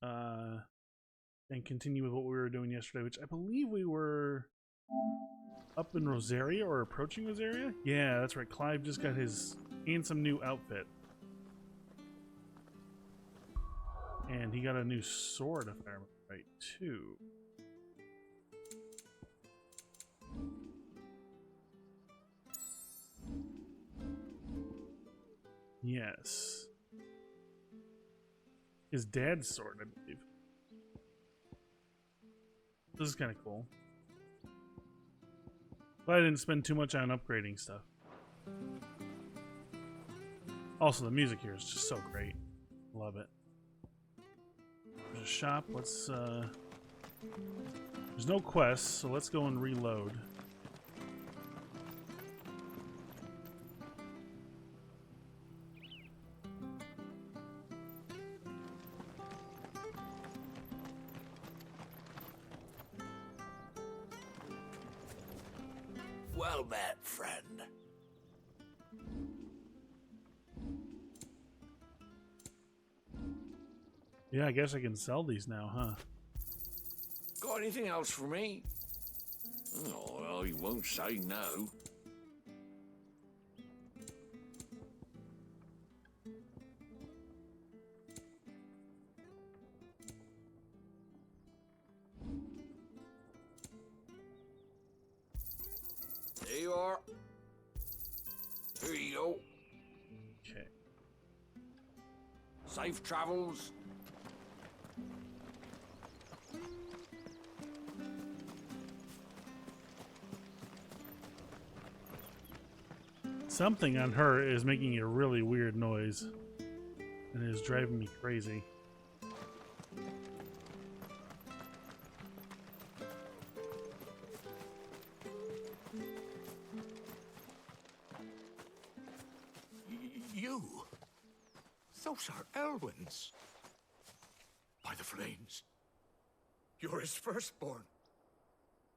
and continue with what we were doing yesterday, which I believe we were up in Rosaria or approaching Rosaria. Yeah, that's right. Clive just got his handsome new outfit. And he got a new sword, if I remember right, too. Yes. His dad's sword, I believe. This is kind of cool. But I didn't spend too much on upgrading stuff. Also, the music here is just so great. Love it. There's a shop. Let's, there's no quests, so let's go and reload. Well met, friend. Yeah, I guess I can sell these now, huh? Got anything else for me? Oh, well, you won't say no. There you are. Here you go. Okay. Safe travels. Something on her is making a really weird noise. And it is driving me crazy. You? Those are Elwyn's. By the flames. You're his firstborn.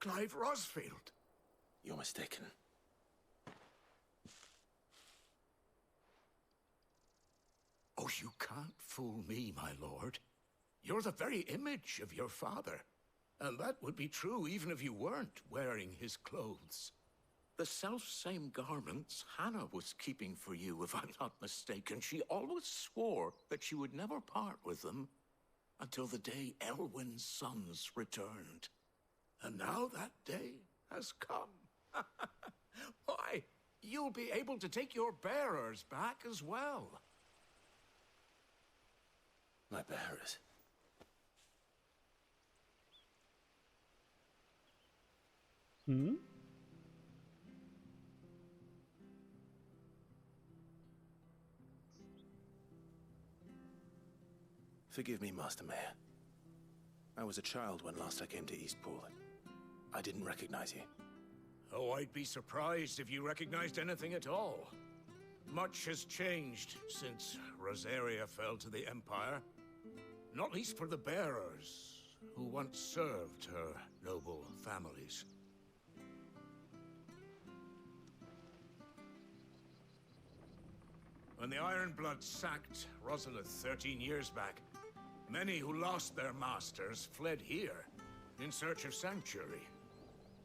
Clive Rosfield. You're mistaken. Oh, you can't fool me, my lord. You're the very image of your father. And that would be true even if you weren't wearing his clothes. The self-same garments Hannah was keeping for you, if I'm not mistaken. She always swore that she would never part with them until the day Elwyn's sons returned. And now that day has come. Why, you'll be able to take your bearers back as well. My bearers. Hmm? Forgive me, Master Mayor. I was a child when last I came to Eastpool. I didn't recognize you. Oh, I'd be surprised if you recognized anything at all. Much has changed since Rosaria fell to the Empire. Not least for the bearers, who once served her noble families. When the Ironbloods sacked Rosalith 13 years back, many who lost their masters fled here in search of sanctuary.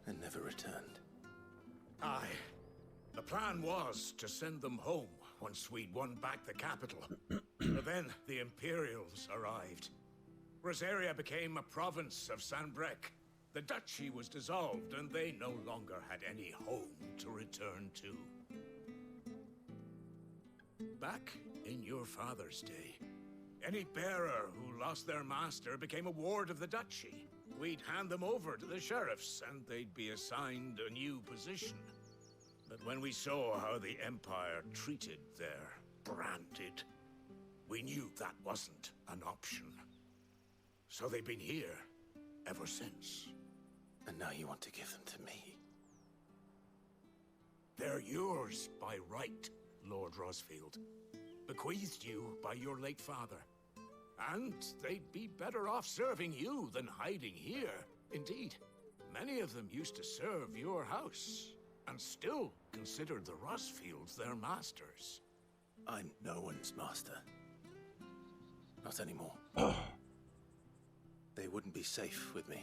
And never returned. Aye. The plan was to send them home once we'd won back the capital. But then the Imperials arrived. Rosaria became a province of Sanbreque. The duchy was dissolved, and they no longer had any home to return to. Back in your father's day, any bearer who lost their master became a ward of the duchy. We'd hand them over to the sheriffs, and they'd be assigned a new position. But when we saw how the Empire treated their branded, we knew that wasn't an option. So they've been here ever since. And now you want to give them to me? They're yours by right, Lord Rosfield. Bequeathed you by your late father. And they'd be better off serving you than hiding here. Indeed, many of them used to serve your house, and still considered the Rosfields their masters. I'm no one's master. Not anymore. They wouldn't be safe with me.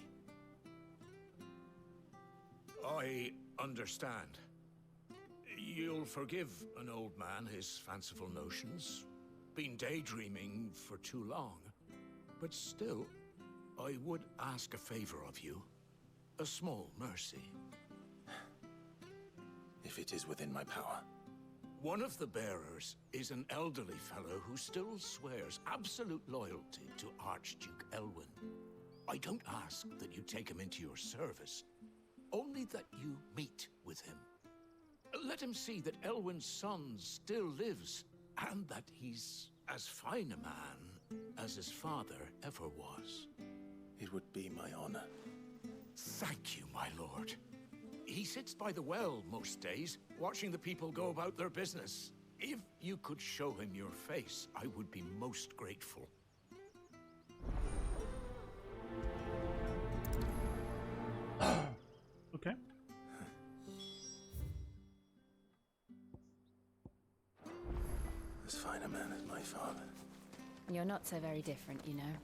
I understand. You'll forgive an old man his fanciful notions. Been daydreaming for too long. But still, I would ask a favor of you. A small mercy. If it is within my power. One of the bearers is an elderly fellow who still swears absolute loyalty to Archduke Elwyn. I don't ask that you take him into your service, only that you meet with him. Let him see that Elwyn's son still lives, and that he's as fine a man as his father ever was. It would be my honor. Thank you, my lord. He sits by the well most days, watching the people go about their business. If you could show him your face, I would be most grateful. Okay. As fine a man as my father. You're not so very different, you know.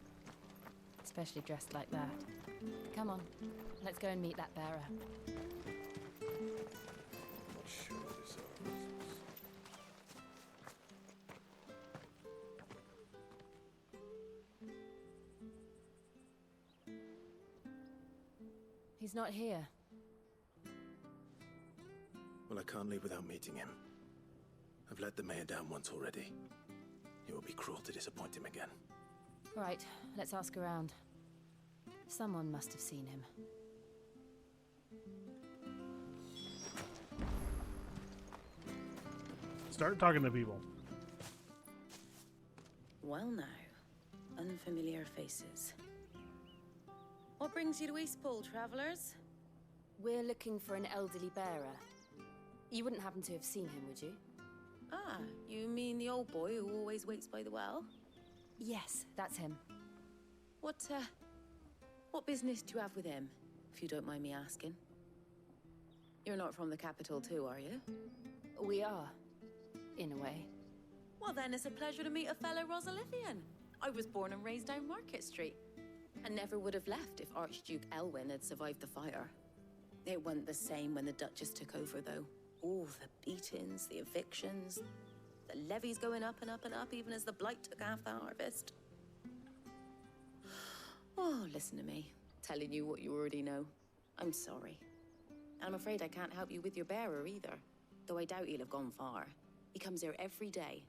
Especially dressed like that. Come on, let's go and meet that bearer. Not sure this He's not here. Well, I can't leave without meeting him. I've let the mayor down once already. It would be cruel to disappoint him again. Right, let's ask around. Someone must have seen him. Start talking to people. Well now, unfamiliar faces. What brings you to Eastpool, travelers? We're looking for an elderly bearer. You wouldn't happen to have seen him, would you? Ah, you mean the old boy who always waits by the well? Yes, that's him. What business do you have with him, if you don't mind me asking? You're not from the capital too, are you? We are, in a way. Well then, it's a pleasure to meet a fellow Rosalithian. I was born and raised down Market Street. And never would have left if Archduke Elwyn had survived the fire. It wasn't the same when the Duchess took over, though. All the beatings, the evictions, the levies going up and up and up, even as the blight took half the harvest. Oh, listen to me, telling you what you already know. I'm sorry. And I'm afraid I can't help you with your bearer either, though I doubt he'll have gone far. He comes here every day,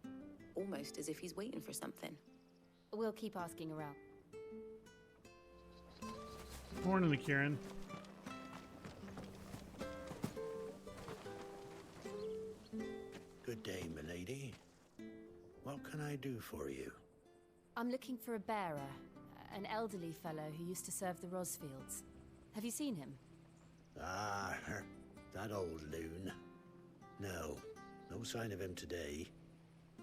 almost as if he's waiting for something. We'll keep asking around. Morning, Kieran. Good day, milady. What can I do for you? I'm looking for a bearer, an elderly fellow who used to serve the Rosfields. Have you seen him? Ah, that old loon. No sign of him today.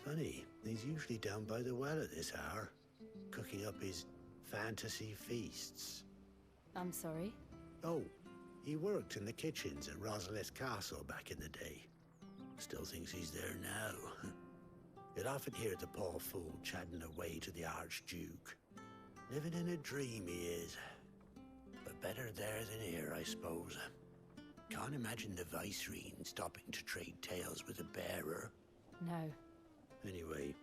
Funny, he's usually down by the well at this hour, cooking up his fantasy feasts. I'm sorry? Oh, he worked in the kitchens at Rosalith Castle back in the day. Still thinks he's there now. You'd often hear the poor fool chatting away to the Archduke. Living in a dream he is. But better there than here, I suppose. Can't imagine the Viceroy stopping to trade tales with a bearer. No. Anyway,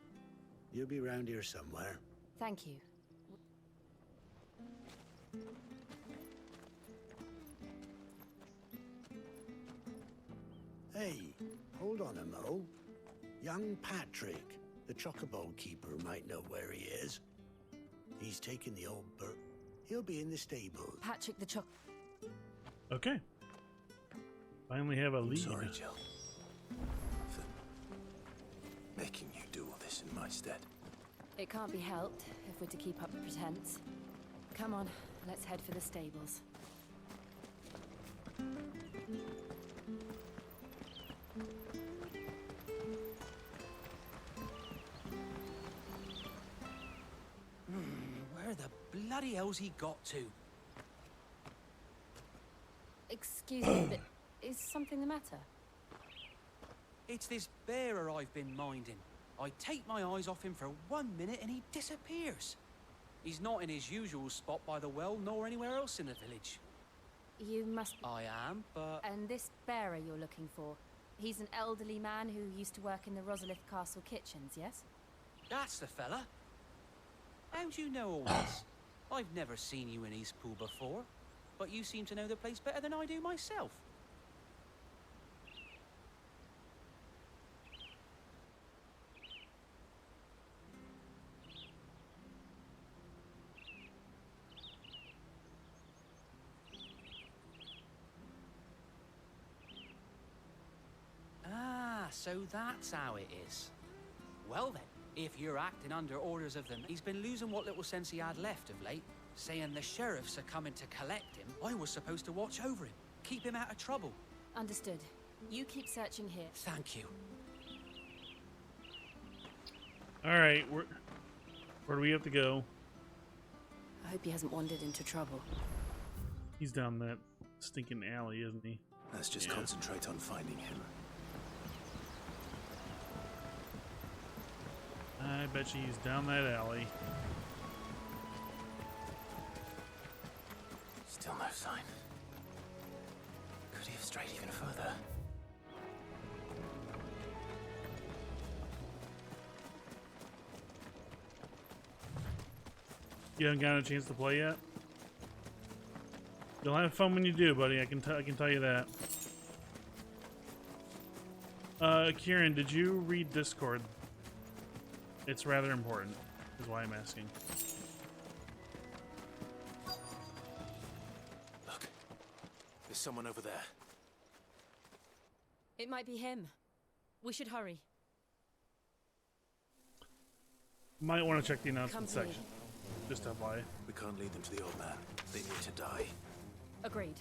you'll be round here somewhere. Thank you. Hey, hold on a mo. Young Patrick, the chocobo keeper, might know where he is. He's taken the old bird. He'll be in the stable. Patrick the Choc... Okay. Finally have a lead. Sorry, Jill. For making you do all this in my stead. It can't be helped if we're to keep up the pretense. Come on, let's head for the stables. Where the bloody hell's he got to? Excuse me, but is something the matter? It's this bearer I've been minding. I take my eyes off him for 1 minute and he disappears. He's not in his usual spot by the well, nor anywhere else in the village. You must be... I am, but... And this bearer you're looking for, he's an elderly man who used to work in the Rosalith Castle kitchens, yes? That's the fella. How do you know all this? I've never seen you in Eastpool before, but you seem to know the place better than I do myself. Ah, so that's how it is. Well then, if you're acting under orders of them, he's been losing what little sense he had left of late, saying the sheriffs are coming to collect him. I was supposed to watch over him, keep him out of trouble. Understood. You keep searching here. Thank you. Alright, where do we have to go? I hope he hasn't wandered into trouble. He's down that stinking alley, isn't he? Let's just Yeah. concentrate on finding him. I bet you he's down that alley. Still no sign. Could he have strayed even further? You haven't gotten a chance to play yet? You'll have fun when you do, buddy. I can tell you that. Kieran, did you read Discord? It's rather important, is why I'm asking. Look, there's someone over there. It might be him. We should hurry. Might want to check the announcement Company. section. Just FYI. We can't lead them to the old man. They need to die. Agreed.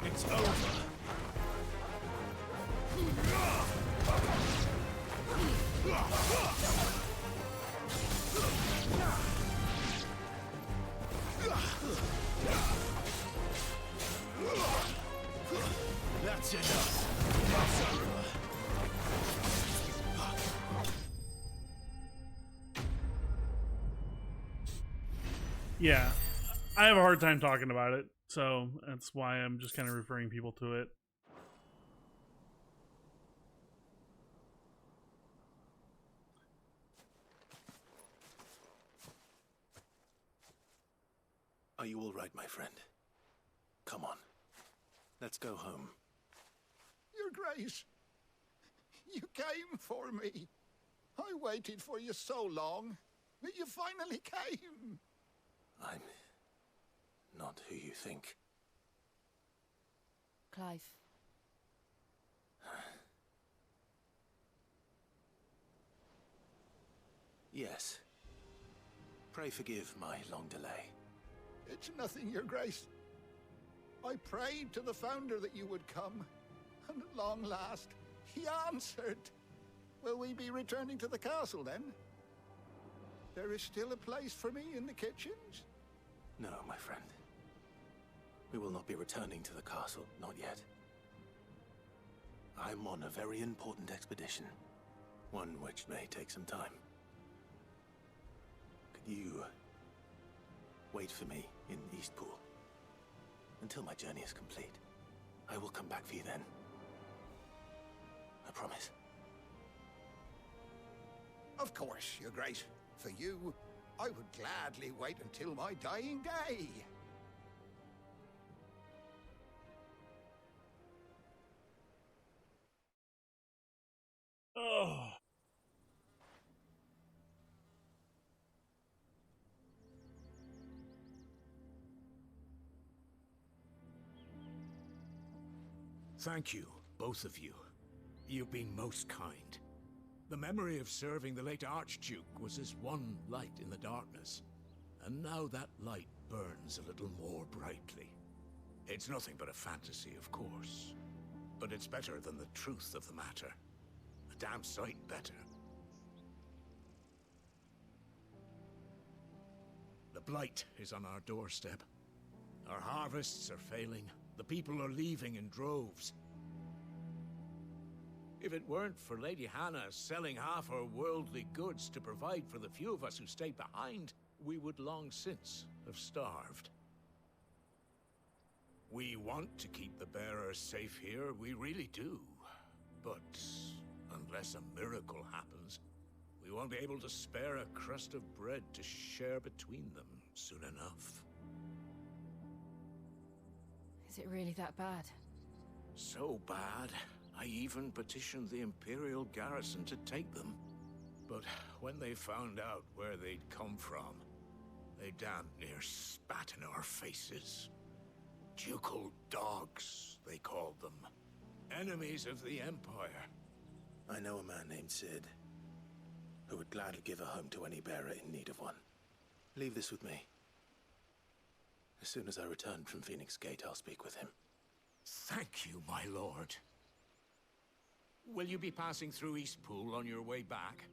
It's over. That's enough. That's over. Yeah. I have a hard time talking about it, so that's why I'm just kind of referring people to it. Are you all right, my friend? Come on. Let's go home. Your Grace, you came for me. I waited for you so long, but you finally came. I'm not who you think. Clive. Yes. Pray forgive my long delay. It's nothing, Your Grace. I prayed to the Founder that you would come, and at long last, he answered. Will we be returning to the castle, then? There is still a place for me in the kitchens? No, my friend. We will not be returning to the castle, not yet. I'm on a very important expedition. One which may take some time. Could you wait for me in Eastpool until my journey is complete? I will come back for you then. I promise. Of course, Your Grace. For you, I would gladly wait until my dying day. Oh. Thank you, both of you. You've been most kind. The memory of serving the late Archduke was as one light in the darkness, and now that light burns a little more brightly. It's nothing but a fantasy, of course. But it's better than the truth of the matter. A damn sight better. The blight is on our doorstep. Our harvests are failing. The people are leaving in droves. If it weren't for Lady Hannah selling half her worldly goods to provide for the few of us who stayed behind, we would long since have starved. We want to keep the bearers safe here, we really do. But unless a miracle happens, we won't be able to spare a crust of bread to share between them soon enough. Is it really that bad? So bad, I even petitioned the Imperial garrison to take them. But when they found out where they'd come from, they damn near spat in our faces. Ducal dogs, they called them. Enemies of the Empire. I know a man named Sid, who would gladly give a home to any bearer in need of one. Leave this with me. As soon as I return from Phoenix Gate, I'll speak with him. Thank you, my lord. Will you be passing through Eastpool on your way back?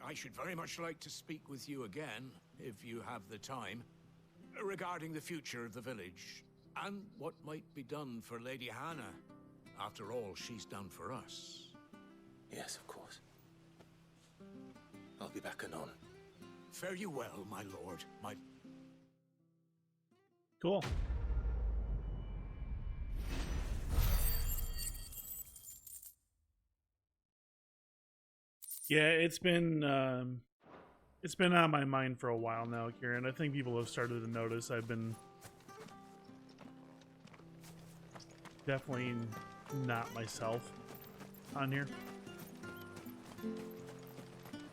I should very much like to speak with you again, if you have the time, regarding the future of the village, and what might be done for Lady Hannah, after all she's done for us. Yes, of course. I'll be back anon. Fare you well, my lord. Cool. Yeah, it's been on my mind for a while now, Kieran. I think people have started to notice I've been definitely not myself on here.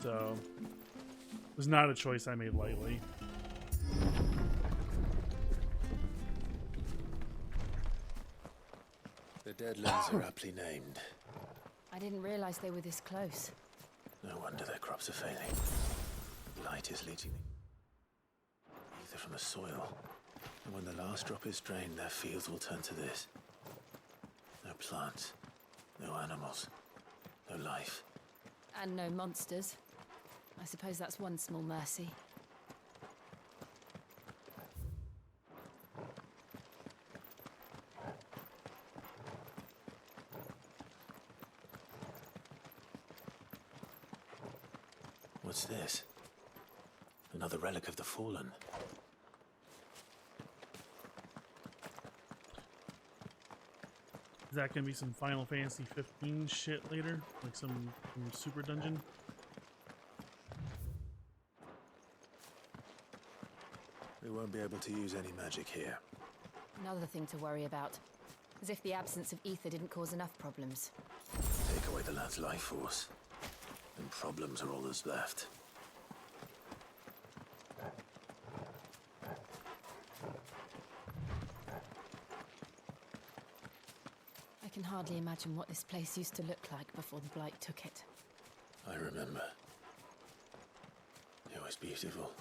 So it was not a choice I made lightly. The Deadlands are aptly named. I didn't realize they were this close. No wonder their crops are failing. Light is leaching ether from the soil. And when the last drop is drained, their fields will turn to this. No plants, no animals, no life. And no monsters. I suppose that's one small mercy. What's this? Another relic of the Fallen. Is that gonna be some Final Fantasy 15 shit later? Like some super dungeon? We won't be able to use any magic here. Another thing to worry about. As if the absence of ether didn't cause enough problems. Take away the lad's life force, and problems are all that's left. I can hardly imagine what this place used to look like before the Blight took it. I remember. It was beautiful.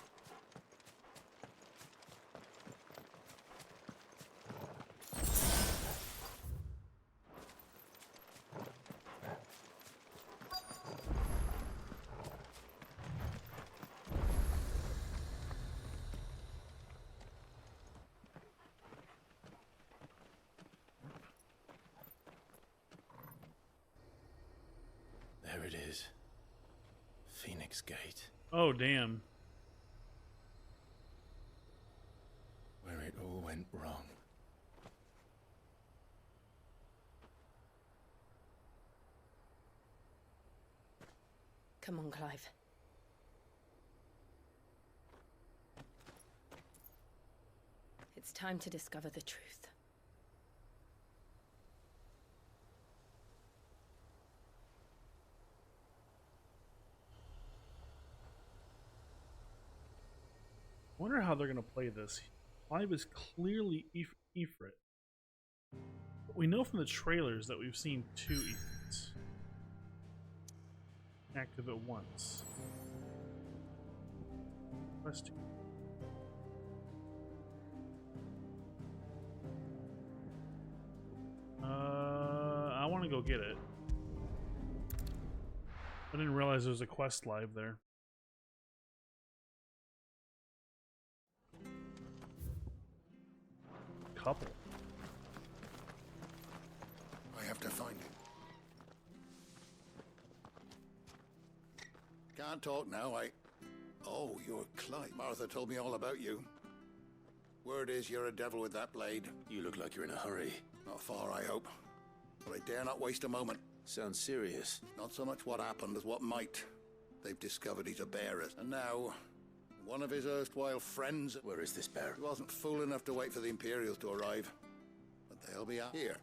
There it is. Phoenix Gate. Oh, damn. Where it all went wrong. Come on, Clive. It's time to discover the truth. I wonder how they're gonna play this. Clive is clearly Ifrit. But we know from the trailers that we've seen two Ifrits active at once. Quest. want to go get it. I didn't realize there was a quest live there. Couple. I have to find it. Can't talk now, Oh, you're Clive. Martha told me all about you. Word is you're a devil with that blade. You look like you're in a hurry. Not far, I hope. But I dare not waste a moment. Sounds serious. Not so much what happened as what might. They've discovered he's a bearer. And now, one of his erstwhile friends... Where is this bear? He wasn't fool enough to wait for the Imperials to arrive. But they'll be out here.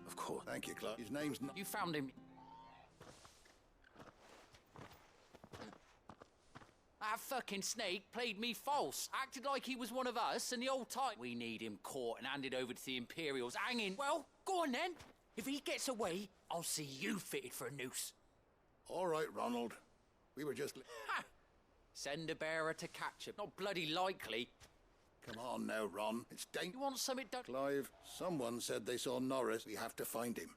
Of course. Thank you, Clive. His name's not... You found him. That fucking snake played me false. Acted like he was one of us, and the old time... We need him caught and handed over to the Imperials, hanging. Well, go on then. If he gets away, I'll see you fitted for a noose. All right, Ronald. We were just... Ha! Send a bearer to catch him. Not bloody likely. Come on now, Ron. It's dangerous. You want something done? Clive, someone said they saw Norris. We have to find him.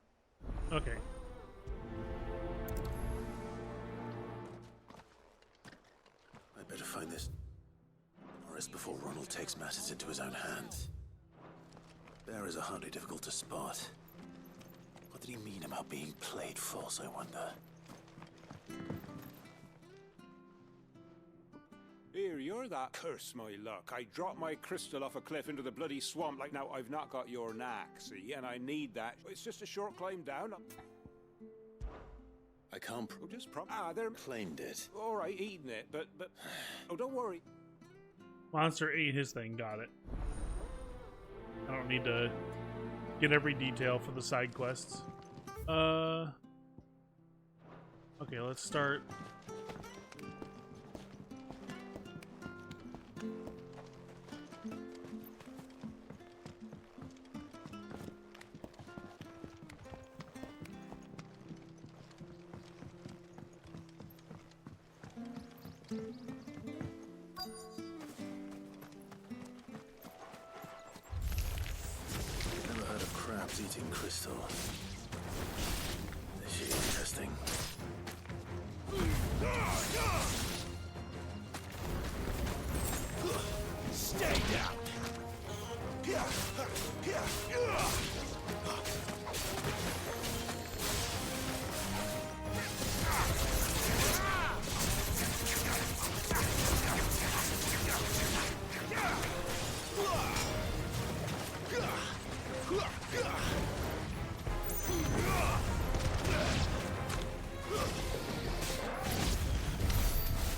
Okay. I better find this Norris before Ronald takes matters into his own hands. Bearers are hardly difficult to spot. What did he mean about being played false, I wonder? Here, you're that. Curse my luck. I dropped my crystal off a cliff into the bloody swamp. Like, now, I've not got your knack, see? And I need that. It's just a short climb down. I can't Oh, just they're... claimed it. All right, eating it, but... Oh, don't worry. Monster ate his thing, got it. I don't need to get every detail for the side quests. Okay, let's start. Never heard of crabs eating crystal. This should be interesting. Stay down!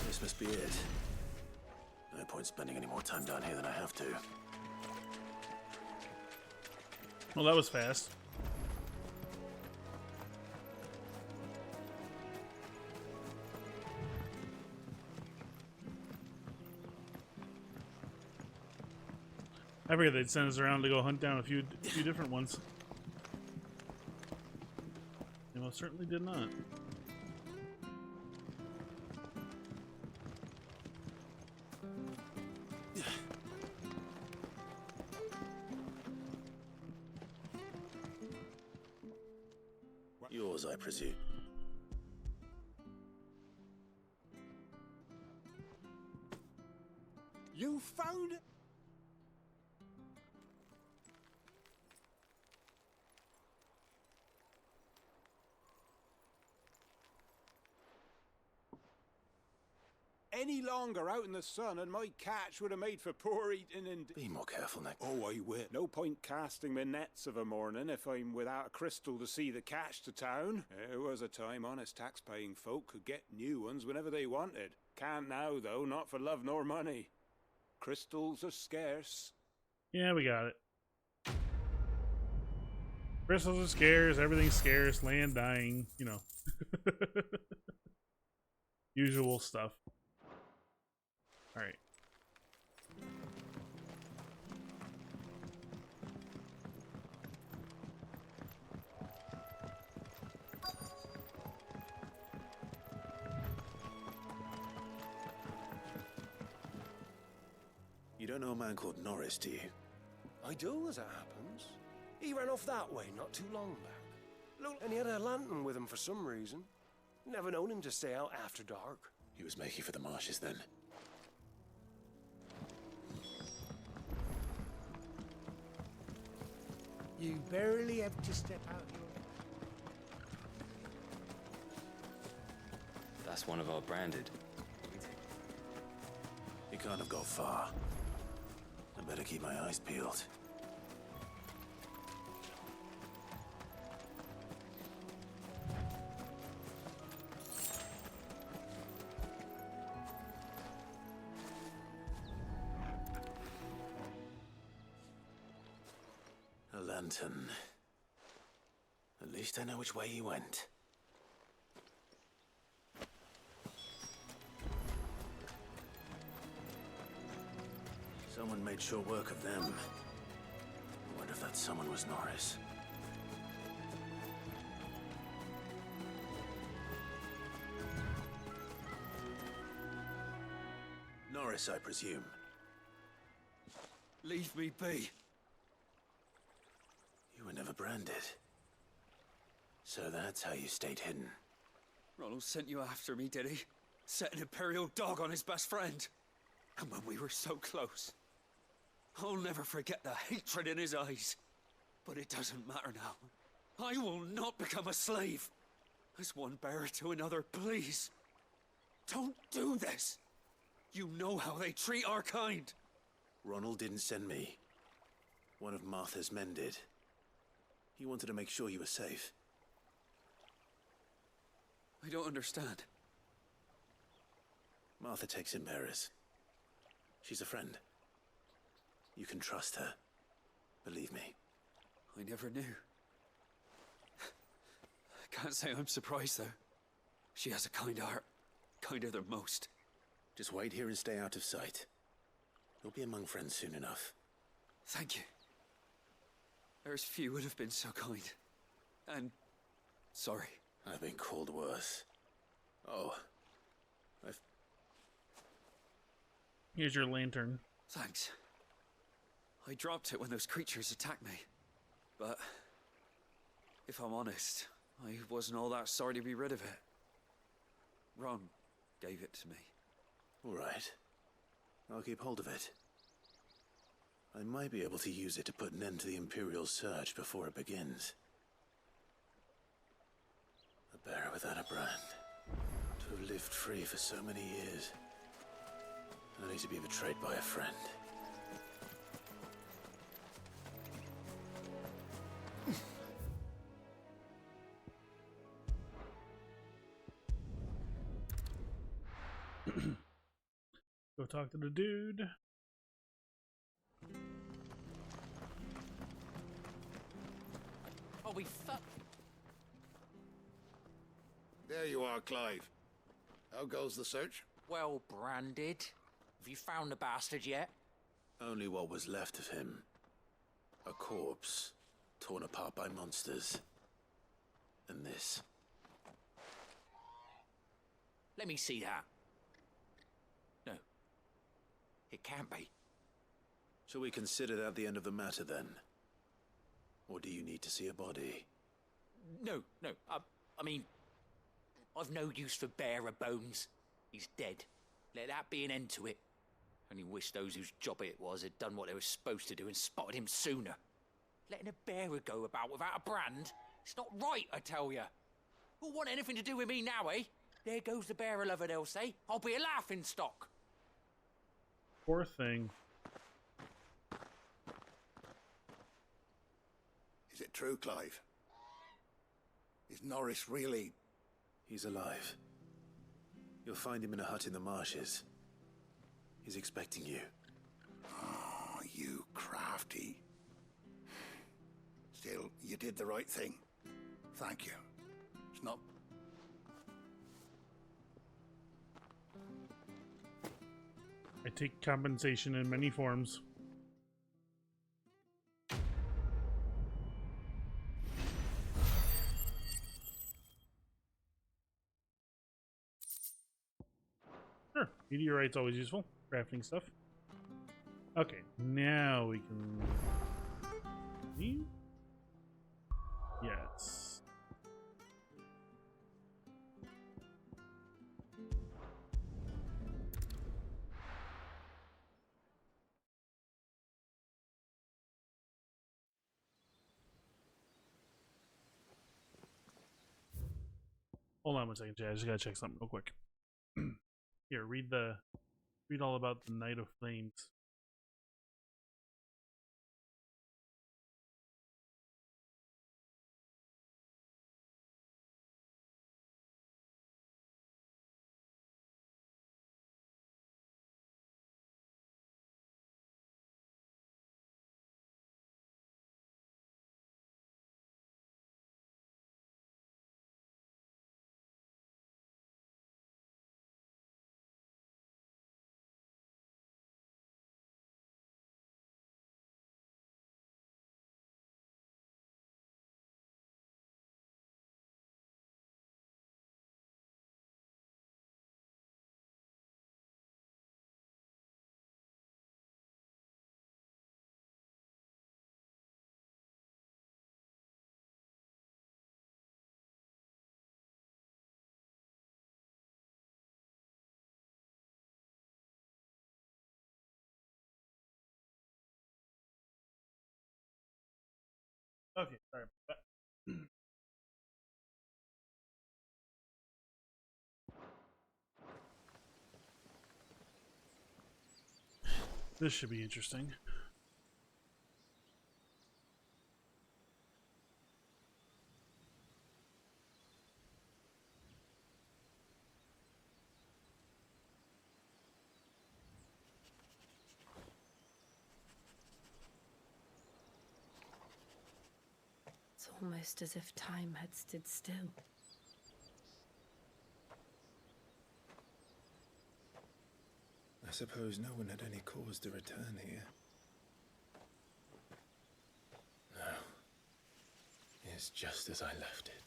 This must be it. No point spending any more time down here than I have to. Well, that was fast. I figured they'd send us around to go hunt down a few different ones. They most certainly did not. Yours, I presume. You found it? Any longer out in the sun and my catch would have made for poor eating and... Be more careful, Nick. Oh, I will. No point casting my nets of a morning if I'm without a crystal to see the catch to town. There was a time honest tax-paying folk could get new ones whenever they wanted. Can't now, though, not for love nor money. Crystals are scarce. Yeah, we got it. Crystals are scarce, everything's scarce, land dying, you know. Usual stuff. Alright. You don't know a man called Norris, do you? I do, as it happens. He ran off that way not too long back. Look, and he had a lantern with him for some reason. Never known him to stay out after dark. He was making for the marshes then. You barely have to step out your... That's one of our branded. He can't have got far. I better keep my eyes peeled. A lantern. At least I know which way he went. Someone made sure work of them. I wonder if that someone was Norris. Norris, I presume. Leave me be. You were never branded. So that's how you stayed hidden. Ronald sent you after me, did he? Set an Imperial dog on his best friend. And when we were so close. I'll never forget the hatred in his eyes. But it doesn't matter now. I will not become a slave. As one bearer to another, please. Don't do this. You know how they treat our kind. Ronald didn't send me. One of Martha's men did. He wanted to make sure you were safe. I don't understand. Martha takes in bearers. She's a friend. You can trust her. Believe me. I never knew. I can't say I'm surprised, though. She has a kind heart. Kinder than most. Just wait here and stay out of sight. You'll be among friends soon enough. Thank you. There's few would have been so kind. And... sorry. I've been called worse. Oh. Here's your lantern. Thanks. I dropped it when those creatures attacked me. But... if I'm honest, I wasn't all that sorry to be rid of it. Ron gave it to me. All right. I'll keep hold of it. I might be able to use it to put an end to the Imperial Surge before it begins. A bearer without a brand. To have lived free for so many years. Only to be betrayed by a friend. Go talk to the dude. Oh, we fuck. There you are, Clive. How goes the search? Well branded. Have you found the bastard yet? Only what was left of him. A corpse, torn apart by monsters. And this. Let me see that. No. It can't be. Shall we consider that the end of the matter, then? Or do you need to see a body? No. I mean, I've no use for bearer bones. He's dead. Let that be an end to it. Only wish those whose job it was had done what they were supposed to do and spotted him sooner. Letting a bearer go about without a brand? It's not right, I tell you. Who'll want anything to do with me now, eh? There goes the bearer lover, they'll say. I'll be a laughing stock. Poor thing. Is it true, Clive? Is Norris really... He's alive. You'll find him in a hut in the marshes. He's expecting you. Oh, you crafty. Still, you did the right thing. Thank you. It's not... I take compensation in many forms. Sure, meteorite's always useful. Crafting stuff. Okay, now we can leave. Hold on one second, Jay. I just gotta check something real quick. Here, read all about the Knight of Flames. Okay, sorry about that. This should be interesting. It's almost as if time had stood still. I suppose no one had any cause to return here. No. It's just as I left it.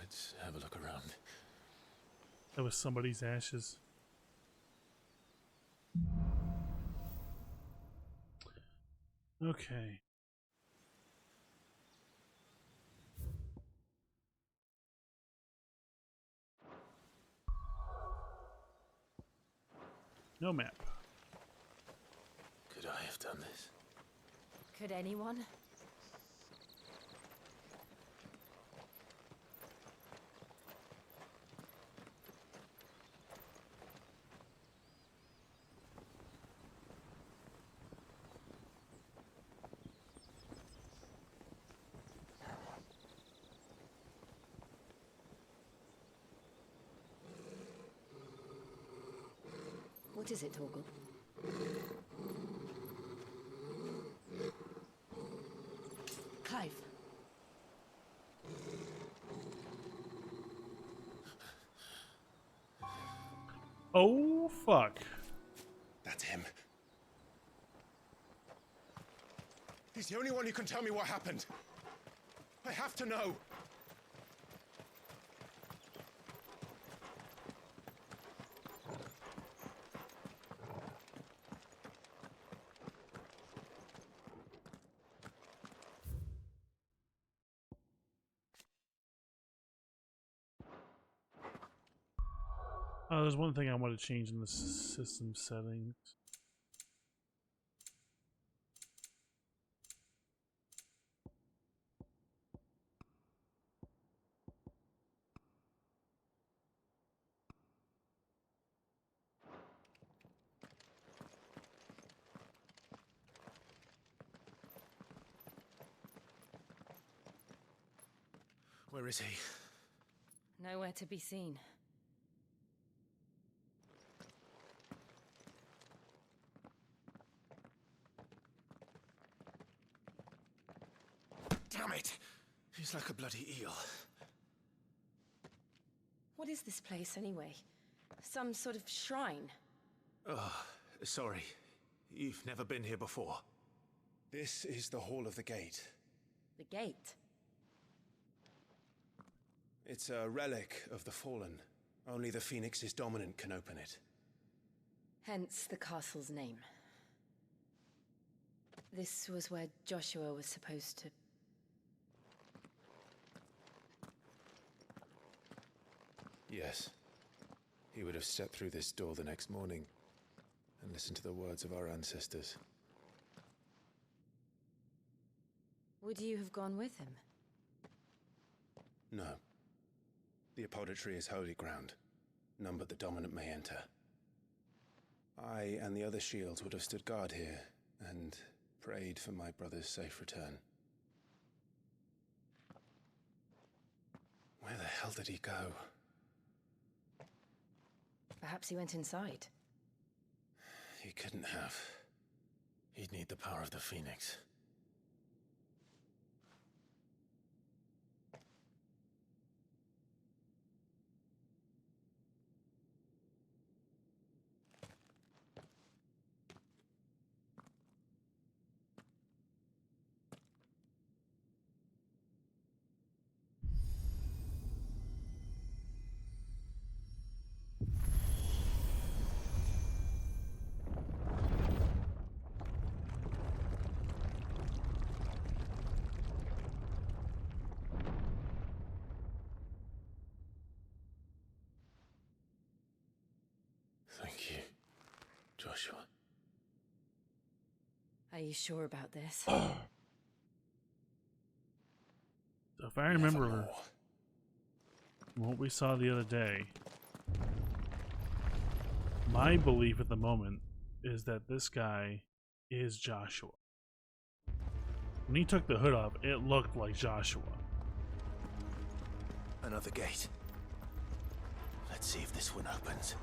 Let's have a look around. That was somebody's ashes. Okay. No map. Could I have done this? Could anyone? What is it, Torgal? Clive. Oh, fuck. That's him. He's the only one who can tell me what happened. I have to know. Oh, there's one thing I want to change in the system settings. Where is he? Nowhere to be seen. Damn it! He's like a bloody eel. What is this place, anyway? Some sort of shrine? Oh, sorry. You've never been here before. This is the Hall of the Gate. The gate? It's a relic of the Fallen. Only the Phoenix's dominant can open it. Hence the castle's name. This was where Joshua was supposed to... Yes. He would have stepped through this door the next morning and listened to the words of our ancestors. Would you have gone with him? No. The apodatory is holy ground. None but the dominant may enter. I and the other shields would have stood guard here and prayed for my brother's safe return. Where the hell did he go? Perhaps he went inside. He couldn't have. He'd need the power of the Phoenix. Thank you, Joshua. Are you sure about this? If I remember what we saw the other day, my belief at the moment is that this guy is Joshua. When he took the hood off, it looked like Joshua. Another gate. Let's see if this one opens.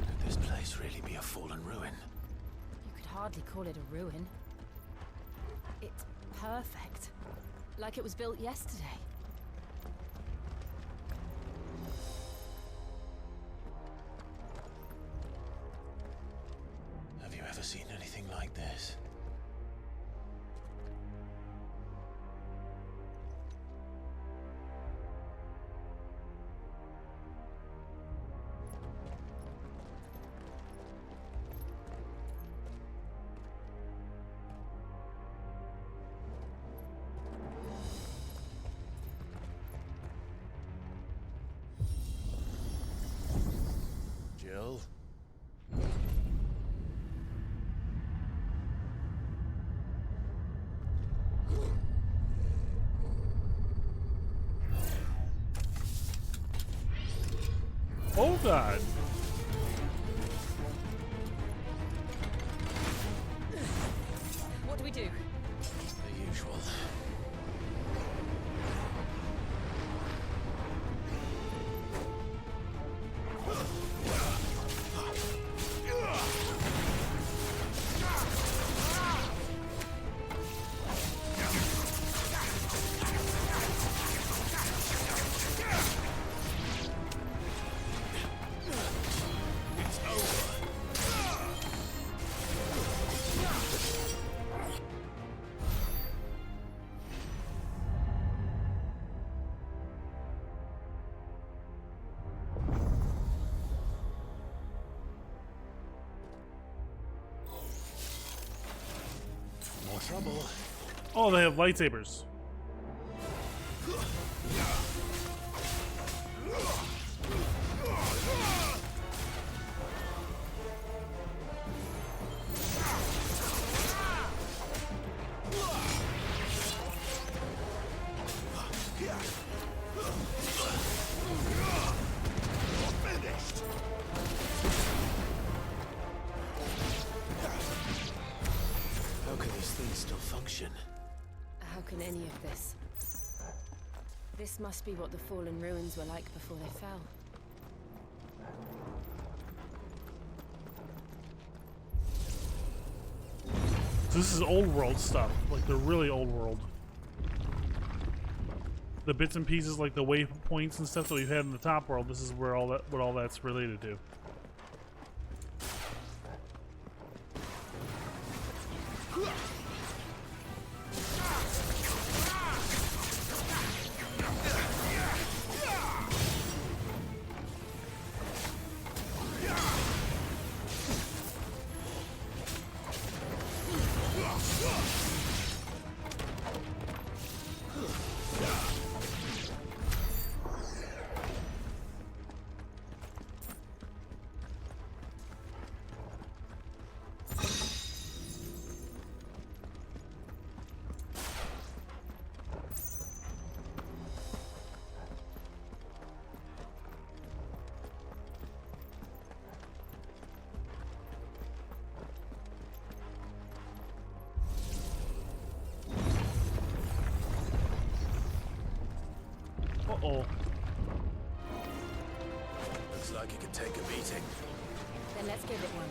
Could this place really be a fallen ruin? You could hardly call it a ruin. It's perfect. Like it was built yesterday. Have you ever seen anything like this? Jill? Oh God! What do we do? The usual. More trouble. Oh, they have lightsabers. How can these things still function? How can any of this? This must be what the fallen ruins were like before they fell. This is old world stuff, like the really old world. The bits and pieces, like the waypoints and stuff that we've had in the top world. This is where what all that's related to. Uh-oh. Looks like it could take a beating. Then let's give it one.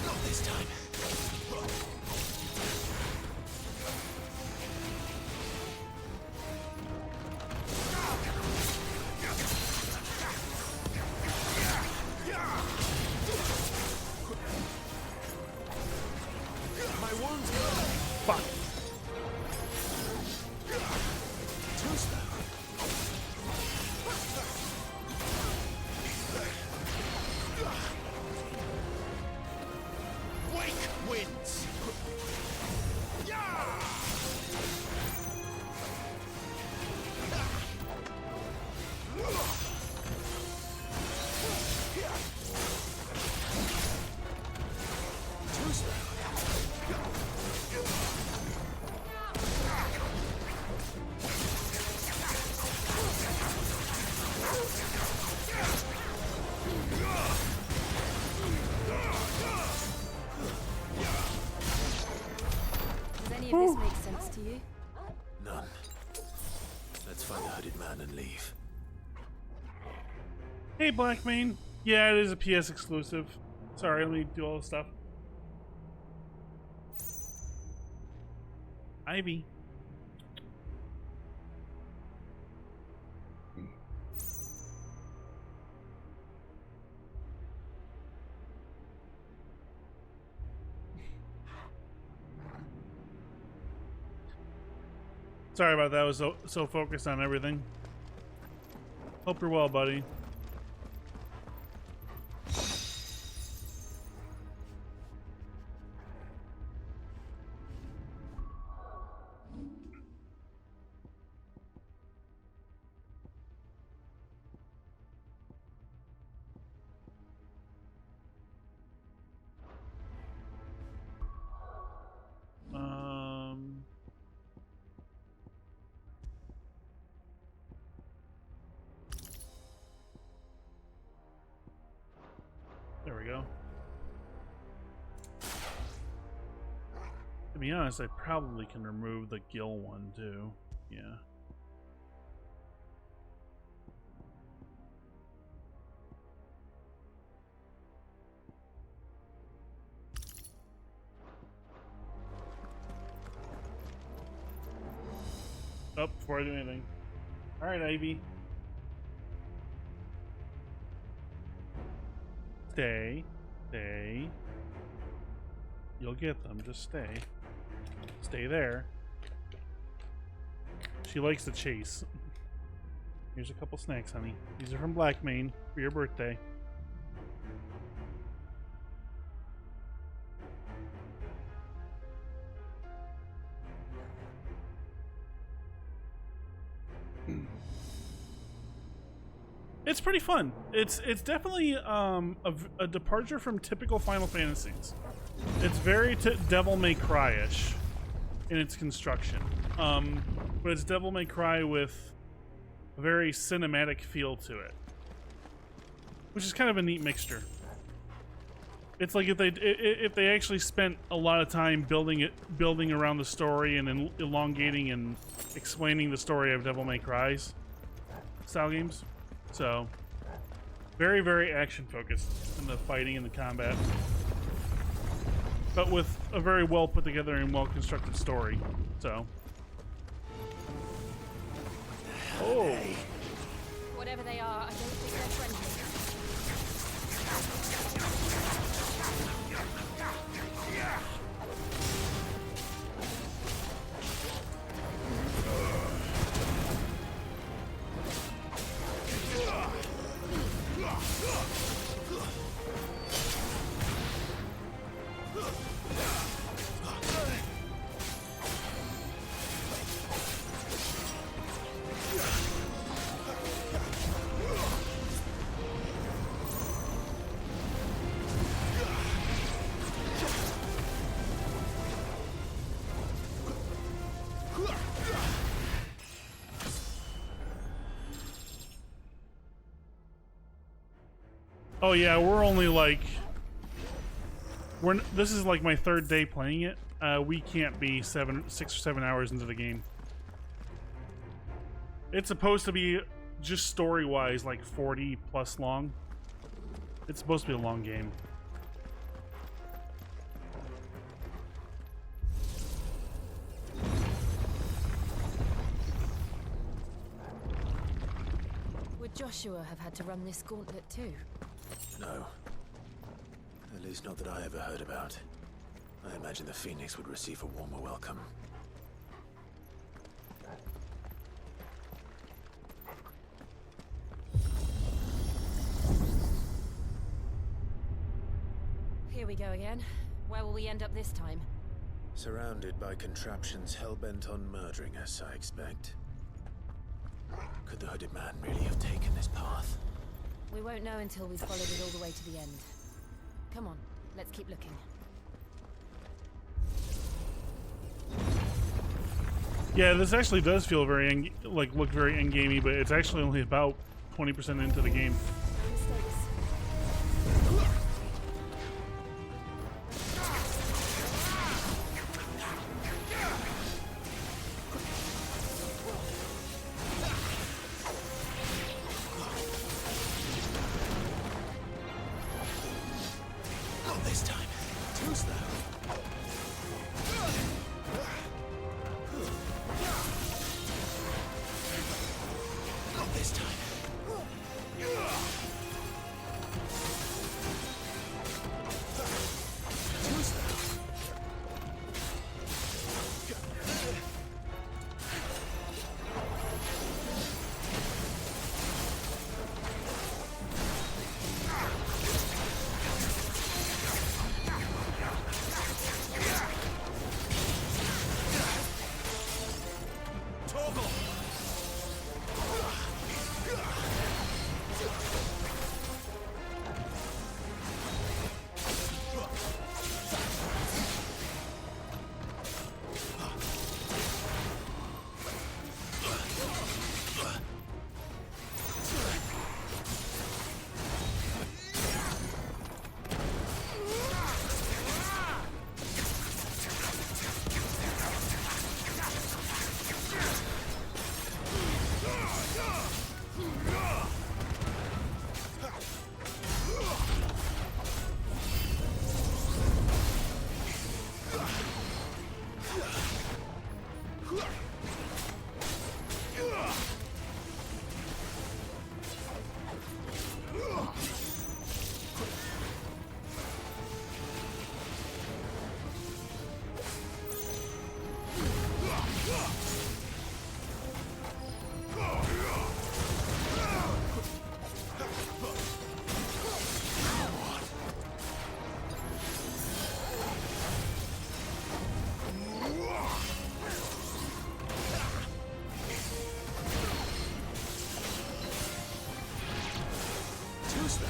Not this time. Fuck. Wake wins. Does any of this make sense to you? None. Let's find the hooded man and leave. Hey, Blackmane. Yeah, it is a PS exclusive. Sorry, let me do all this stuff. Ivy. Sorry about that. I was so focused on everything. Hope you're well, buddy. There we go. To be honest, I probably can remove the gill one too. Yeah. Oh, before I do anything. Alright, Ivy. Stay. Stay. You'll get them. Just stay. Stay there. She likes to chase. Here's a couple snacks, honey. These are from Blackmane for your birthday. It's pretty fun. It's definitely a departure from typical Final Fantasies. It's very Devil May Cry-ish in its construction, but it's Devil May Cry with a very cinematic feel to it, which is kind of a neat mixture. It's like if they actually spent a lot of time building around the story and elongating and explaining the story of Devil May Cry's style games. So very, very action focused in the fighting and the combat, but with a very well put together and well constructed story. So oh, Whatever they are, I don't think they're friendly. oh yeah, we're only like this is like my third day playing it. We can't be 6 or 7 hours into the game. It's supposed to be just story-wise like 40 plus long. It's supposed to be a long game. Would Joshua have had to run this gauntlet too? No. At least not that I ever heard about. I imagine the Phoenix would receive a warmer welcome. Here we go again. Where will we end up this time? Surrounded by contraptions hell-bent on murdering us, I expect. Could the hooded man really have taken this path? We won't know until we've followed it all the way to the end. Come on, let's keep looking. Yeah, this actually does feel very look very endgamey, but it's actually only about 20% into the game. No mistakes. Not this time. Too slow. Not this time. Too slow.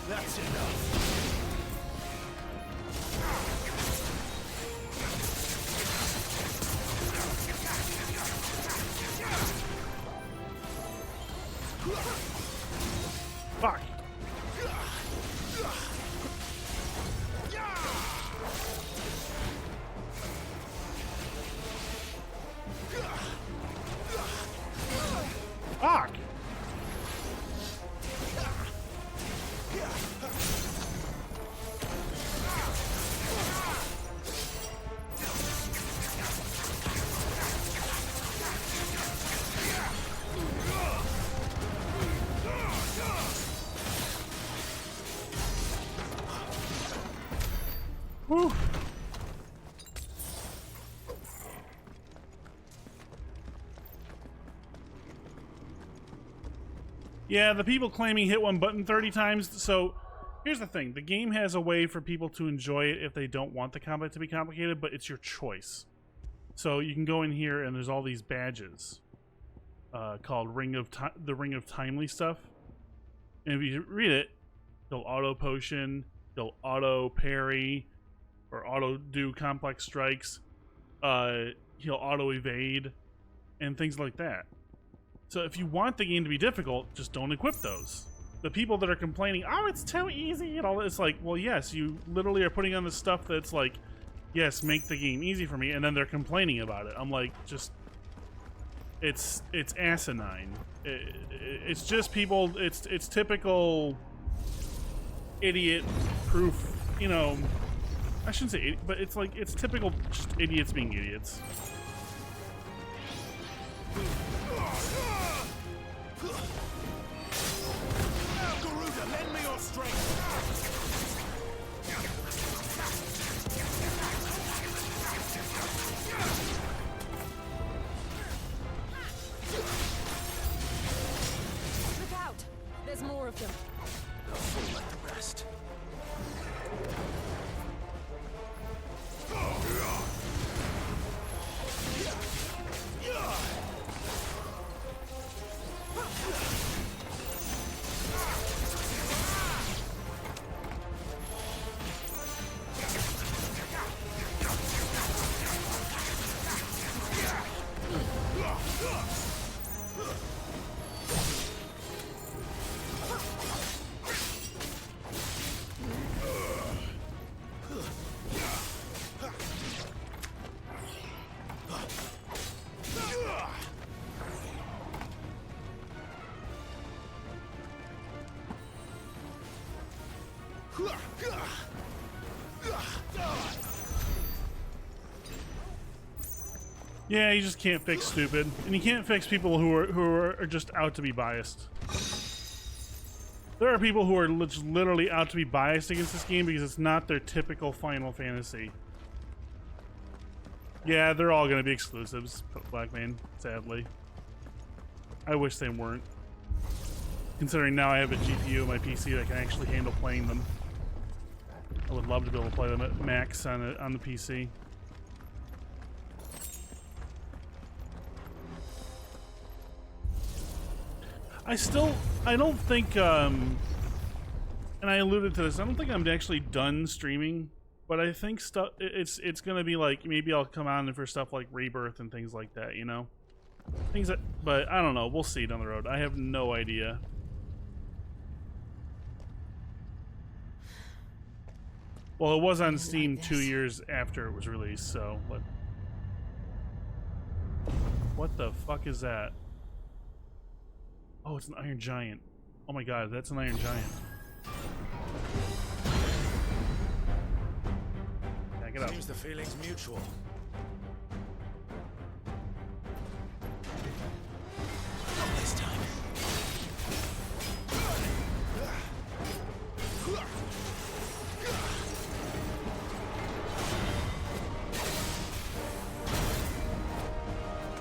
That's enough. Fuck. Fuck! Whew. Yeah, the people claiming hit one button 30 times. So here's the thing. The game has a way for people to enjoy it if they don't want the combat to be complicated, but it's your choice. So you can go in here and there's all these badges called the Ring of Timely stuff. And if you read it, he'll auto potion, he'll auto parry, or auto do complex strikes. He'll auto evade, and things like that. So if you want the game to be difficult, just don't equip those. The people that are complaining, oh, it's too easy and all that, it's like, well, yes, you literally are putting on the stuff that's like, yes, make the game easy for me, and then they're complaining about it. I'm like, just, it's asinine. It's just people, it's typical idiot-proof, you know, I shouldn't say idiot, but it's like, it's typical just idiots being idiots. Garuda, lend me your strength. Look out! There's more of them. They'll fall like the rest. Yeah, you just can't fix stupid, and you can't fix people who are just out to be biased. There are people who are literally out to be biased against this game because it's not their typical Final Fantasy. Yeah, they're all going to be exclusives, Blackman, sadly. I wish they weren't. Considering now I have a GPU on my PC that can actually handle playing them. I would love to be able to play them at max on the PC. I don't think, and I alluded to this, I don't think I'm actually done streaming, but I think it's gonna be like, maybe I'll come on for stuff like Rebirth and things like that, you know? Things that, but I don't know, we'll see down the road. I have no idea. Well, it was on Steam 2 years after it was released, so, what the fuck is that? Oh, it's an Iron Giant. Oh my god, that's an Iron Giant. Back it up. Seems the feeling's mutual. Not this time.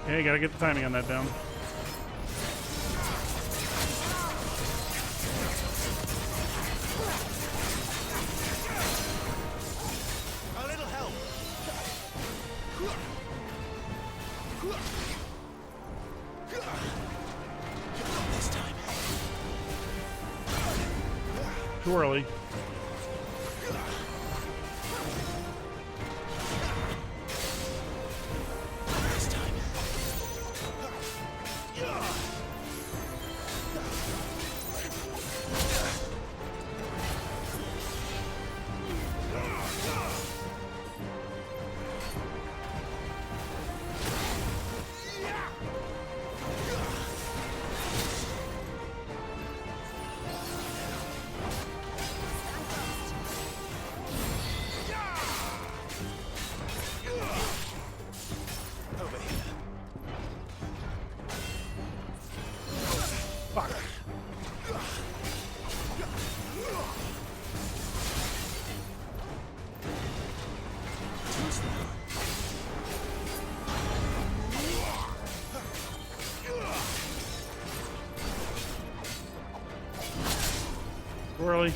Okay, gotta get the timing on that down. Too early. Swirly.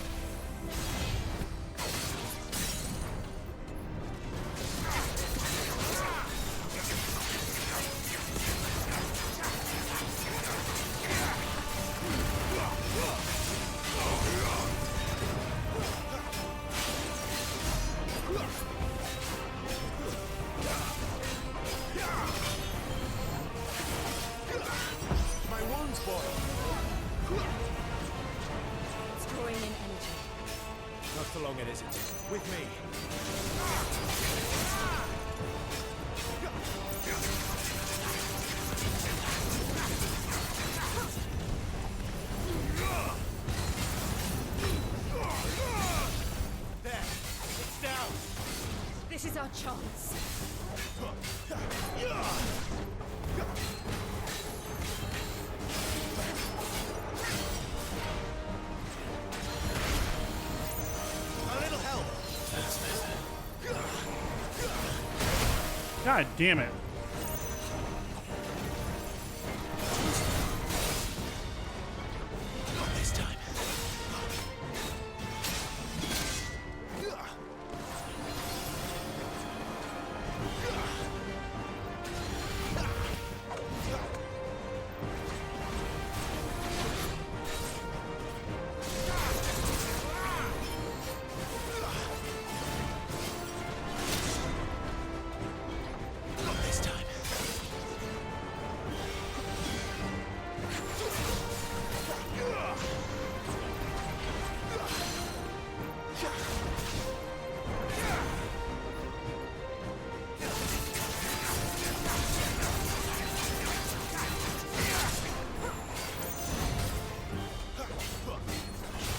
My wounds, boy. It's drawing in energy. Not for long, it isn't. With me. There. It's down. This is our chance. A little help. God damn it. Not this time. Not this time.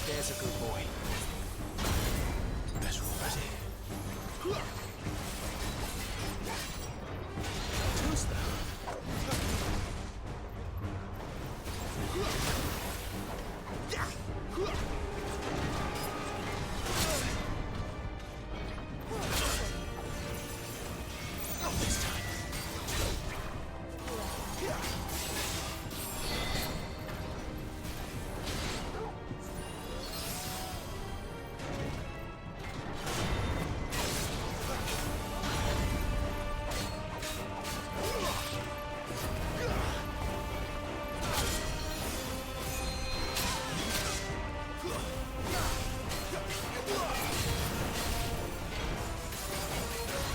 There's a good boy. Better already. Who's that? Not this time.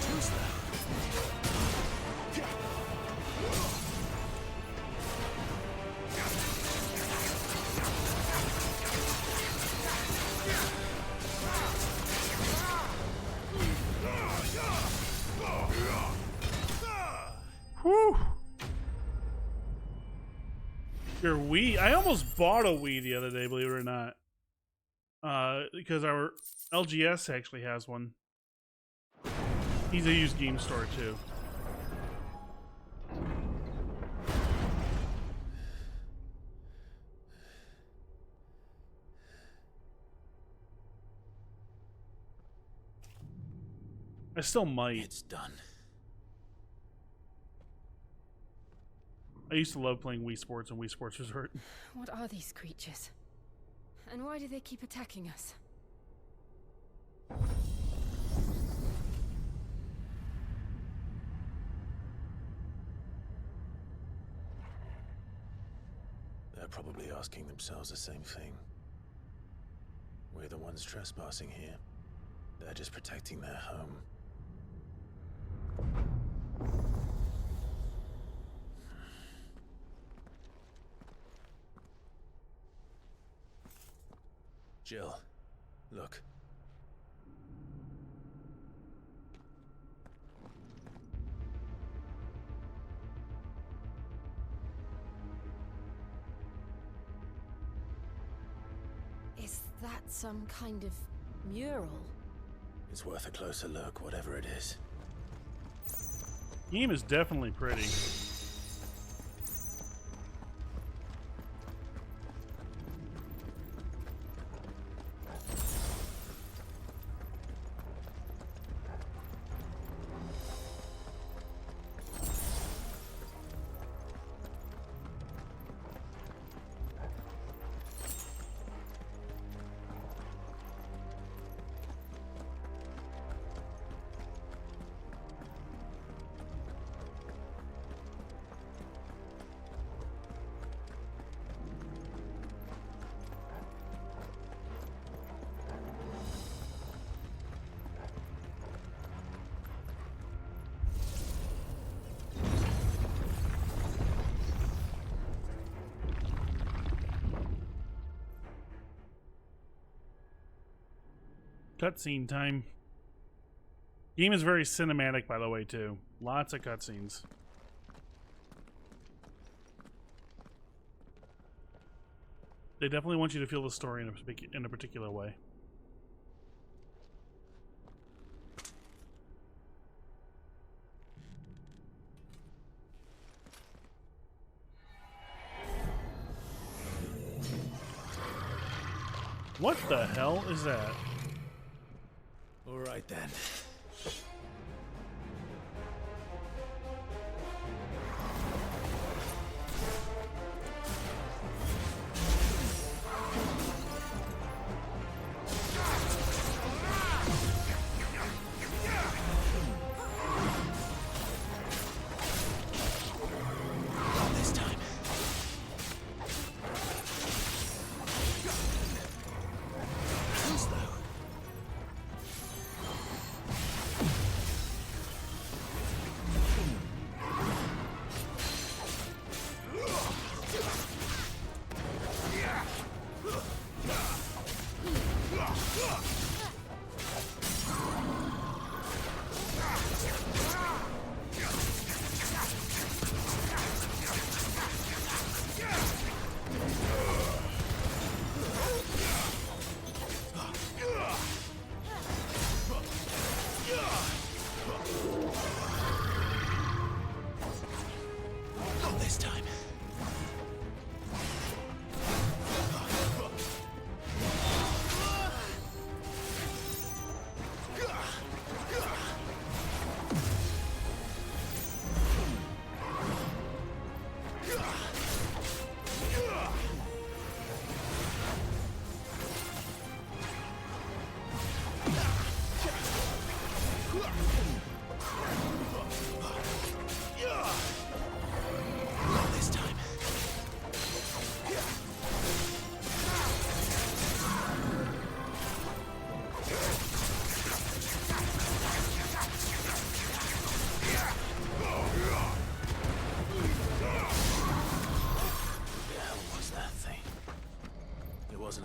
Who's that? Whew. Your Wii. I almost bought a Wii the other day, believe it or not. Because our LGS actually has one. He's a used game store too. I still might. It's done. I used to love playing Wii Sports and Wii Sports Resort. What are these creatures? And why do they keep attacking us? They're probably asking themselves the same thing. We're the ones trespassing here. They're just protecting their home. Jill, look. Is that some kind of mural? It's worth a closer look, whatever it is. Game is definitely pretty. Cutscene time. Game is very cinematic, by the way, too. Lots of cutscenes. They definitely want you to feel the story in a particular way. What the hell is that? All right then.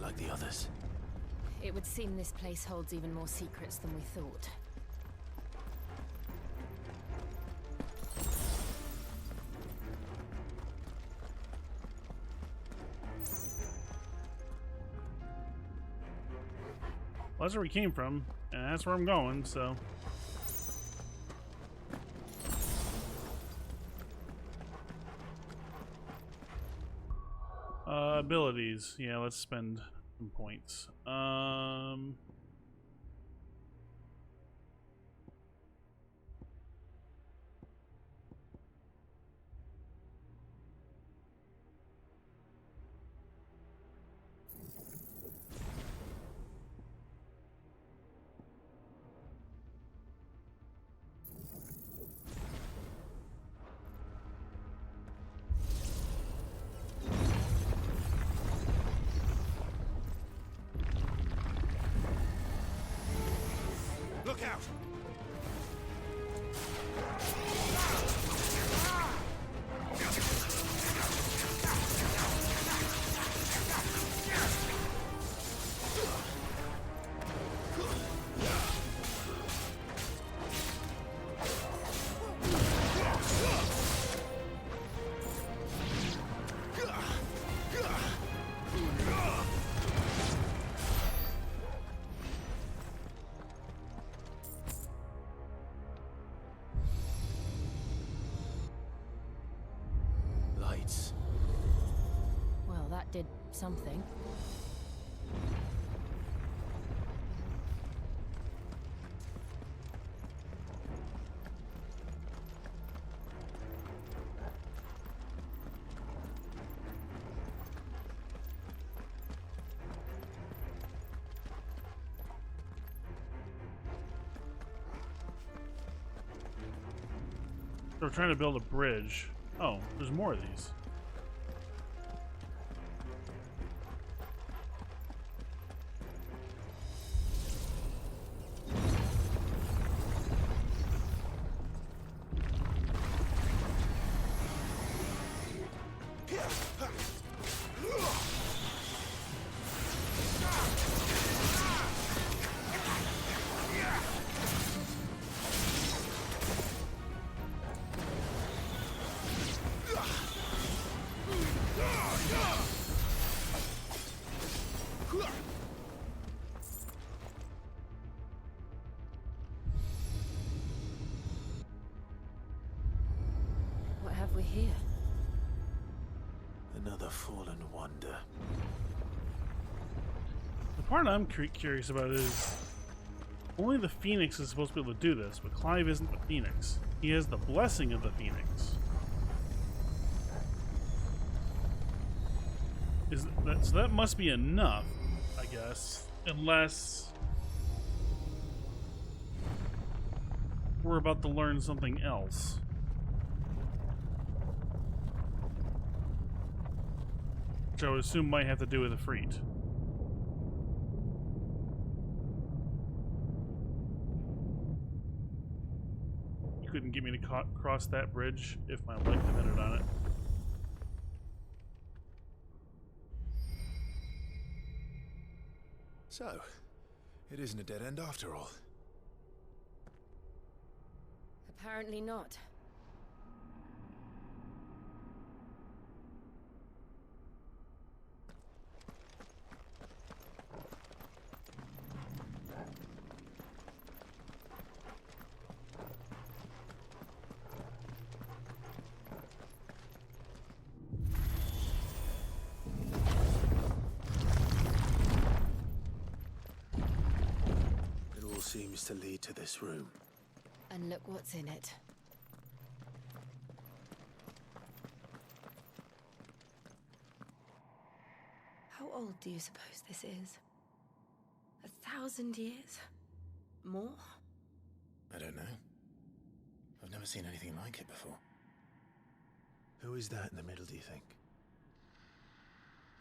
Like the others. It would seem this place holds even more secrets than we thought. Well, that's where we came from, and that's where I'm going, so... Abilities. Yeah, let's spend some points. Look out! Well, that did something. We're trying to build a bridge. Oh, there's more of these. Another fallen wonder. The part I'm curious about is only the Phoenix is supposed to be able to do this, but Clive isn't the Phoenix. He has the blessing of the Phoenix. So that must be enough, I guess, unless we're about to learn something else. Which I would assume might have to do with the Freet. You couldn't get me to cross that bridge if my life depended on it. So, it isn't a dead end after all. Apparently not. Seems to lead to this room. And look what's in it. How old do you suppose this is? 1,000 years? More? I don't know. I've never seen anything like it before. Who is that in the middle, do you think?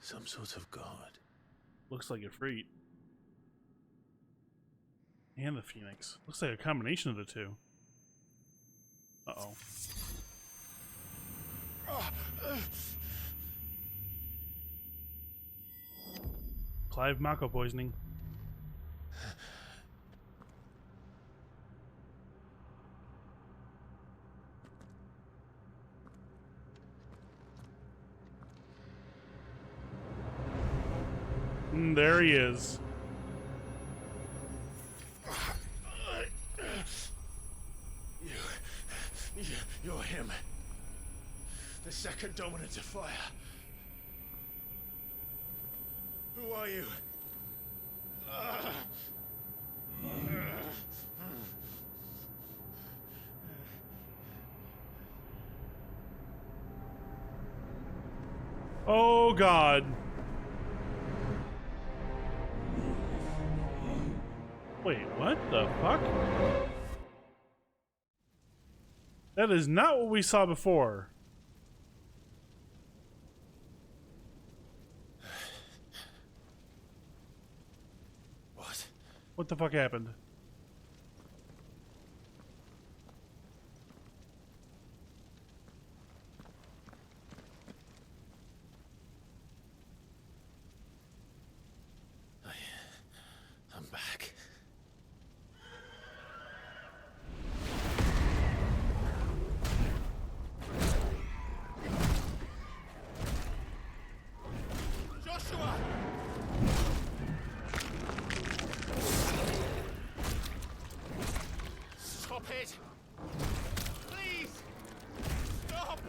Some sort of god. Looks like a Freet. And the Phoenix. Looks like a combination of the two. Uh-oh. Clive Mako poisoning. There he is. You're him. The second dominant of fire. Who are you? Oh God. Wait, what the fuck? That is not what we saw before. What? What the fuck happened? I'm back. Stop it! Please! Stop!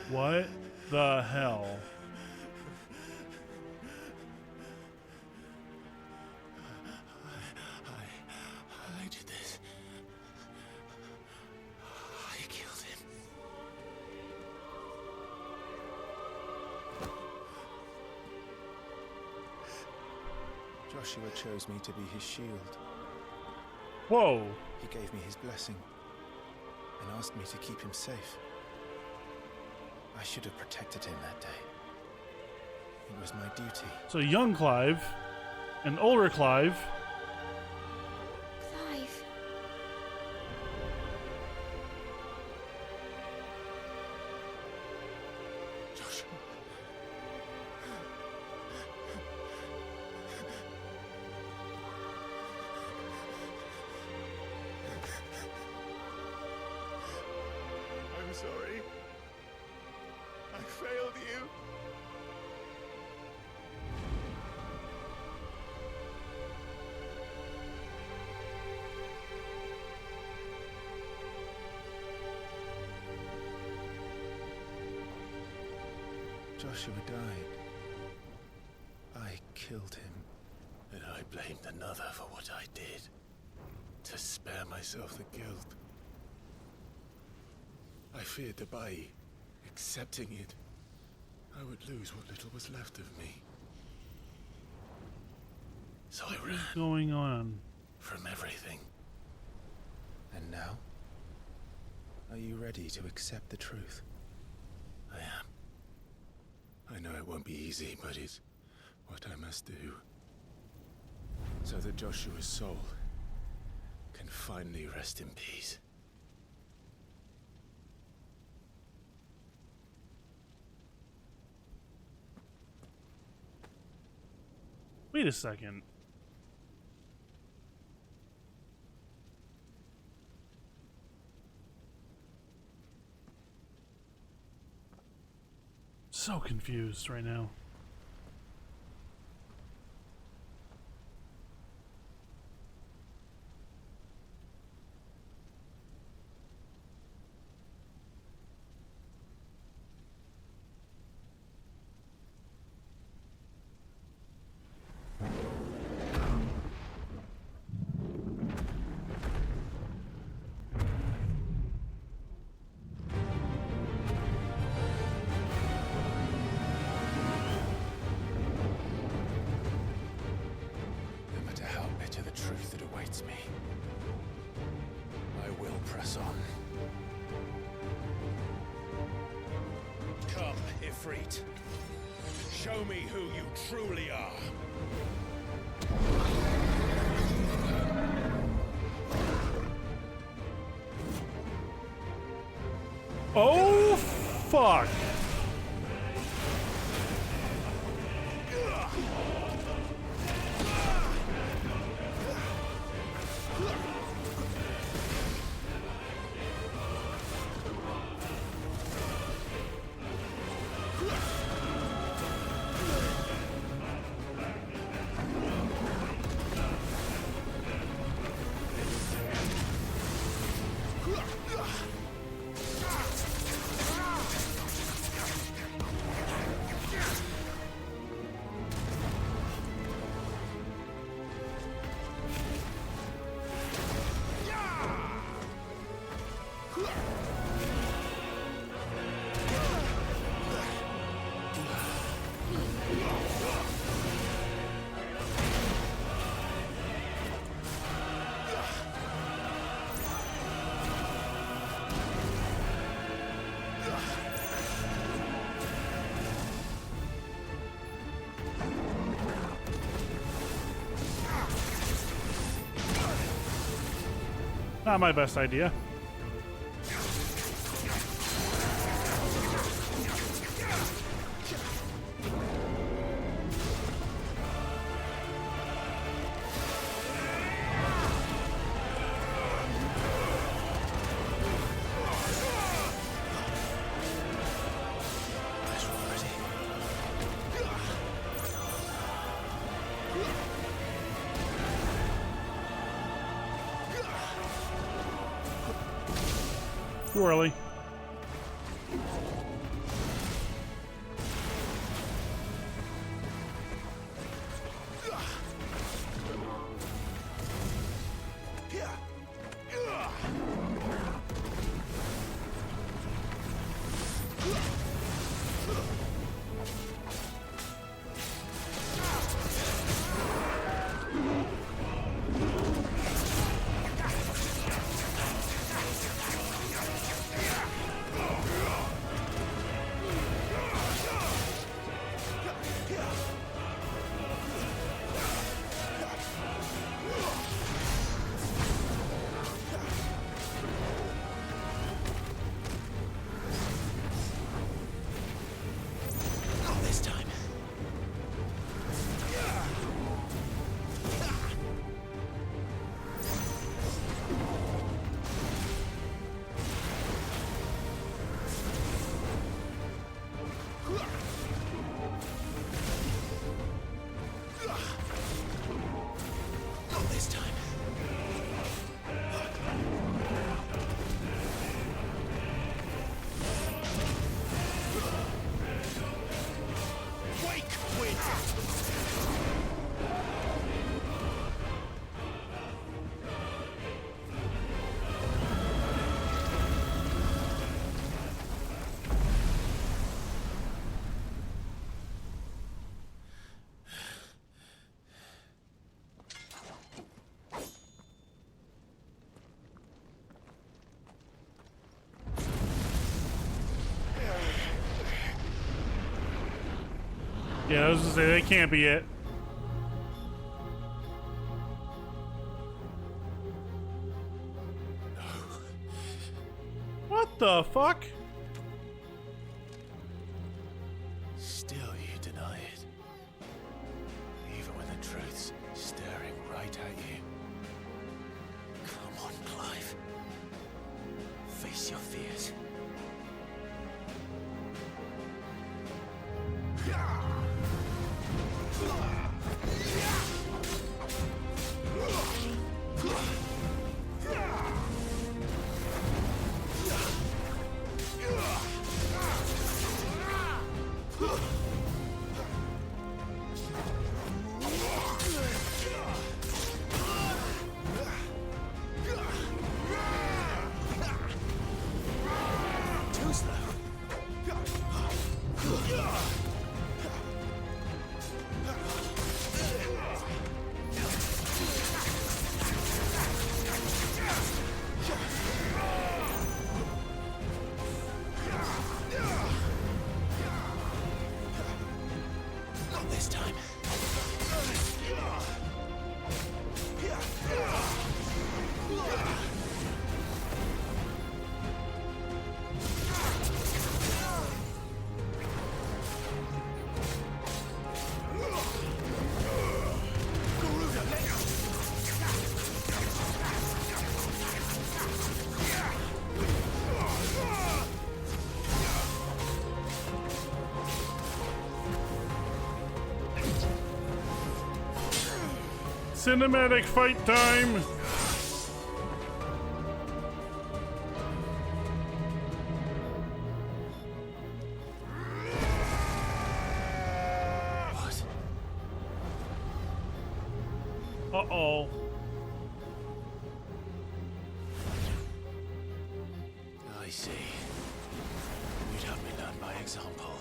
What the hell? I did this. I killed him. Joshua chose me to be his shield. Whoa. He gave me his blessing and asked me to keep him safe. I should have protected him that day. It was my duty. So young Clive and older Clive. Clive. Joshua. I'm sorry. I failed you. Joshua died. I killed him. And I blamed another for what I did. To spare myself the guilt. I feared that by accepting it, I would lose what little was left of me. So I ran. What's going on? From everything. And now? Are you ready to accept the truth? I am. I know it won't be easy, but it's what I must do. So that Joshua's soul can finally rest in peace. Wait a second. So confused right now. No matter how bitter the truth that awaits me, I will press on. Come, Ifrit. Show me who you truly are. Oh, fuck. Not my best idea. Too early. Yeah, I was gonna say, that can't be it. What the fuck? Still you deny it. Even when the truth's staring right at you. Come on, Clive. Face your fears. Too slow. Not this time. Cinematic fight time! What? Uh-oh. I see. You'd have me learn by example.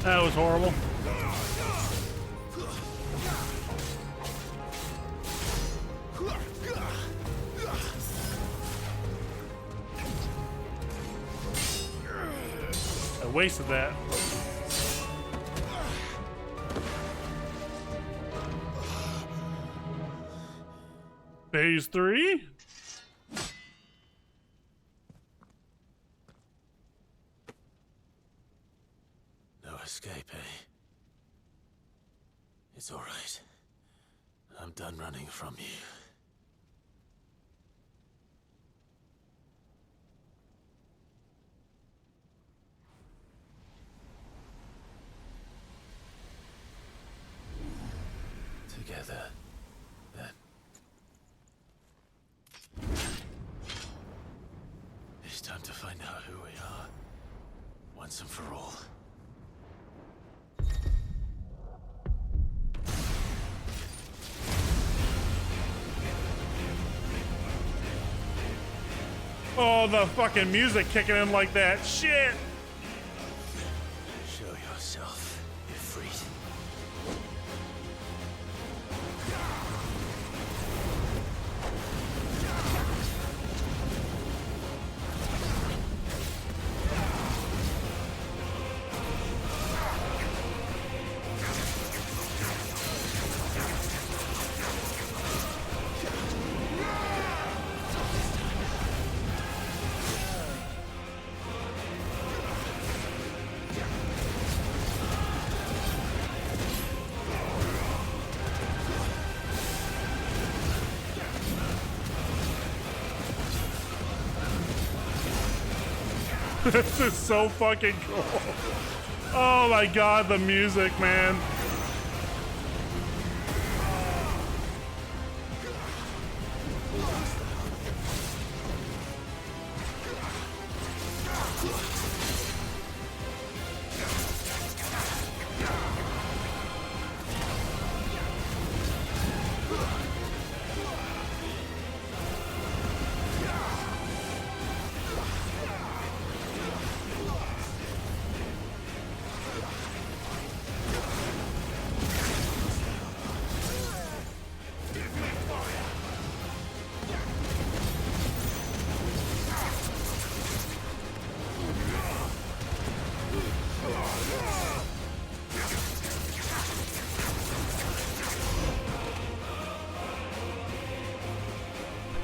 That was horrible. I wasted that. Phase 3? No escape, eh? It's all right. I'm done running from you. Together, then. It's time to find out who we are, once and for all. Oh, the fucking music kicking in like that. Shit! Show yourself, Ifrit. This is so fucking cool. Oh my god, the music, man.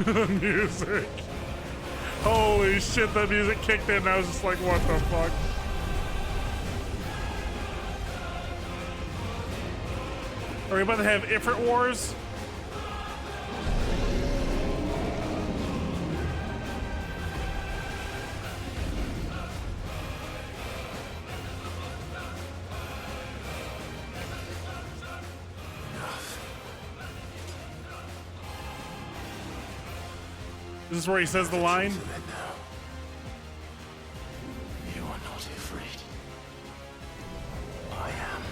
The music. Holy shit, the music kicked in. I was just like, what the fuck? Are we about to have Ifrit Wars? Is this where he says the line? You are not Ifrit. I am.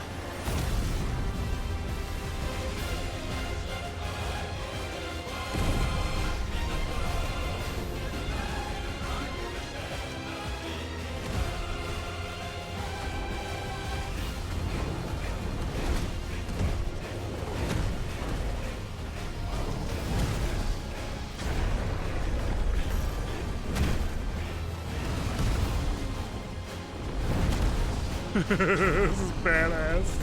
This is badass.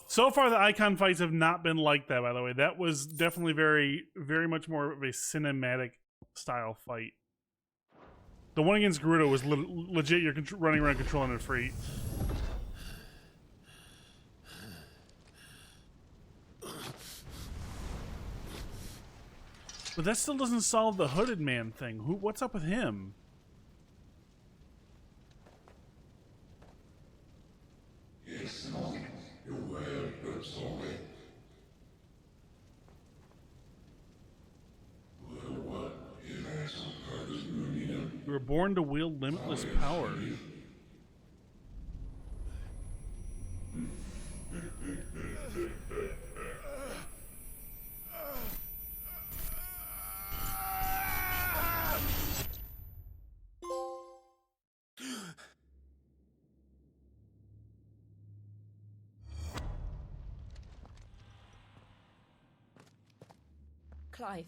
So far, the icon fights have not been like that, by the way. That was definitely very much more of a cinematic style fight. The one against Gerudo was legit, you're running around controlling it free. But that still doesn't solve the hooded man thing. What's up with him? You were born to wield limitless power. Clive,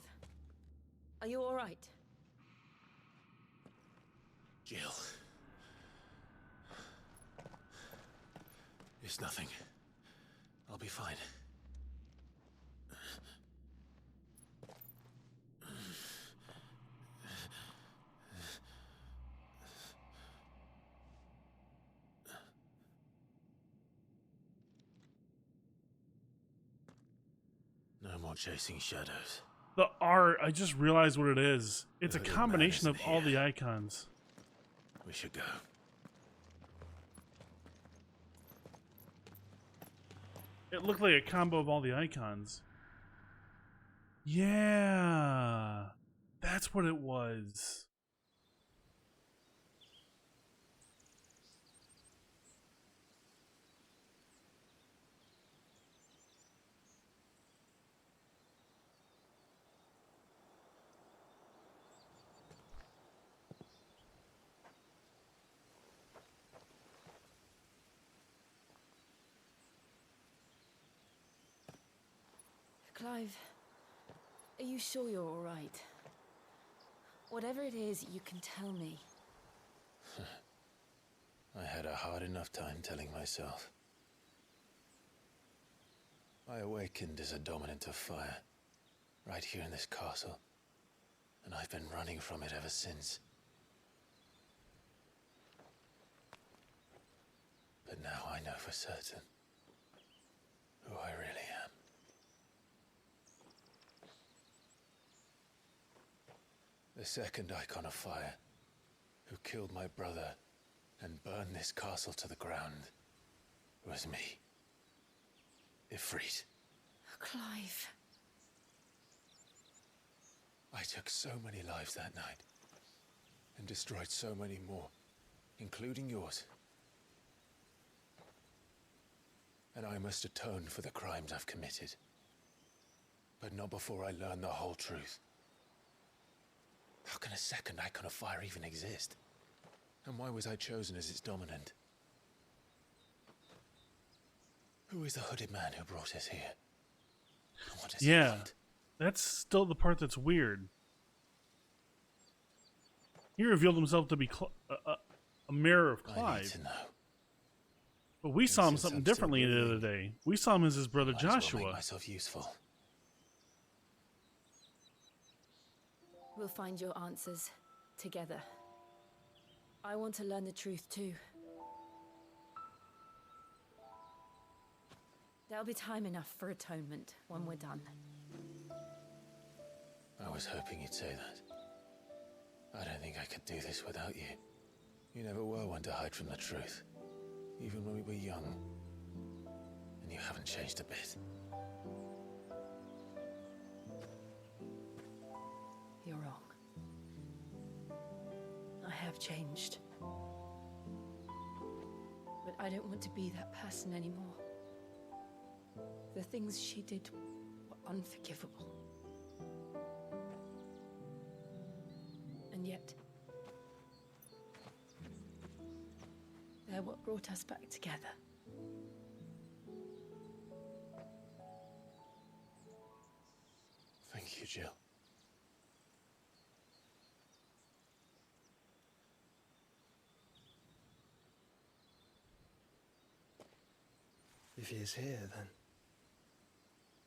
are you all right? Jill. It's nothing. I'll be fine. No more chasing shadows. The art, I just realized what it is. It's a The hooded combination man of all isn't the icons. We should go. It looked like a combo of all the icons. Yeah. That's what it was. Clive, are you sure you're all right? Whatever it is, you can tell me. I had a hard enough time telling myself. I awakened as a dominant of fire, right here in this castle, and I've been running from it ever since. But now I know for certain who I really am. The second icon of fire, who killed my brother and burned this castle to the ground, was me. Ifrit. Clive. I took so many lives that night, and destroyed so many more, including yours. And I must atone for the crimes I've committed. But not before I learn the whole truth. How can a second icon of fire even exist? And why was I chosen as its dominant? Who is the hooded man who brought us here? And what does he want? That's still the part that's weird. He revealed himself to be a mirror of Clive. I need to know. But we saw him something differently the other day. We saw him as his brother Might as well Joshua. make myself useful. We'll find your answers together. I want to learn the truth too. There'll be time enough for atonement when we're done. I was hoping you'd say that. I don't think I could do this without you. You never were one to hide from the truth, even when we were young. And you haven't changed a bit. You're wrong. I have changed. But I don't want to be that person anymore. The things she did were unforgivable. And yet, they're what brought us back together. Thank you, Jill. If he is here, then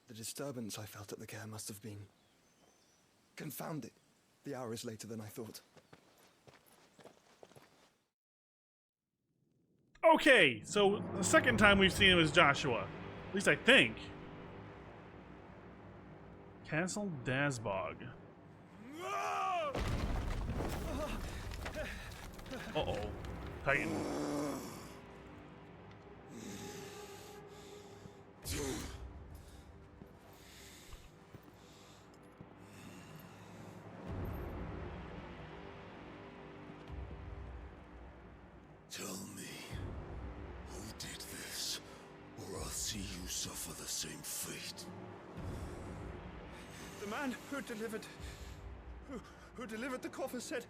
the disturbance I felt at the care must have been confounded. The hour is later than I thought. Okay, so the second time we've seen him is Joshua. At least I think. Castle Dazbog. Uh-oh. Titan. Too suffer the same fate. The man who delivered the coffer said...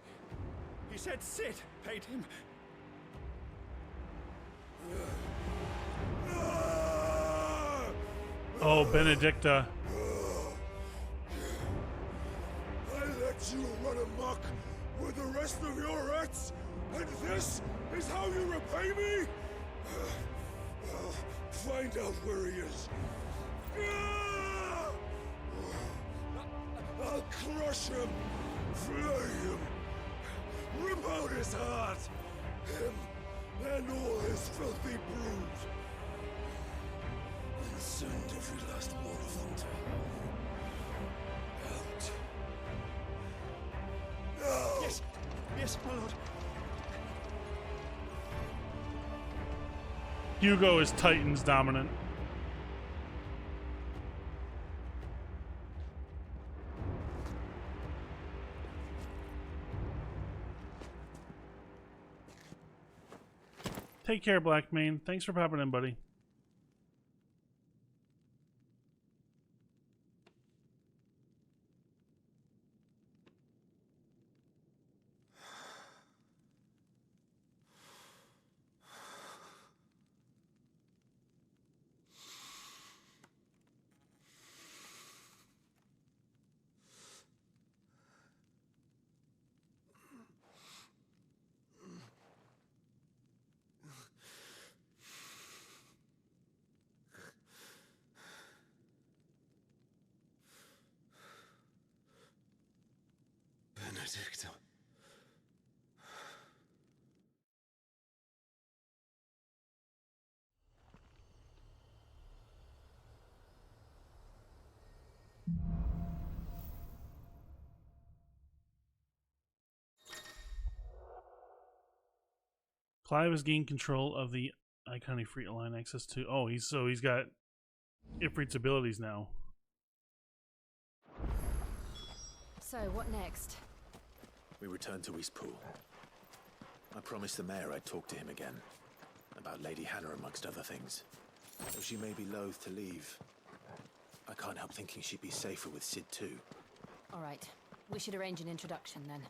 He said Sid paid him. Oh, Benedicta. I let you run amok with the rest of your rats, and this is how you repay me? Find out where he is. I'll crush him, flay him, rip out his heart, him and all his filthy brood, and send every last one of them to hell. Out. No! Yes, yes, my lord. Hugo is Titans dominant. Take care, Blackmane. Thanks for popping in, buddy. Benedicta. Clive has gained control of the Iconic Fleet line access to. Oh, he's got Ifrit's abilities now. So, what next? We return to Eastpool. I promised the mayor I'd talk to him again. About Lady Hannah, amongst other things. Though she may be loath to leave, I can't help thinking she'd be safer with Sid too. All right. We should arrange an introduction then.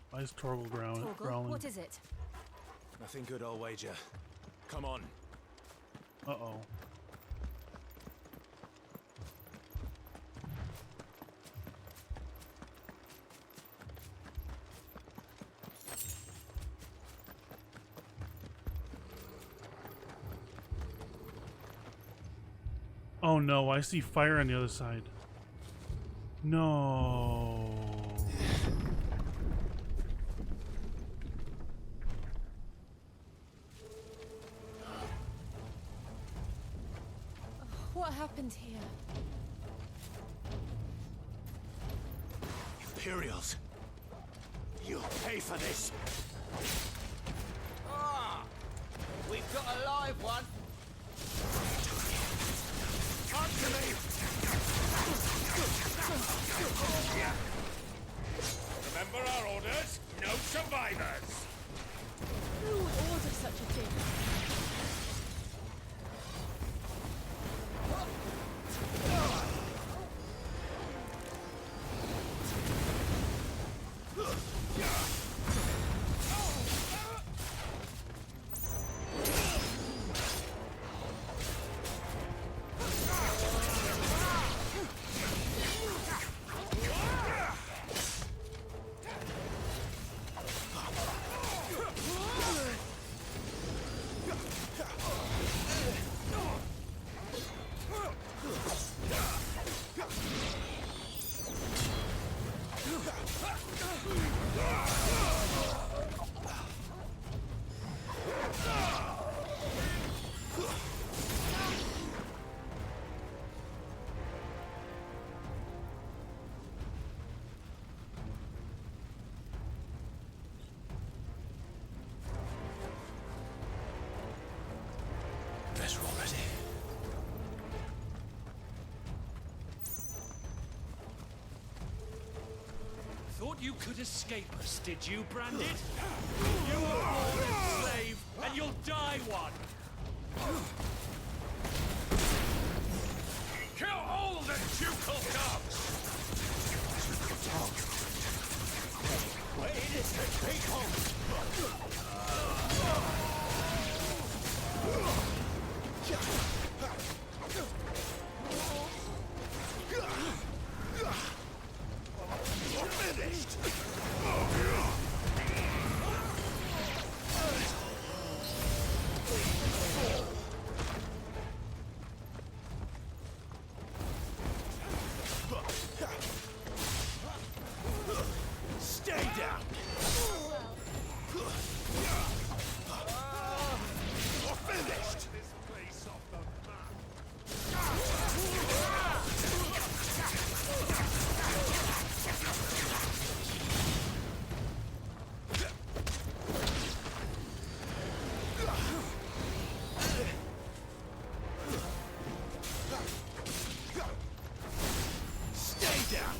Why is Torgal growling? What is it? Nothing good, I'll wager. Come on. Uh-oh. Oh no, I see fire on the other side. No. What happened here? Imperials, you'll pay for this. Ah! We've got a live one. Come to me! Remember our orders? No survivors! Who would order such a thing? thought you could escape us, did you, Branded? You were born a slave, and you'll die one! Kill all the ducal dogs! Wait, it's the people! Finished! Stay down! You're finished! Stay down!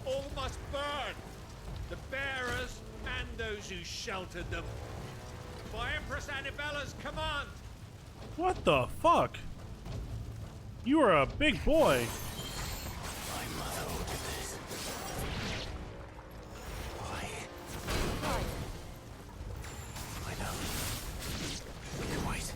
All must burn! The bearers and those who sheltered them. By Empress Annibella's command! What the fuck? You are a big boy. My mother ordered this. Why? I know. We can wait.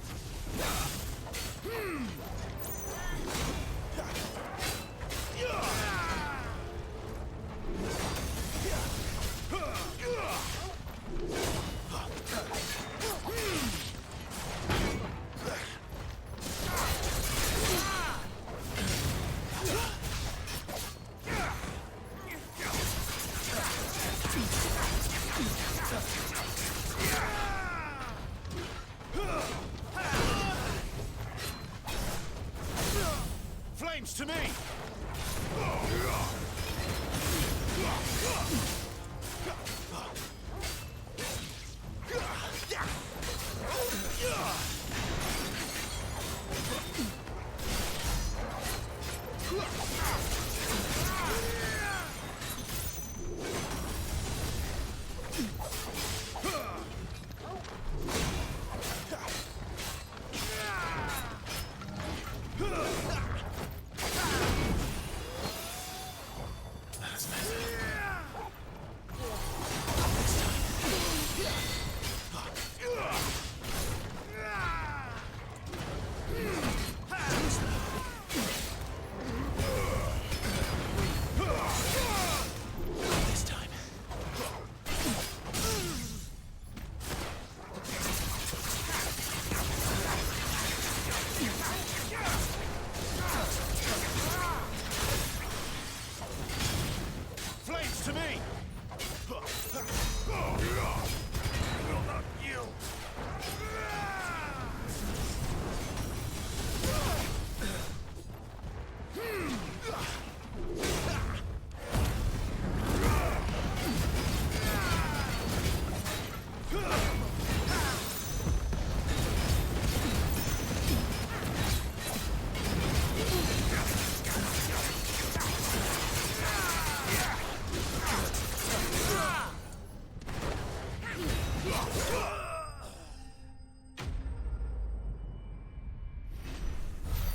Flames to me!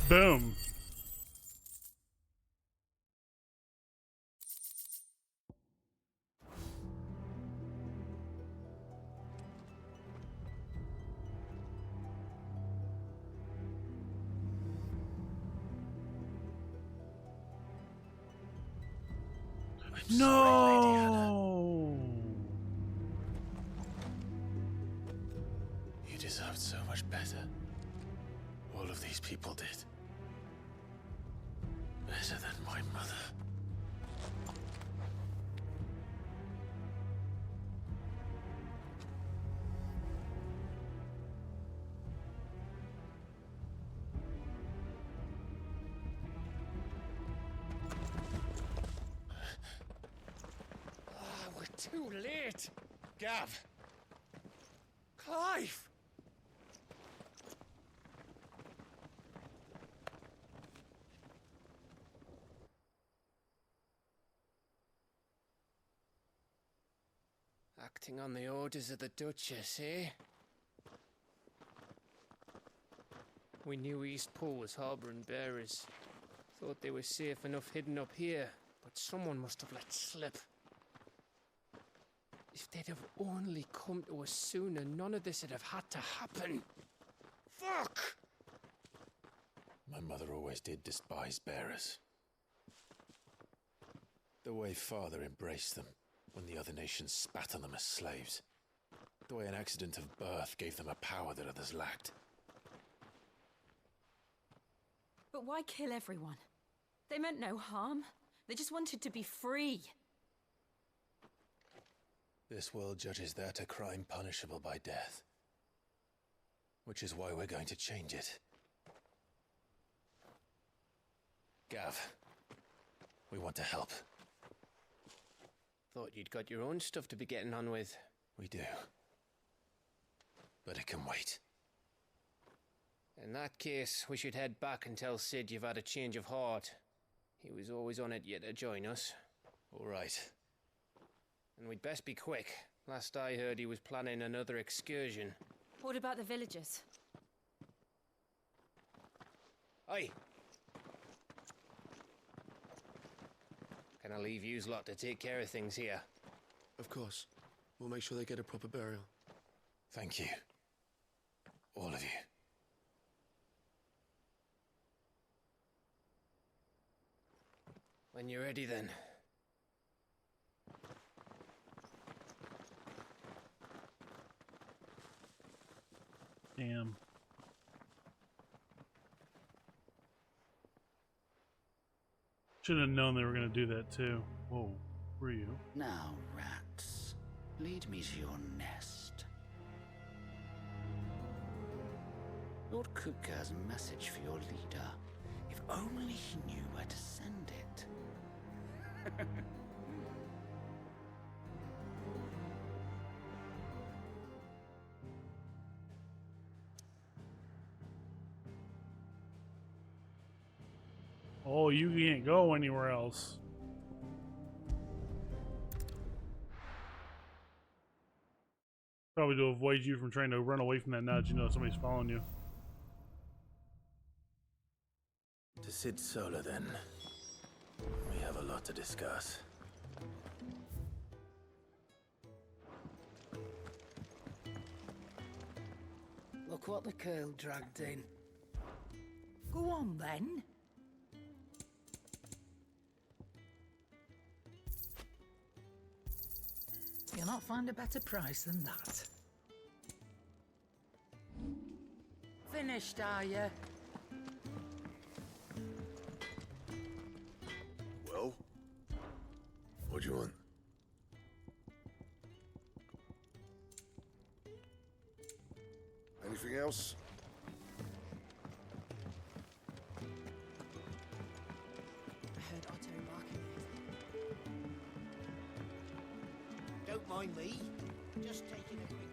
Boom. No! You deserved so much better. All of these people did. Better than my mother. We're too late. Gav. Clive. Acting on the orders of the Duchess, eh? We knew Eastpool was harbouring bearers. Thought they were safe enough hidden up here, but someone must have let slip. If they'd have only come to us sooner, none of this would have had to happen. Fuck! My mother always did despise bearers. The way Father embraced them when the other nations spat on them as slaves. The way an accident of birth gave them a power that others lacked. But why kill everyone? They meant no harm. They just wanted to be free. This world judges that a crime punishable by death. Which is why we're going to change it. Gav, we want to help. Thought you'd got your own stuff to be getting on with. We do. But it can wait. In that case, we should head back and tell Sid you've had a change of heart. He was always on it yet to join us. All right. And we'd best be quick. Last I heard, he was planning another excursion. What about the villagers? Aye. Can I leave yous lot to take care of things here? Of course. We'll make sure they get a proper burial. Thank you. All of you. When you're ready, then. Damn. Should have known they were going to do that too. Whoa, were you? Now, rats, lead me to your nest. Lord Kupka has a message for your leader. If only he knew where to send it. Oh, you can't go anywhere else. Probably to avoid you from trying to run away from that now that you know somebody's following you. To Sid Solar, then. We have a lot to discuss. Look what the curl dragged in. Go on, then. You'll not find a better price than that. Finished, are you? Well? What do you want? Anything else? I heard Otto barking. Don't mind me. Just taking a quick...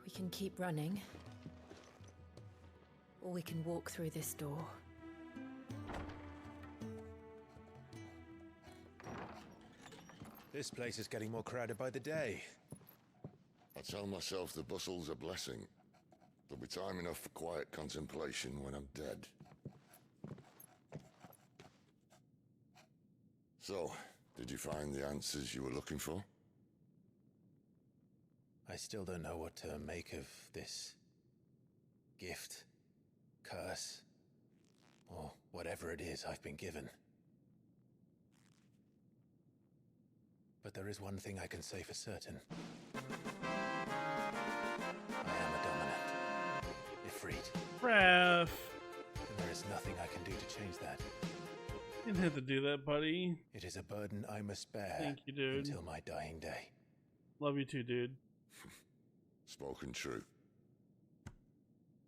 We can keep running. Or we can walk through this door. This place is getting more crowded by the day. I tell myself the bustle's a blessing. There'll be time enough for quiet contemplation when I'm dead. So, did you find the answers you were looking for? I still don't know what to make of this gift. curse, or whatever it is I've been given. But there is one thing I can say for certain. I am a dominant. Ifrit. Ref. And there is nothing I can do to change that. You didn't have to do that, buddy. It is a burden I must bear. Thank you, dude. Until my dying day. Love you too, dude. Spoken true.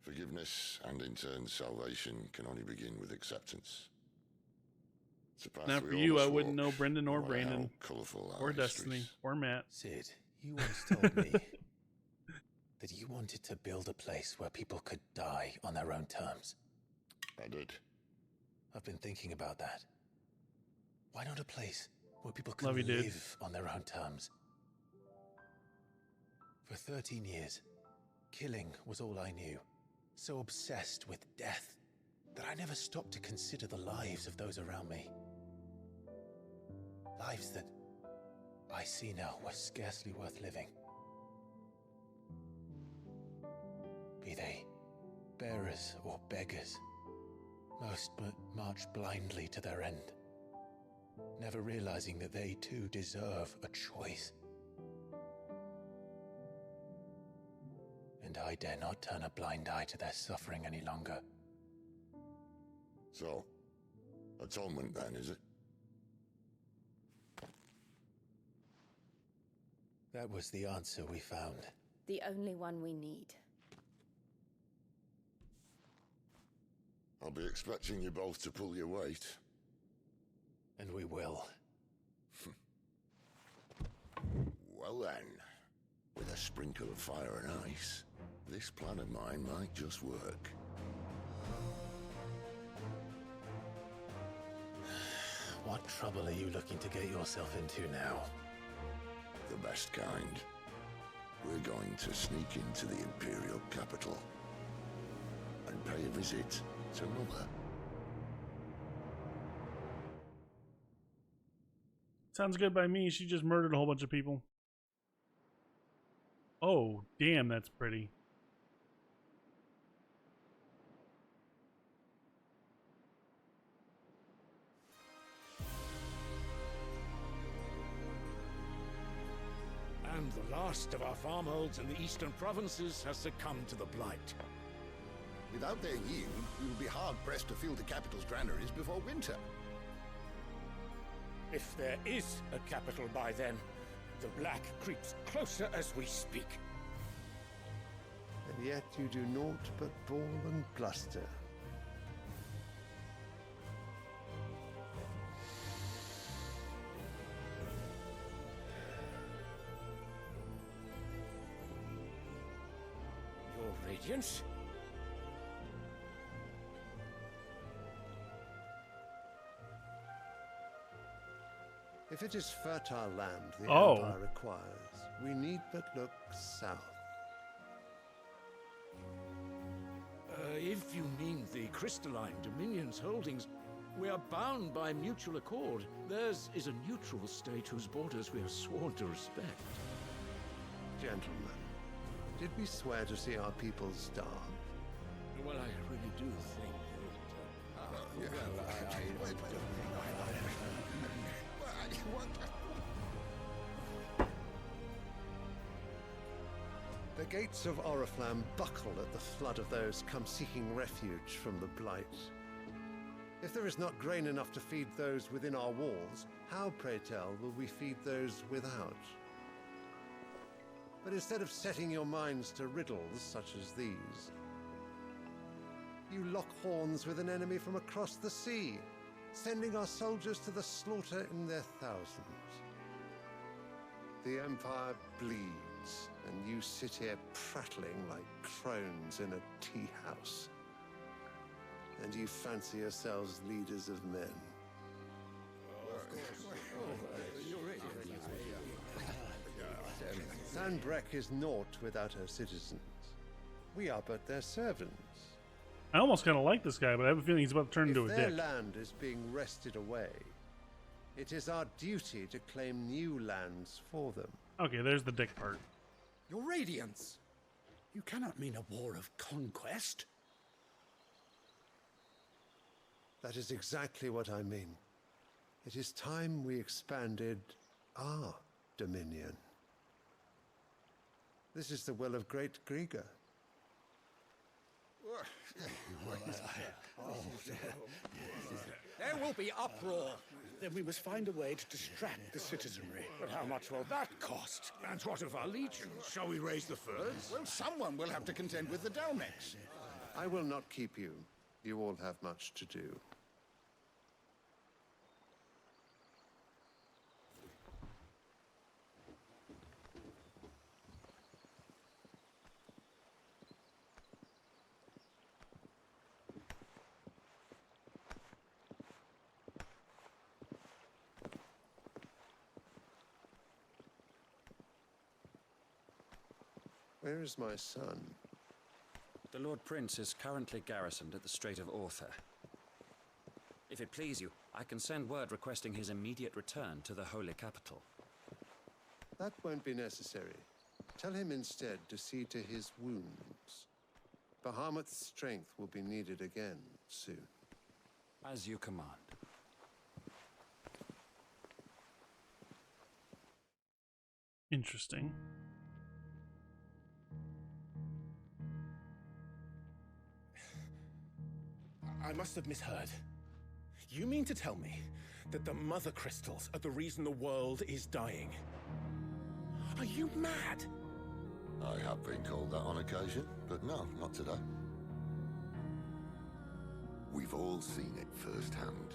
Forgiveness and in turn salvation can only begin with acceptance. Not for you, I wouldn't know Brendan or Brandon, or Destiny, or Matt. Sid, you once told me that you wanted to build a place where people could die on their own terms. I did. I've been thinking about that. Why not a place where people can Love you, dude. live on their own terms? For 13 years, killing was all I knew. So obsessed with death that I never stopped to consider the lives of those around me. Lives that I see now were scarcely worth living. Be they bearers or beggars, most march blindly to their end, never realizing that they too deserve a choice. And I dare not turn a blind eye to their suffering any longer. So, atonement then, is it? That was the answer we found. The only one we need. I'll be expecting you both to pull your weight. And we will. Well then, with a sprinkle of fire and ice, this plan of mine might just work. What trouble are you looking to get yourself into now? The best kind. We're going to sneak into the Imperial capital and pay a visit to Mother. Sounds good by me. She just murdered a whole bunch of people. Oh, damn, that's pretty. And the last of our farmholds in the eastern provinces has succumbed to the blight. Without their yield, we will be hard-pressed to fill the capital's granaries before winter. If there is a capital by then, the black creeps closer as we speak. And yet you do naught but bawl and bluster. Your Radiance? If it is fertile land the Oh. Empire requires, we need but look south. If you mean the crystalline Dominion's holdings, we are bound by mutual accord. Theirs is a neutral state whose borders we are sworn to respect. Gentlemen, did we swear to see our people starve? Well, I really do think The gates of Oriflamme buckle at the flood of those come seeking refuge from the blight. If there is not grain enough to feed those within our walls, how, pray tell, will we feed those without? But instead of setting your minds to riddles such as these, you lock horns with an enemy from across the sea, sending our soldiers to the slaughter in their thousands. The Empire bleeds, and you sit here prattling like crones in a tea house. And you fancy yourselves leaders of men. Sanbreque is naught without her citizens. We are but their servants. I almost kind of like this guy, but I have a feeling he's about to turn into a If their dick. land is being wrested away, it is our duty to claim new lands for them. Okay, there's the dick part. Your Radiance! You cannot mean a war of conquest. That is exactly what I mean. It is time we expanded our dominion. This is the will of great Grieger. There will be uproar. Then we must find a way to distract the citizenry. But how much will that cost? And what of our legions? Shall we raise the furs? Well, someone will have to contend with the Dalmex. I will not keep you. You all have much to do. Where is my son? The Lord Prince is currently garrisoned at the Strait of Author. If it please you, I can send word requesting his immediate return to the Holy Capital. That won't be necessary. Tell him instead to see to his wounds. Bahamut's strength will be needed again soon. As you command. Interesting. I must have misheard. You mean to tell me that the mother crystals are the reason the world is dying? Are you mad? I have been called that on occasion, but no, not today. We've all seen it firsthand.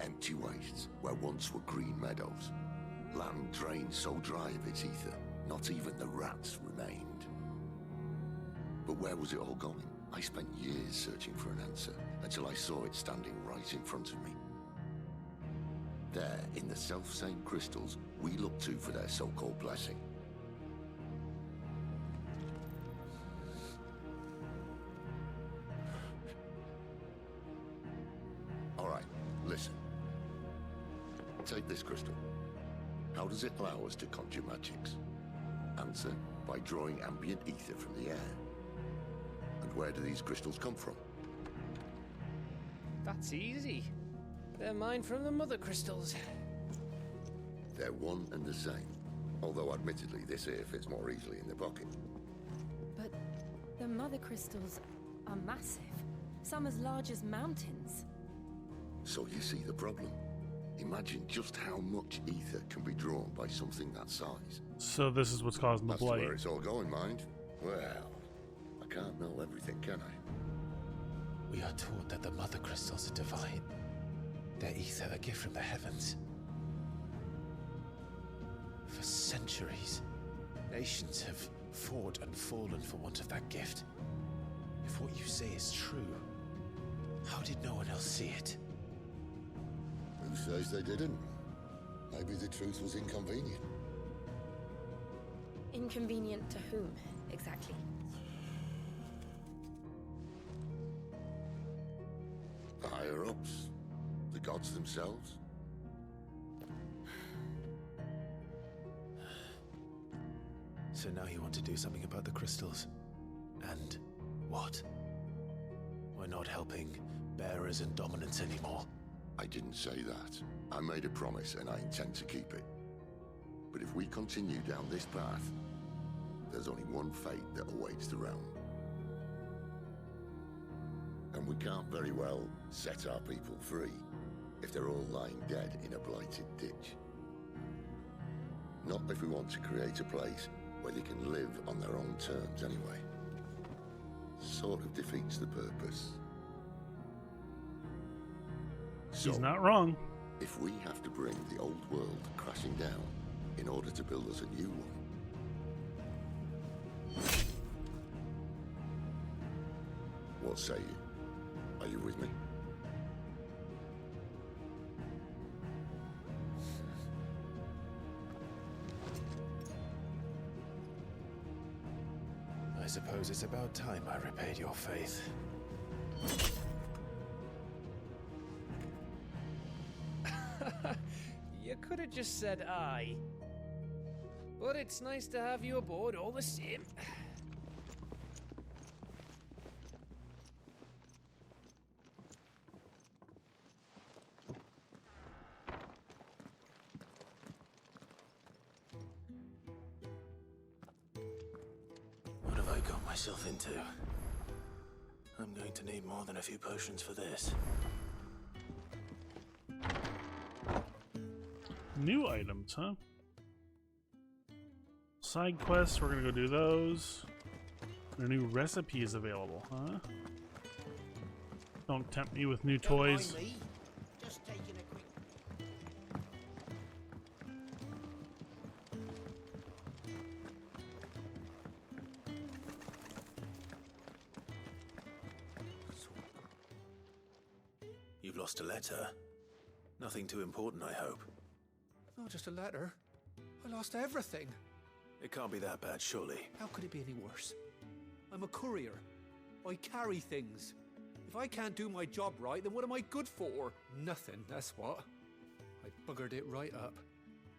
Empty wastes where once were green meadows. Land drained so dry of its ether, not even the rats remained. But where was it all going? I spent years searching for an answer, until I saw it standing right in front of me. There, in the self-same crystals we look to for their so-called blessing. All right, listen. Take this crystal. How does it allow us to conjure magics? Answer, by drawing ambient ether from the air. And where do these crystals come from? That's easy. They're mine from the mother crystals. They're one and the same. Although admittedly this here fits more easily in the pocket. But the mother crystals are massive. Some as large as mountains. So you see the problem. Imagine just how much ether can be drawn by something that size. So this is what's causing the That's blight. where it's all going, mind. Well, I can't know everything, can I? We are taught that the mother crystals are divine. Their ether a gift from the heavens. For centuries, nations have fought and fallen for want of that gift. If what you say is true, how did no one else see it? Who says they didn't? Maybe the truth was inconvenient. Inconvenient to whom, exactly? The higher-ups? The gods themselves? So now you want to do something about the crystals? And what? We're not helping bearers and dominants anymore. I didn't say that. I made a promise and I intend to keep it. But if we continue down this path, there's only one fate that awaits the realm. And we can't very well set our people free if they're all lying dead in a blighted ditch. Not if we want to create a place where they can live on their own terms anyway. Sort of defeats the purpose. He's not wrong. If we have to bring the old world crashing down in order to build us a new one, what say you? Are you with me? I suppose it's about time I repaid your faith. You could have just said aye. But it's nice to have you aboard all the same. I got myself into? I'm going to need more than a few potions for this. New items, huh? Side quests, we're gonna go do those. There are new recipes available, huh? Don't tempt me with new toys. Just taking a quick. You've lost a letter. Nothing too important, I hope. Not just a letter. I lost everything. It can't be that bad, surely. How could it be any worse? I'm a courier. I carry things. If I can't do my job right, then what am I good for? Nothing, that's what. I buggered it right up.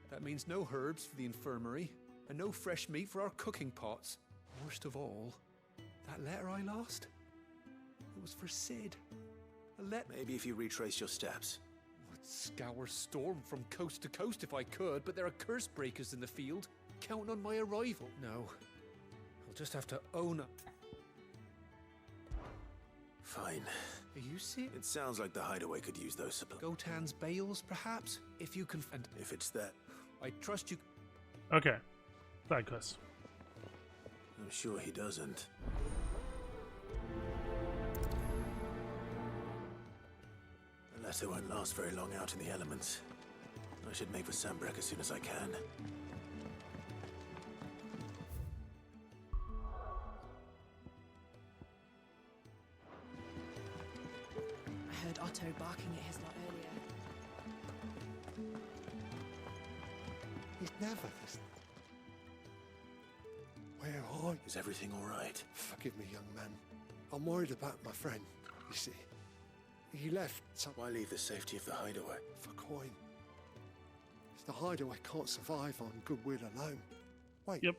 That means no herbs for the infirmary, and no fresh meat for our cooking pots. Worst of all, that letter I lost? It was for Sid. A letter. Maybe if you retrace your steps. I'd scour Storm from coast to coast if I could, but there are curse breakers in the field, counting on my arrival. No. I'll just have to own up. Fine. Are you serious? It sounds like the hideaway could use those supplies. Gotan's bales, perhaps? If you can... And if it's that... I trust you... Okay. Side quest. I'm sure he doesn't. The letter won't last very long out in the elements. I should make for Sambrek as soon as I can. I heard Otto barking at his lot earlier. He's never this. Where are you? Is everything all right? Forgive me, young man. I'm worried about my friend, you see. He left some... Why leave the safety of the hideaway? For coin. The hideaway can't survive on goodwill alone. Wait. Yep.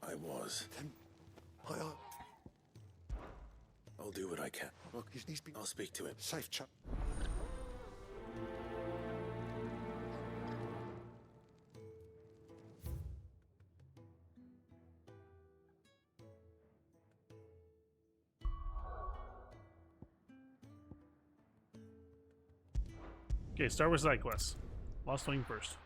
I was. Then I'll do what I can. Look, he's been... I'll speak to him. Safe chap. Okay, start with side quests. Lost Wing first.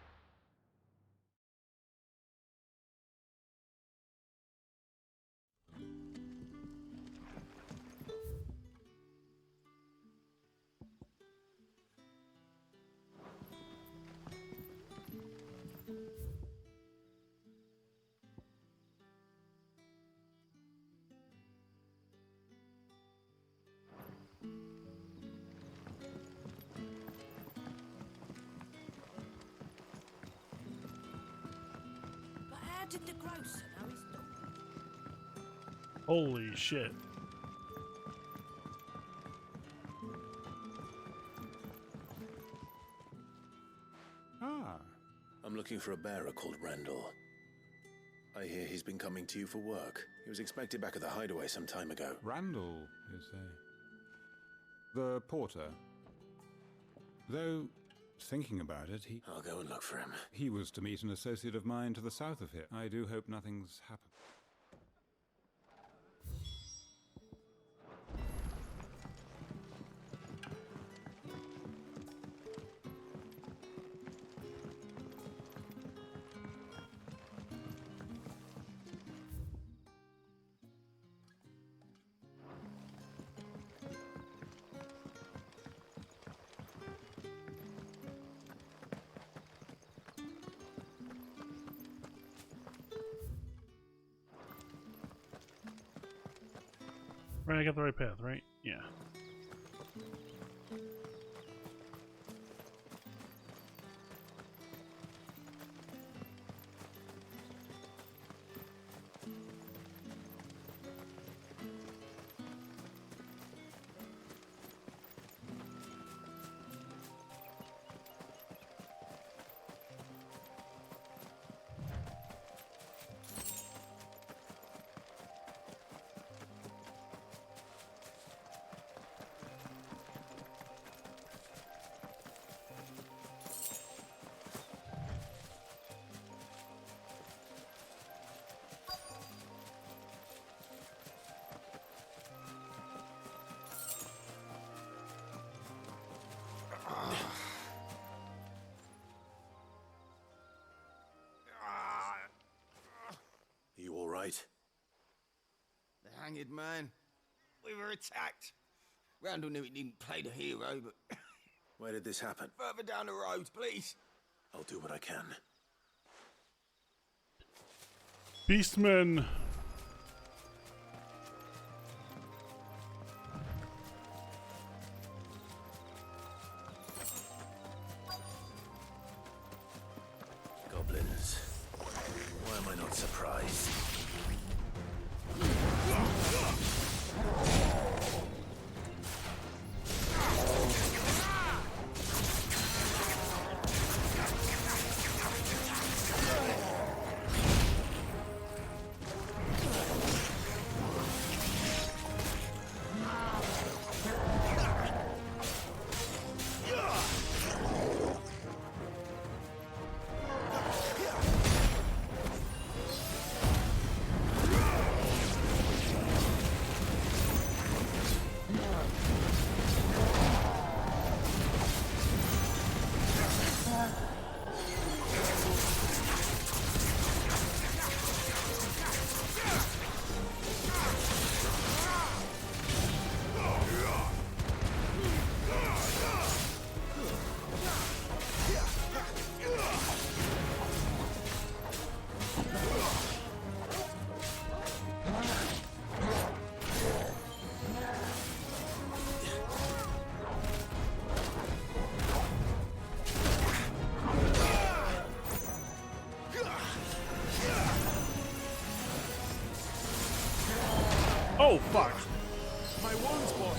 How did the grocer know he's done? Holy shit. Ah. I'm looking for a bearer called Randall. I hear he's been coming to you for work. He was expected back at the hideaway some time ago. Randall, you say? The porter. Though, thinking about it, I'll go and look for him. He was to meet an associate of mine to the south of here. I do hope nothing's happened. Right, I got the right path, right? Yeah. hanged man. We were attacked. Randall knew he didn't play the hero, but... Where did this happen? Further down the road, please. I'll do what I can. Beastmen. Goblins. Why am I not surprised? Oh, fuck. My wounds, boy.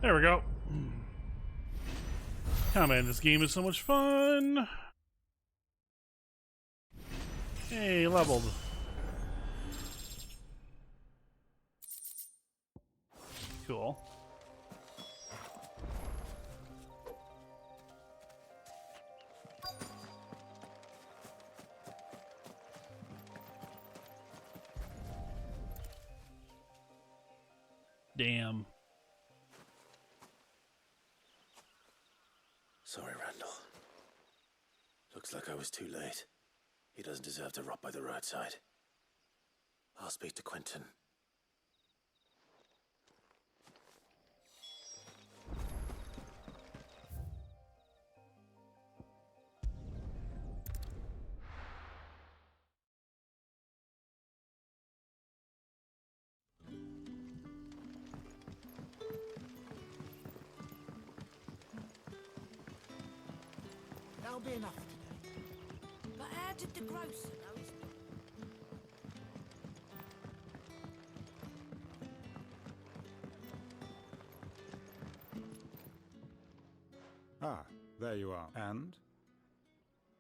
There we go. Oh man, this game is so much fun. Hey, leveled. Cool. Damn. Sorry, Randall. Looks like I was too late. He doesn't deserve to rot by the roadside. I'll speak to Quentin. That'll be enough for today. But how did the grocer know his... Ah, there you are. And?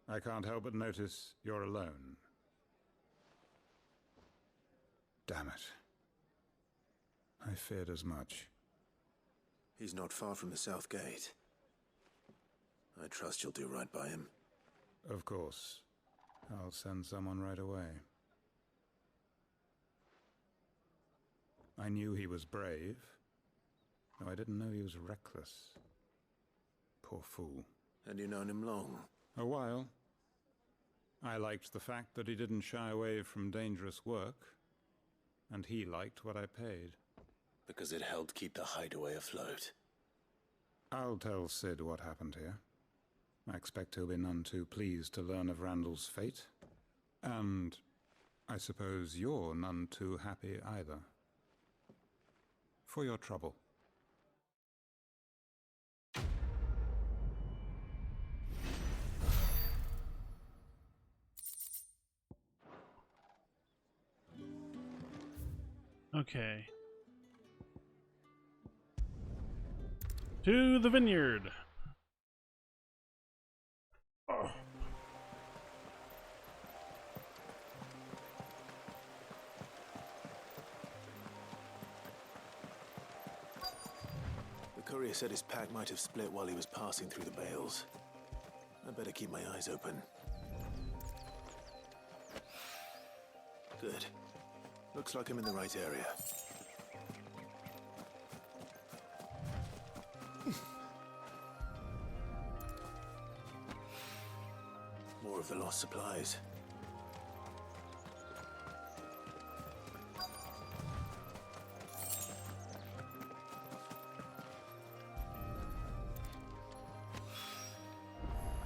I can't help but notice you're alone. Damn it. I feared as much. He's not far from the South Gate. I trust you'll do right by him. Of course. I'll send someone right away. I knew he was brave, though I didn't know he was reckless. Poor fool. And you known him long? A while. I liked the fact that he didn't shy away from dangerous work, and he liked what I paid. Because it helped keep the hideaway afloat. I'll tell Sid what happened here. I expect he'll be none too pleased to learn of Randall's fate. And I suppose you're none too happy either. For your trouble. Okay. To the vineyard. Oh. The courier said his pack might have split while he was passing through the bales. I'd better keep my eyes open. Good. Looks like I'm in the right area. More of the lost supplies.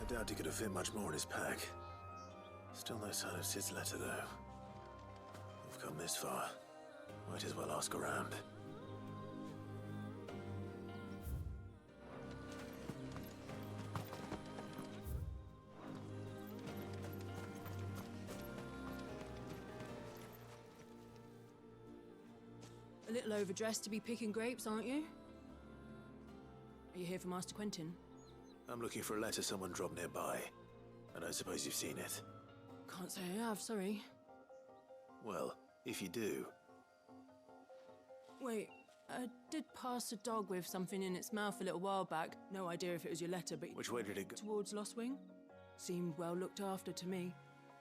I doubt he could have fit much more in his pack. Still no sign of Sid's letter, though. We've come this far. Might as well ask around. A little overdressed to be picking grapes, aren't you? Are you here for Master Quentin? I'm looking for a letter someone dropped nearby. I don't suppose you've seen it. Can't say I have, sorry. Well, if you do... Wait, I did pass a dog with something in its mouth a little while back. No idea if it was your letter, but... Which way did it go? Towards Lost Wing. Seemed well looked after to me.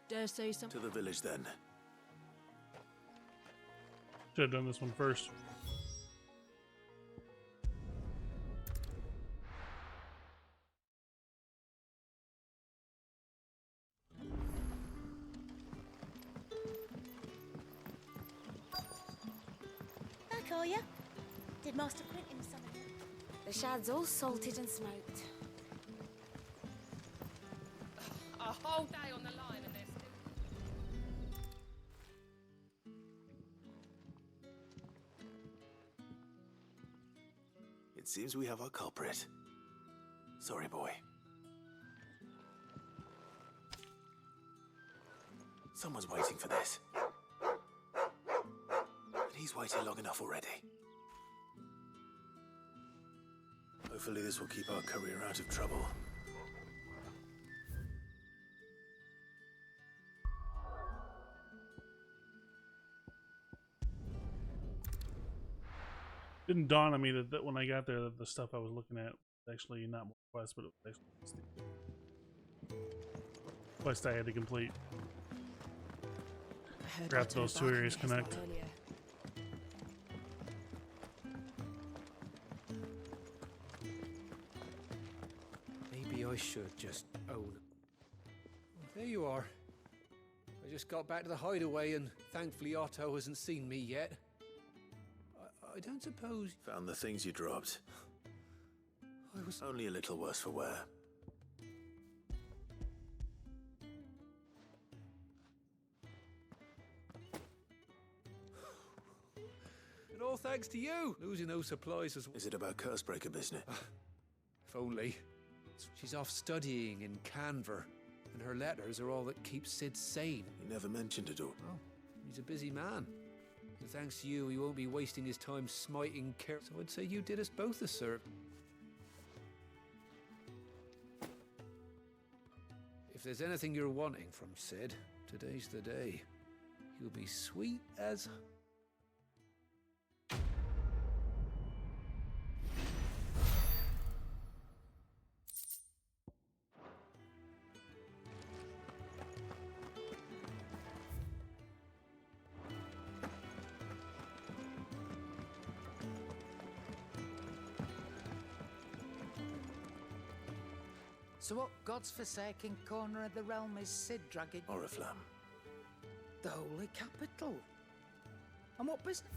Dare say something... To the village, then. Should have done this one first. Back, are you? Did Master Quentin summon you? The shad's all salted and smoked. A whole day on the line and they're still... It seems we have our culprit. Sorry, boy. Someone's waiting for this. And he's waited long enough already. Hopefully this will keep our courier out of trouble. Didn't dawn on me that when I got there that the stuff I was looking at was actually not more quest, but it was actually the quest I had to complete. Grab those two areas connect. Maybe I should just own it. There you are. I just got back to the hideaway and thankfully Otto hasn't seen me yet. I don't suppose... Found the things you dropped. I was... Only a little worse for wear. And all thanks to you! Losing those supplies as well. Is it about Cursebreaker business? If only. She's off studying in Canver, and her letters are all that keeps Sid sane. He never mentioned it all. Oh, he's a busy man. And thanks to you, he won't be wasting his time smiting care. So I'd say you did us both a service. If there's anything you're wanting from Sid, today's the day. You'll be sweet as... So what God's forsaken corner of the realm is Sid dragging? Oriflamme. The Holy Capital. And what business?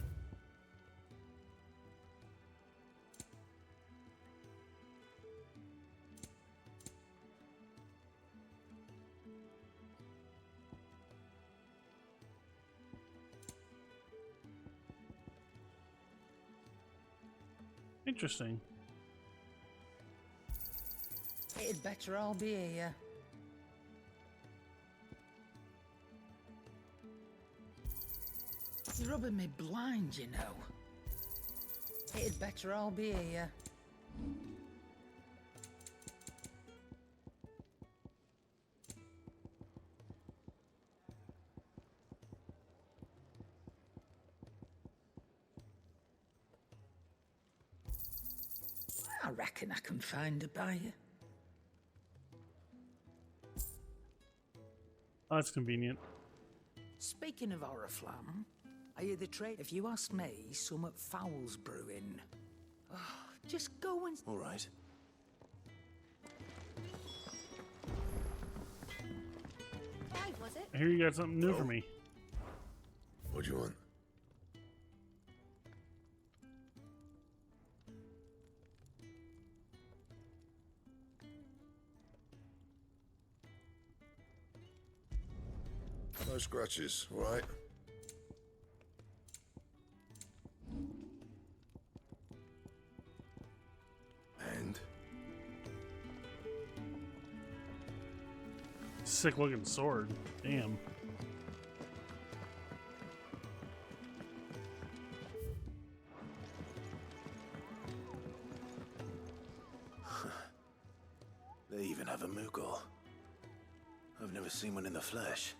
Interesting. It'd better all be here. You're rubbing me blind, you know. It'd better all be here. I reckon I can find a buyer. Oh, that's convenient. Speaking of Oriflamme, I hear the trade. If you ask me, somewhat foul's brewing. Oh, just go and... All right. Clive, was it? I hear you got something new for me. What do you want? No scratches, all right? And? Sick looking sword. Damn. They even have a Moogle. I've never seen one in the flesh.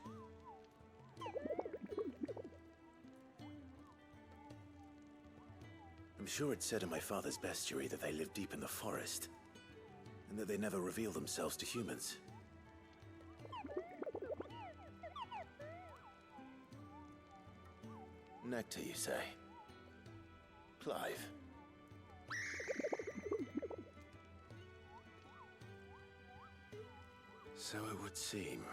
I'm sure it said in my father's bestiary that they live deep in the forest, and that they never reveal themselves to humans. Nectar, you say? Clive. So it would seem.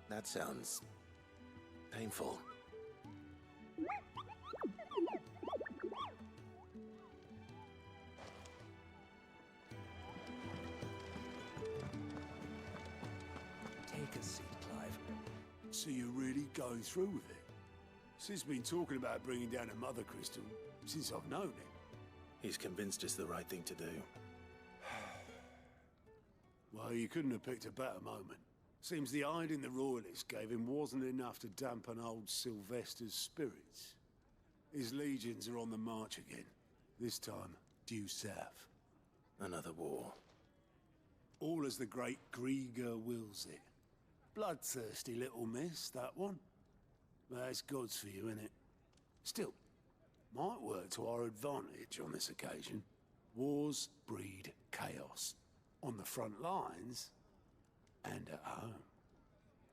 That sounds painful. Take a seat, Clive. So you're really going through with it? Sis been talking about bringing down a mother crystal since I've known him. He's convinced it's the right thing to do. Well, you couldn't have picked a better moment. Seems the hiding the royalists gave him wasn't enough to dampen old Sylvester's spirits. His legions are on the march again, this time due south. Another war. All as the great Grieger wills it. Bloodthirsty little miss, that one. That's God's for you, innit? Still, might work to our advantage on this occasion. Wars breed chaos. On the front lines, and at home.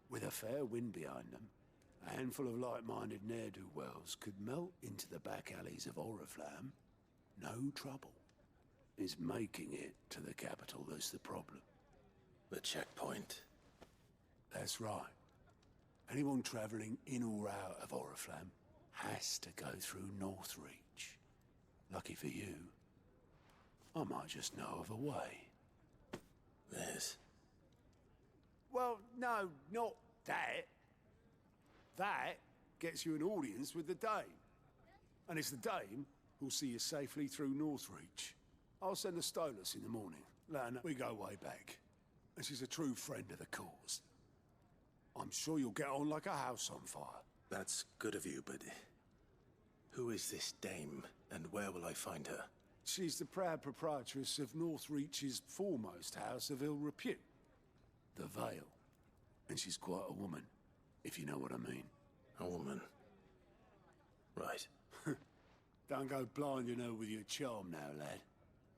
With a fair wind behind them, a handful of like-minded ne'er-do-wells could melt into the back alleys of Oriflamme. No trouble. It's making it to the capital that's the problem. The checkpoint. That's right. Anyone travelling in or out of Oriflamme has to go through Northreach. Lucky for you, I might just know of a way. This. Well, no, not that. That gets you an audience with the Dame. And it's the Dame who'll see you safely through Northreach. I'll send a Stolas in the morning. Let her know we go way back. And she's a true friend of the cause. I'm sure you'll get on like a house on fire. That's good of you, but who is this dame, and where will I find her? She's the proud proprietress of Northreach's foremost house of ill repute, the Vale. And she's quite a woman, if you know what I mean. A woman. Right. Don't go blinding her with your charm now, lad.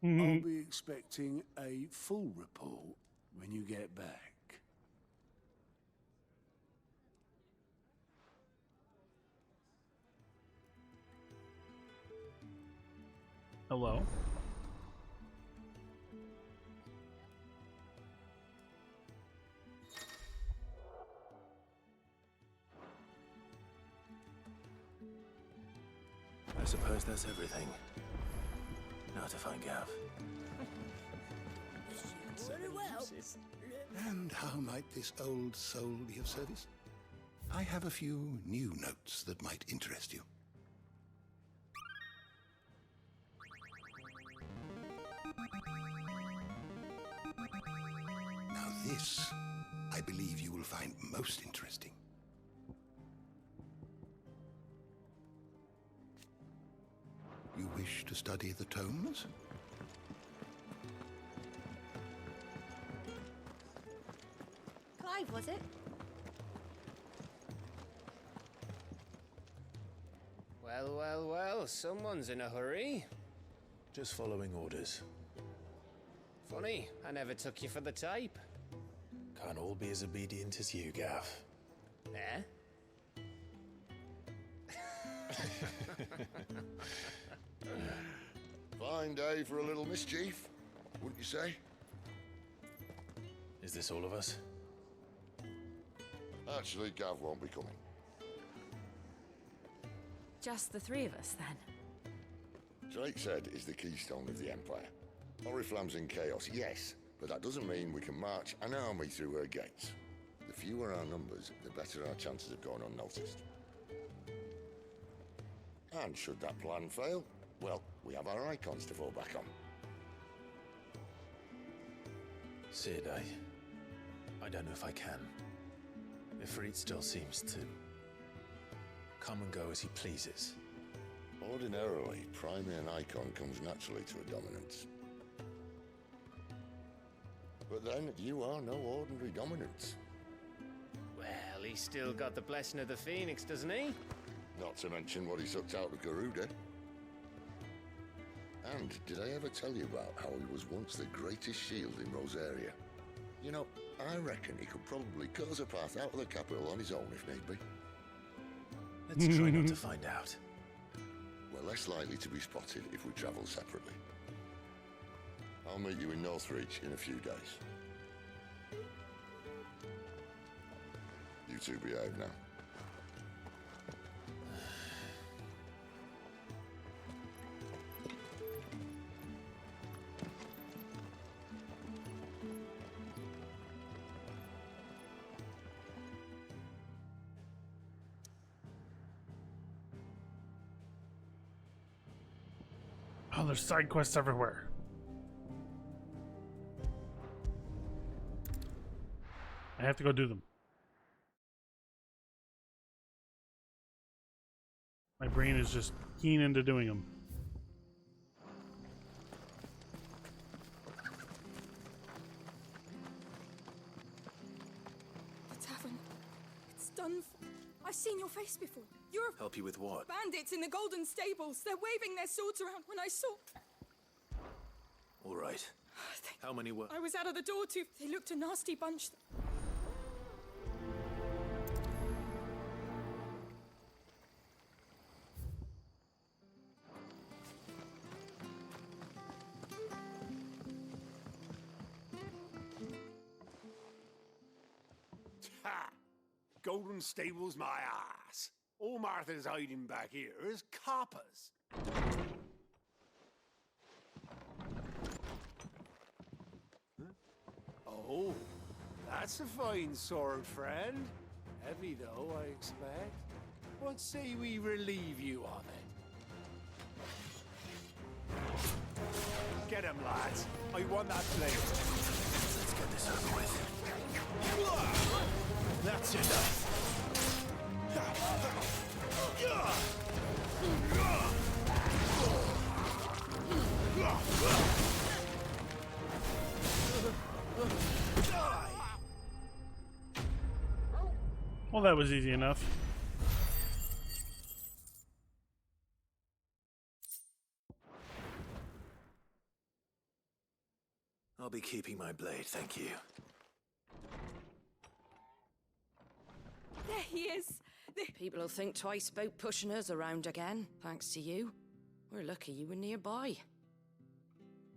Mm-hmm. I'll be expecting a full report when you get back. Hello? I suppose that's everything. Now to find Gav. So many uses. And how might this old soul be of service? I have a few new notes that might interest you. Now this, I believe you will find most interesting. You wish to study the tomes? Clive, was it? Well, well, well, someone's in a hurry. Just following orders. Funny, I never took you for the type. Can't all be as obedient as you, Gav. Eh? Fine day for a little mischief, wouldn't you say? Is this all of us? Actually, Gav won't be coming. Just the three of us, then? Drake's head is the keystone of the Empire. Oriflamme's in chaos, yes, but that doesn't mean we can march an army through her gates. The fewer our numbers, the better our chances of going unnoticed. And should that plan fail, well, we have our icons to fall back on. Sid, I don't know if I can. Ifrit still seems to come and go as he pleases. Ordinarily, priming an icon comes naturally to a dominance. But then, you are no ordinary dominance. Well, he's still got the blessing of the Phoenix, doesn't he? Not to mention what he sucked out of Garuda. And did I ever tell you about how he was once the greatest shield in Rosaria? You know, I reckon he could probably cause a path out of the capital on his own if need be. Let's try not to find out. We're less likely to be spotted if we travel separately. I'll meet you in Northreach in a few days. You two behave now. Oh, there's side quests everywhere. I have to go do them. My brain is just keen into doing them. The tavern. It's done for. I've seen your face before. You're a Help you with what? bandits in the Golden Stables. They're waving their swords around when I saw. All right. How many were? I was out of the door too. They looked a nasty bunch. Ha! Golden Stables, my ass. All Martha's hiding back here is coppers. Huh? Oh, that's a fine sword, friend. Heavy, though, I expect. What say we relieve you of it? Get him, lads. I want that blade. Let's get this over with. That's enough. Well, that was easy enough. I'll be keeping my blade, thank you. There he is. People will think twice about pushing us around again, thanks to you. We're lucky you were nearby.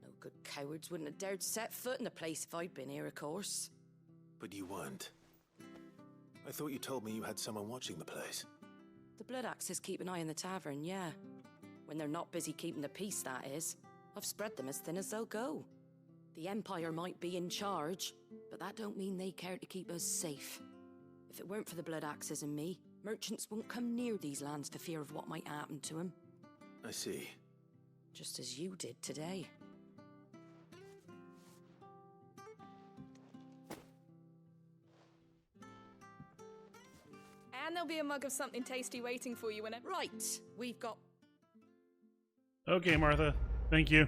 No good cowards wouldn't have dared set foot in the place if I'd been here, of course. But you weren't. I thought you told me you had someone watching the place. The Blood Axes keep an eye on the tavern, yeah. When they're not busy keeping the peace, that is. I've spread them as thin as they'll go. The Empire might be in charge, but that don't mean they care to keep us safe. If it weren't for the Blood Axes and me, merchants won't come near these lands for fear of what might happen to them. I see. Just as you did today. And there'll be a mug of something tasty waiting for you whenever. Right, we've got... Okay, Martha. Thank you.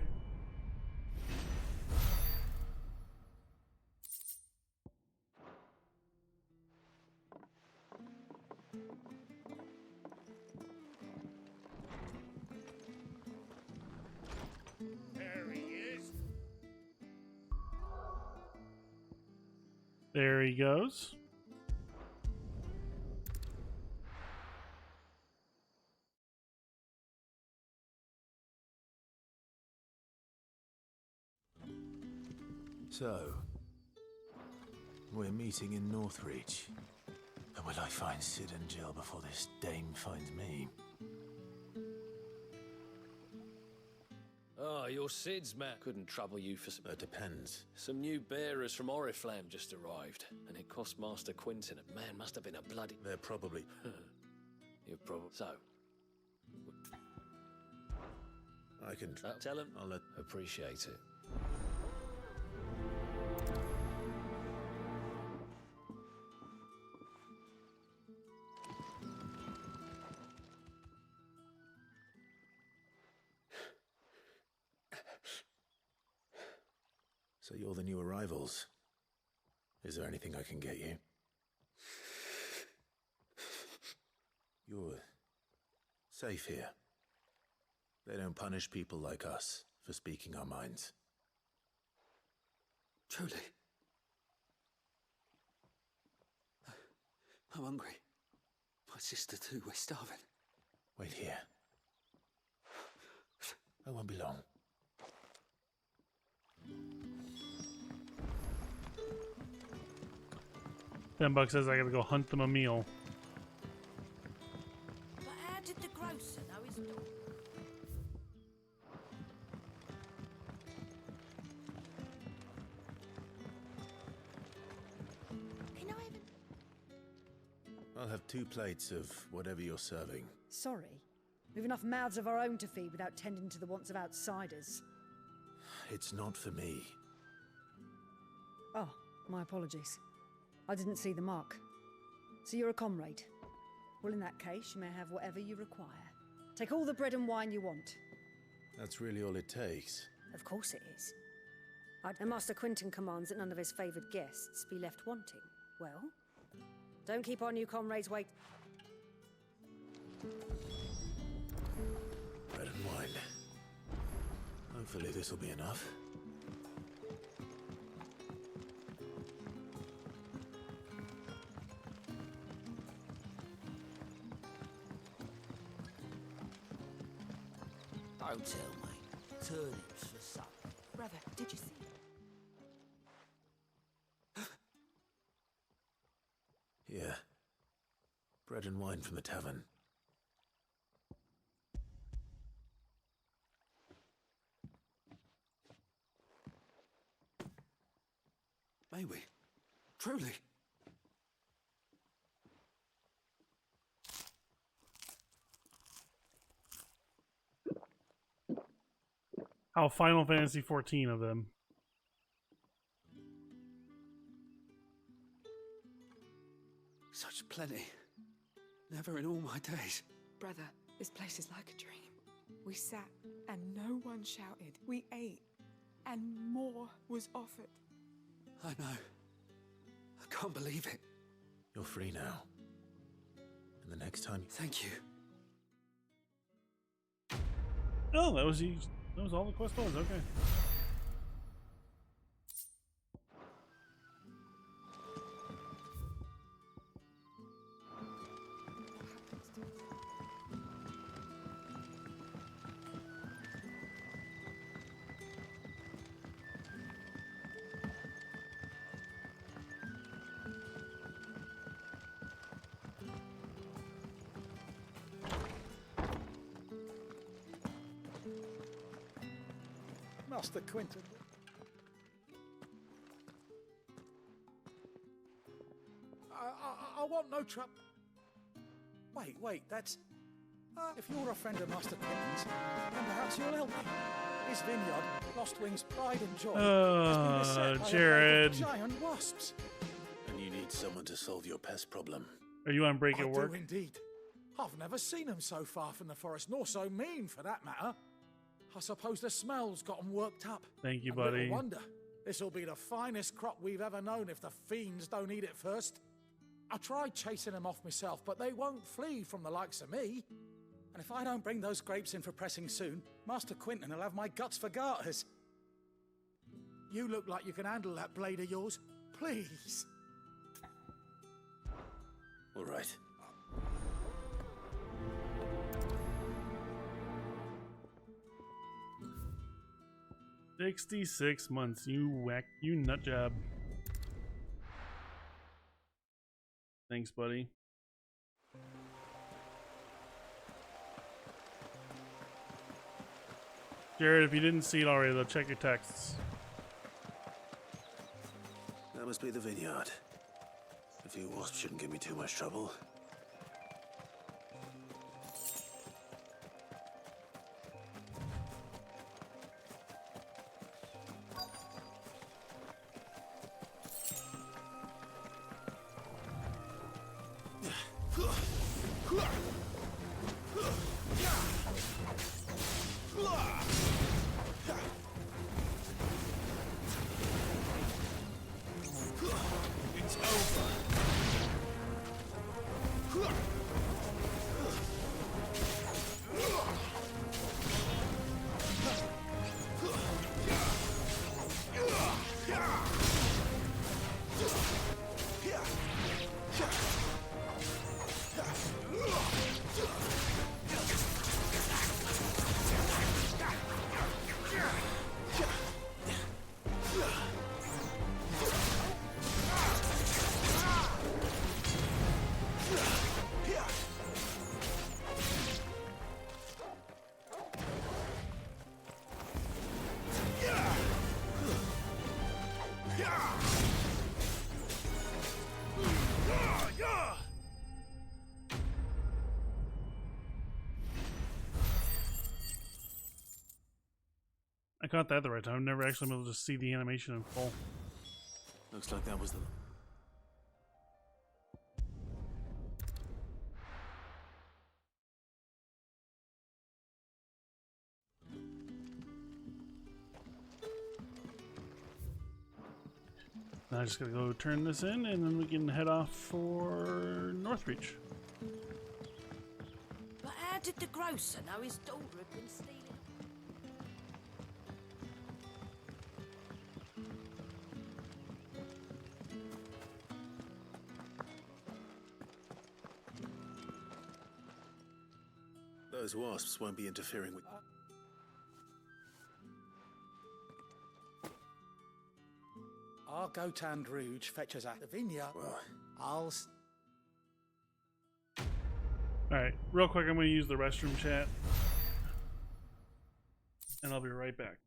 There he is. There he goes. So, we're meeting in Northreach. And will I find Sid and Jill before this dame finds me? Oh, you're Sid's man. Couldn't trouble you for some... It depends. Some new bearers from Oriflamme just arrived, and it cost Master Quinton. A man must have been a bloody... They're probably... You're probably... So... I can... tell him. I'll let... Appreciate it. So you're the new arrivals. Is there anything I can get you? You're safe here. They don't punish people like us for speaking our minds. Truly. I'm hungry. My sister too, we're starving. Wait here. I won't be long. $10 says I gotta go hunt them a meal. But how did the grocer know his dog? Can I have I'll have 2 plates of whatever you're serving. Sorry. We've enough mouths of our own to feed without tending to the wants of outsiders. It's not for me. Oh, my apologies. I didn't see the mark. So you're a comrade. Well, in that case, you may have whatever you require. Take all the bread and wine you want. That's really all it takes. Of course it is. And Master Quinton commands that none of his favoured guests be left wanting. Well, don't keep our new comrades wait. Bread and wine. Hopefully this will be enough. Don't tell me. Turnips for supper. Brother, did you see? Yeah. Bread and wine from the tavern. May we? Truly? How Final Fantasy 14 of them. Such plenty. Never in all my days. Brother, this place is like a dream. We sat and no one shouted. We ate and more was offered. I know. I can't believe it. You're free now. And the next time... Thank you. Oh, that was easy. That was all the quest was. Okay. Master Quinton. want no trouble. Wait, that's... if you're a friend of Master Quentin's, then perhaps you'll help me. His vineyard, Lostwing's pride and joy, has been beset by Jared. a plague of giant wasps. And you need someone to solve your pest problem. Are you on break I at work? do indeed. I've never seen them so far from the forest, nor so mean for that matter. I suppose the smell's got them worked up. Thank you, And buddy. little wonder. This'll be the finest crop we've ever known if the fiends don't eat it first. I tried chasing them off myself, but they won't flee from the likes of me. And if I don't bring those grapes in for pressing soon, Master Quentin will have my guts for garters. You look like you can handle that blade of yours. Please. All right. 66 months, you nut job. Thanks, buddy. Jared, if you didn't see it already, though, check your texts. That must be the vineyard. A few wasps shouldn't give me too much trouble. It's over. I got that the right time. I've never actually been able to see the animation in full. Looks like that was the... Now I just gotta go turn this in, and then we can head off for Northreach. But how did the grocer know his daughter had been stealing? Those wasps won't be interfering with... I'll go to Androuge, fetch us at the vineyard. I'll... Alright, real quick, I'm gonna use the restroom chat. And I'll be right back.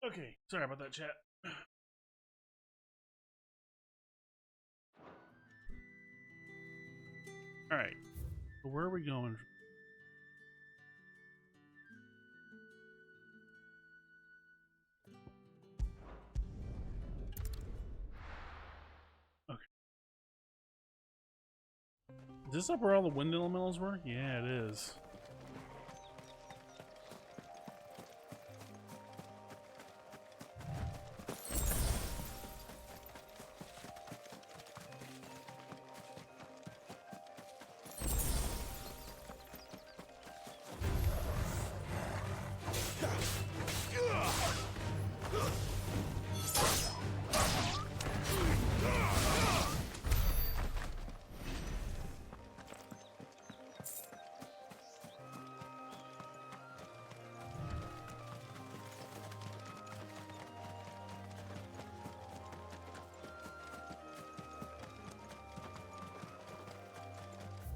Okay, sorry about that, chat. Alright, so where are we going? this up where all the windmill mills were? Yeah, it is.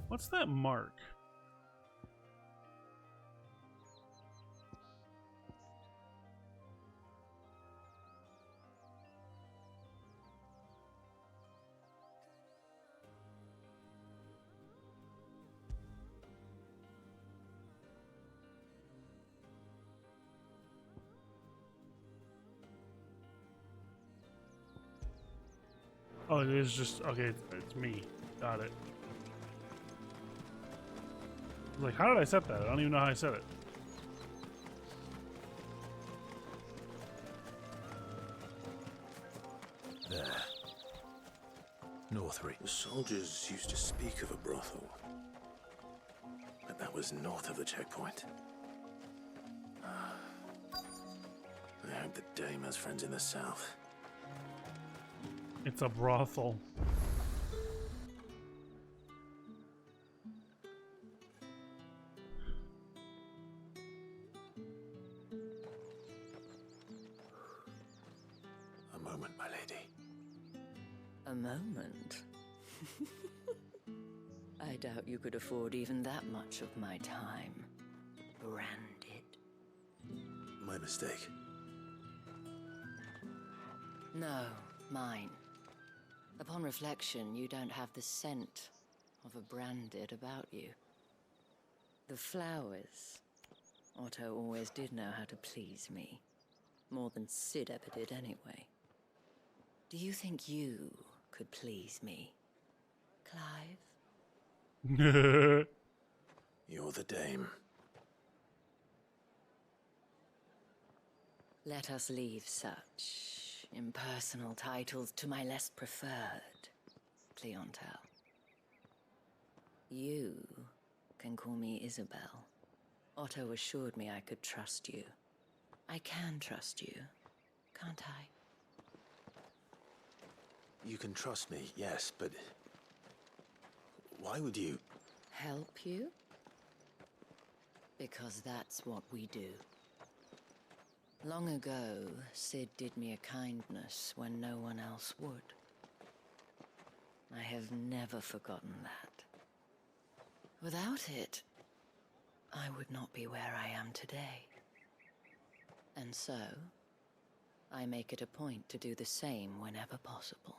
What's that mark? Oh, it is just okay. It's me. Got it. Like, how did I set that? I don't even know how I set it. There. Northry. The soldiers used to speak of a brothel. But that was north of the checkpoint. I hope the dame has friends in the south. It's a brothel. A moment, my lady. A moment? I doubt you could afford even that much of my time. Branded. My mistake. No, mine. Upon reflection, you don't have the scent of a branded about you. The flowers. Otto always did know how to please me. More than Sid ever did anyway. Do you think you could please me, Clive? You're the dame. Let us leave such impersonal titles to my less preferred clientele. You can call me Isabel. Otto assured me I could trust you. I can trust you, can't I? You can trust me, yes, but why would you? Help you? Because that's what we do. Long ago, Sid did me a kindness when no one else would. I have never forgotten that. Without it, I would not be where I am today. And so, I make it a point to do the same whenever possible.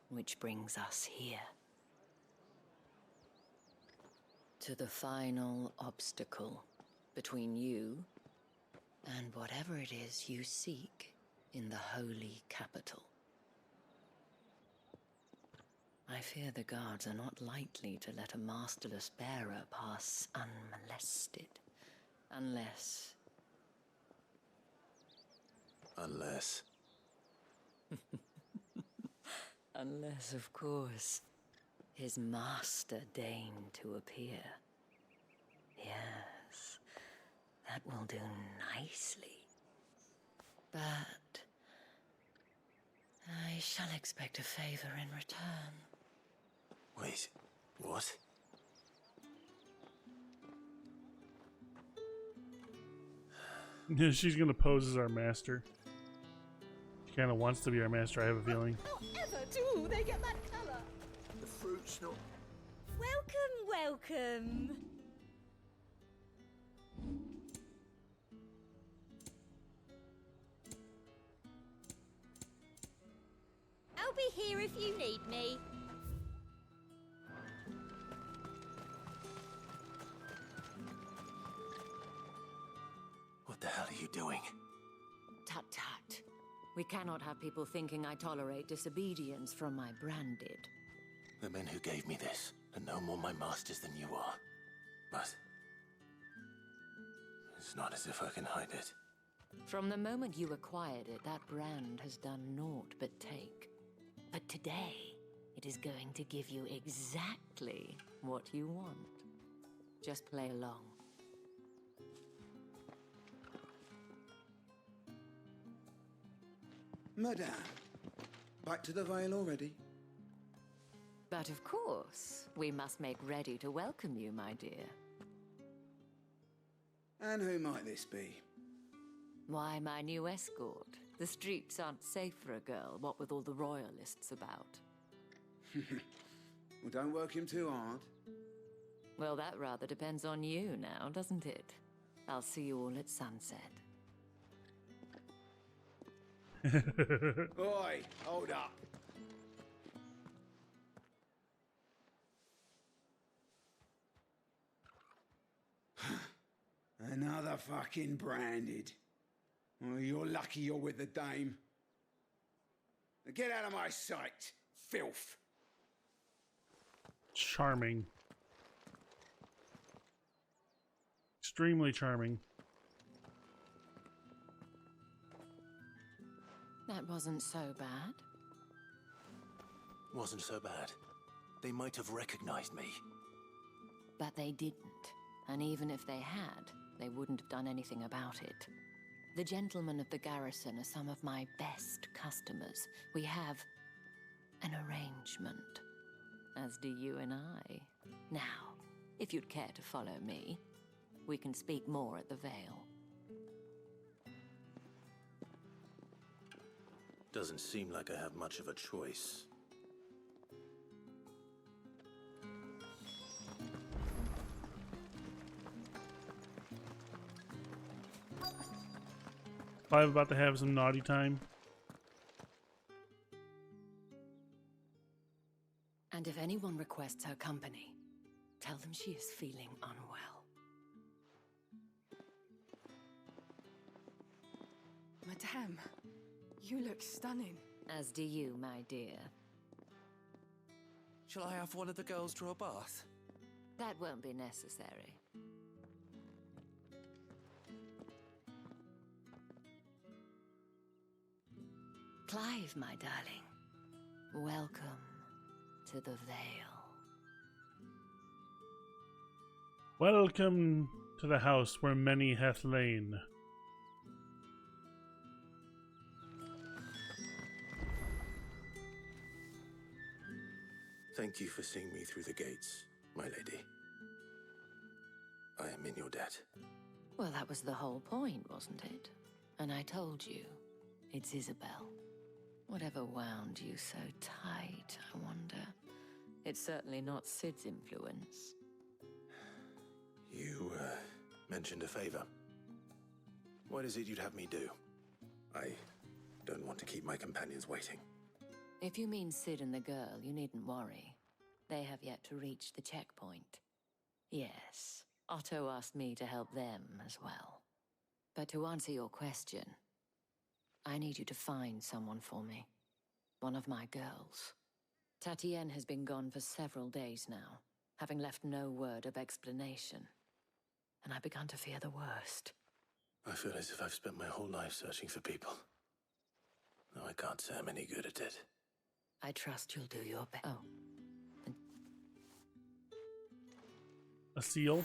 Which brings us here. To the final obstacle between you and whatever it is you seek in the holy capital. I fear the guards are not likely to let a masterless bearer pass unmolested. Unless... Unless, of course, his master deigned to appear. Yes, that will do nicely. But I shall expect a favor in return. Wait, what? She's gonna pose as our master. She kind of wants to be our master, I have a feeling. Not ever do they get that colour. The fruit's not... Welcome. I'll be here if you need me. What the hell are you doing? Tut tut. We cannot have people thinking I tolerate disobedience from my branded. The men who gave me this are no more my masters than you are. But it's not as if I can hide it. From the moment you acquired it, that brand has done naught but take. But today, it is going to give you exactly what you want. Just play along. Madame, back to the Vale already? But of course, we must make ready to welcome you, my dear. And who might this be? Why, my new escort. The streets aren't safe for a girl, what with all the royalists about. Well, don't work him too hard. Well, that rather depends on you now, doesn't it? I'll see you all at sunset. Oi, hold up. Another fucking branded. Well, you're lucky you're with the dame. Now get out of my sight, filth. Charming. Extremely charming. That wasn't so bad. Wasn't so bad. They might have recognized me. But they didn't. And even if they had, they wouldn't have done anything about it. The gentlemen of the garrison are some of my best customers. We have an arrangement, as do you and I. Now, if you'd care to follow me, we can speak more at the Vale. Doesn't seem like I have much of a choice. Clive about to have some naughty time. And if anyone requests her company, tell them she is feeling unwell. Madame, you look stunning. As do you, my dear. Shall I have one of the girls draw a bath? That won't be necessary. Clive, my darling, welcome to the Vale. Welcome to the house where many hath lain. Thank you for seeing me through the gates, my lady. I am in your debt. Well, that was the whole point, wasn't it? And I told you, it's Isabel. Whatever wound you so tight, I wonder. It's certainly not Sid's influence. You, mentioned a favor. What is it you'd have me do? I don't want to keep my companions waiting. If you mean Sid and the girl, you needn't worry. They have yet to reach the checkpoint. Yes, Otto asked me to help them as well. But to answer your question, I need you to find someone for me. One of my girls. Tatienne has been gone for several days now, having left no word of explanation. And I've begun to fear the worst. I feel as if I've spent my whole life searching for people. Though I can't say I'm any good at it. I trust you'll do your best. Oh. A seal?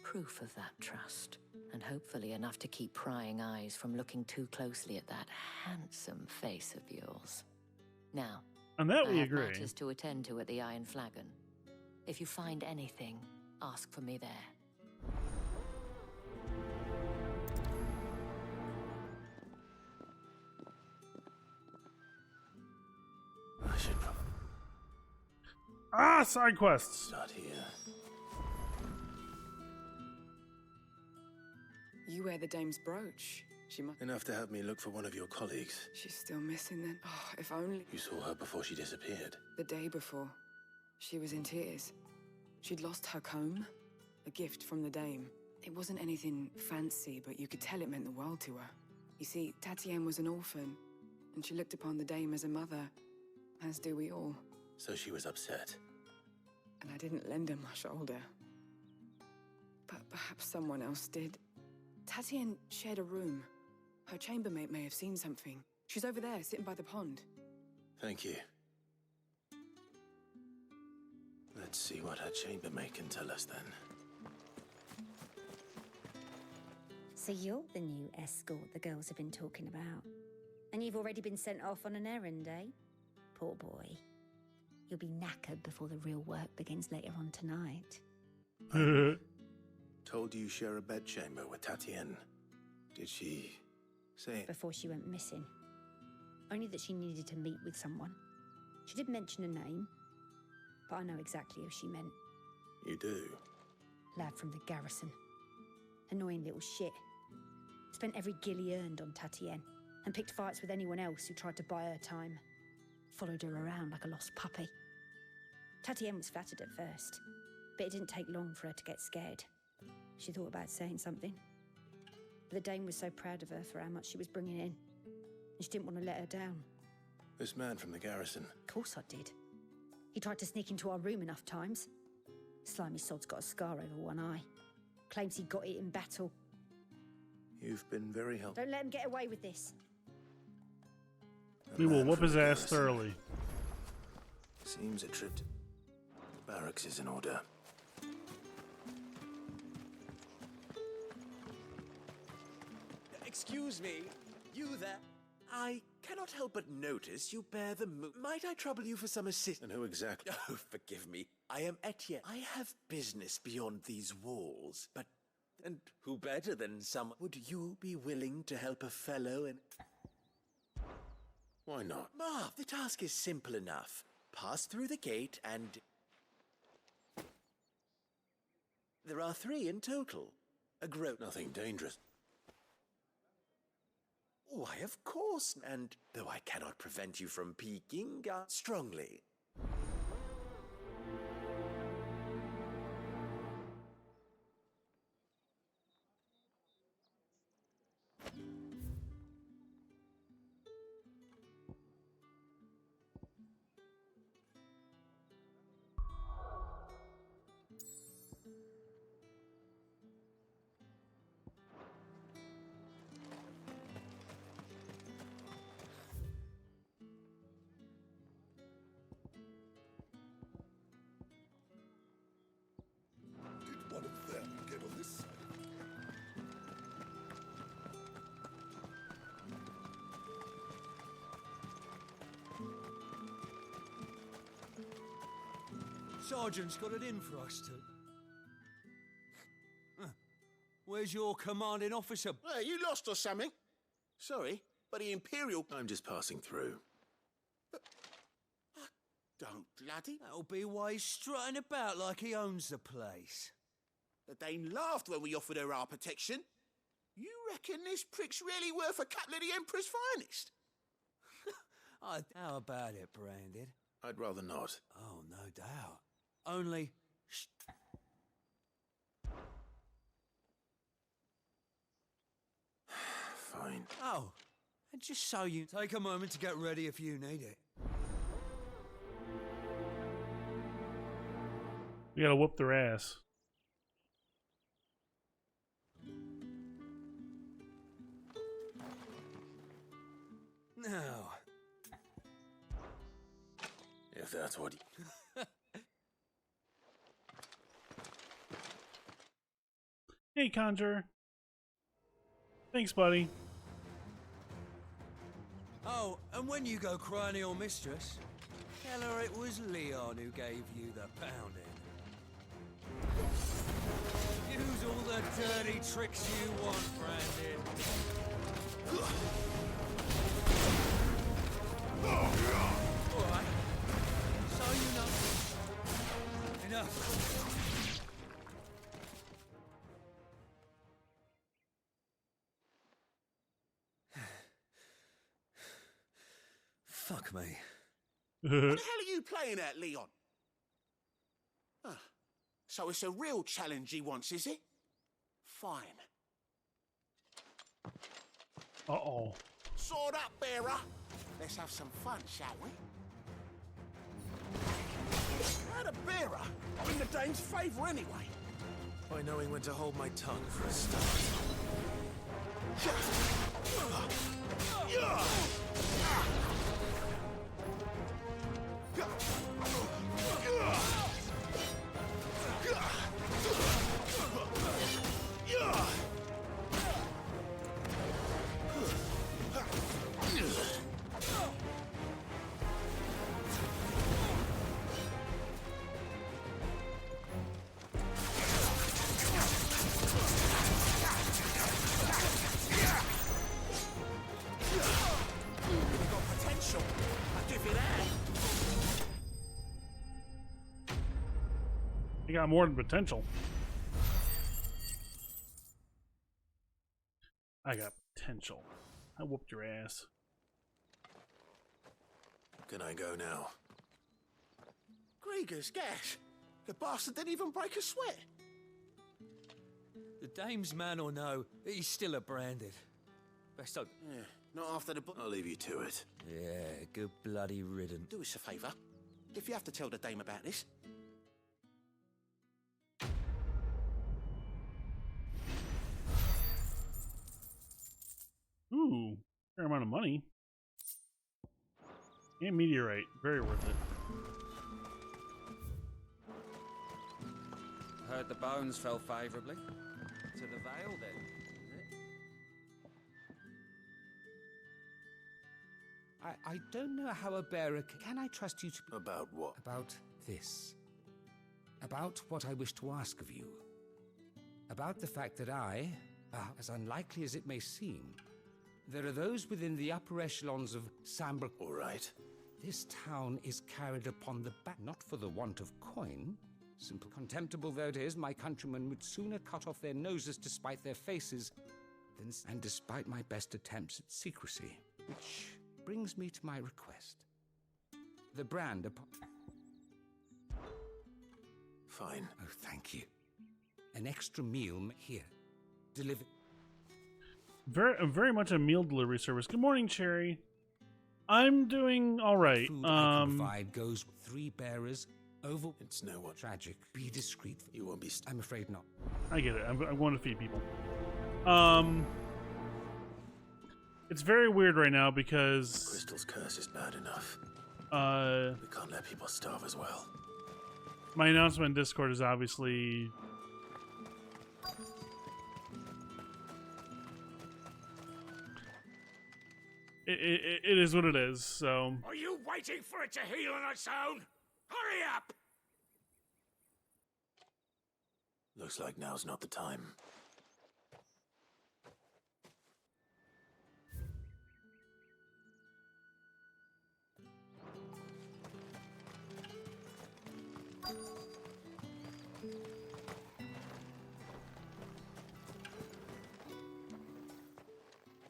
Proof of that trust, and hopefully enough to keep prying eyes from looking too closely at that handsome face of yours. Now, on that I we have agree. matters to attend to at the Iron Flagon. If you find anything, ask for me there. I should probably side quests. start here. You wear the dame's brooch. She must... Enough to have me look for one of your colleagues. She's still missing then. Oh, if only... You saw her before she disappeared. The day before. She was in tears. She'd lost her comb. A gift from the dame. It wasn't anything fancy, but you could tell it meant the world to her. You see, Tatienne was an orphan. and she looked upon the dame as a mother, as do we all. So she was upset. And I didn't lend her my shoulder. But perhaps someone else did. Tatienne shared a room. Her chambermaid may have seen something. She's over there, sitting by the pond. Thank you. Let's see what her chambermaid can tell us then. So you're the new escort the girls have been talking about. And you've already been sent off on an errand, eh? Poor boy. You'll be knackered before the real work begins later on tonight. Told you share a bedchamber with Tatienne. Did she say... Before she went missing. Only that she needed to meet with someone. She did mention a name, but I know exactly who she meant. You do? Lad from the garrison. Annoying little shit. Spent every guil he earned on Tatienne, and picked fights with anyone else who tried to buy her time. Followed her around like a lost puppy. Tatienne was flattered at first, but it didn't take long for her to get scared. She thought about saying something. But the dame was so proud of her for how much she was bringing in, and she didn't want to let her down. This man from the garrison? Of course I did. He tried to sneak into our room enough times. Slimy sod's got a scar over one eye. Claims he got it in battle. You've been very helpful. Don't let him get away with this. We will whoop his ass thoroughly. Seems a trip to... Barracks is in order. Excuse me, you there? I cannot help but notice you bear the Might I trouble you for some assistance? And who exactly? Oh, forgive me. I am Etienne. I have business beyond these walls, but... And who better than someone? Would you be willing to help a fellow in... Why not? Marv, the task is simple enough. Pass through the gate and... There are 3 in total. A Nothing dangerous. Why, of course, and though I cannot prevent you from peeking, strongly. One of them get on this side. Sergeant's got it in for us two. Where's your commanding officer? Hey, you lost or something? Sorry, but the Imperial... I'm just passing through. Don't bloody... That'll be why he's strutting about like he owns the place. The Dane laughed when we offered her our protection. You reckon this prick's really worth a couple of the Emperor's finest? How about it, Branded? I'd rather not. Oh, no doubt. Only... Fine. Oh, and just so you... Take a moment to get ready if you need it. We gotta whoop their ass. Now... If that's what... Hey, Conjure. Thanks, buddy. Oh, and when you go crying to your mistress, tell her it was Leon who gave you the pounding. Use all the dirty tricks you want, Brandon. Alright. So you know. Enough. Fuck me. What the hell are you playing at, Leon? Ah, so it's a real challenge he wants, is it? Fine. Uh-oh. Sword up, bearer. Let's have some fun, shall we? Had a bearer. I'm in the dame's favour anyway. By knowing when to hold my tongue for a start. You got more than potential. I got potential. I whooped your ass. Can I go now? Grieger's gas. The bastard didn't even break a sweat. The dame's man or no, he's still a branded. Best hope. Yeah, not after the book. I'll leave you to it. Yeah, good bloody riddance. Do us a favour. If you have to tell the dame about this. Ooh, fair amount of money. And meteorite, very worth it. Heard the bones fell favourably. To the Vale, then, is it? I don't know how a bearer can I trust you to... About what? About this. About what I wish to ask of you. About the fact that I, as unlikely as it may seem, there are those within the upper echelons of Sambra... All right. This town is carried upon the back, not for the want of coin. Simple, contemptible though it is, my countrymen would sooner cut off their noses to spite their faces than... And despite my best attempts at secrecy, which brings me to my request. The brand upon... Fine. Oh, thank you. An extra meal here. Delivered... Very much a meal delivery service. Good morning, Cherry. I'm doing all right. Food I can provide goes with 3 bearers over. It's no one. Tragic. Be discreet. You won't be. I'm afraid not. I get it. I'm going to feed people. It's very weird right now because Crystal's curse is bad enough. We can't let people starve as well. My announcement in Discord is obviously. It is what it is, so... Are you waiting for it to heal on its own? Hurry up! Looks like now's not the time.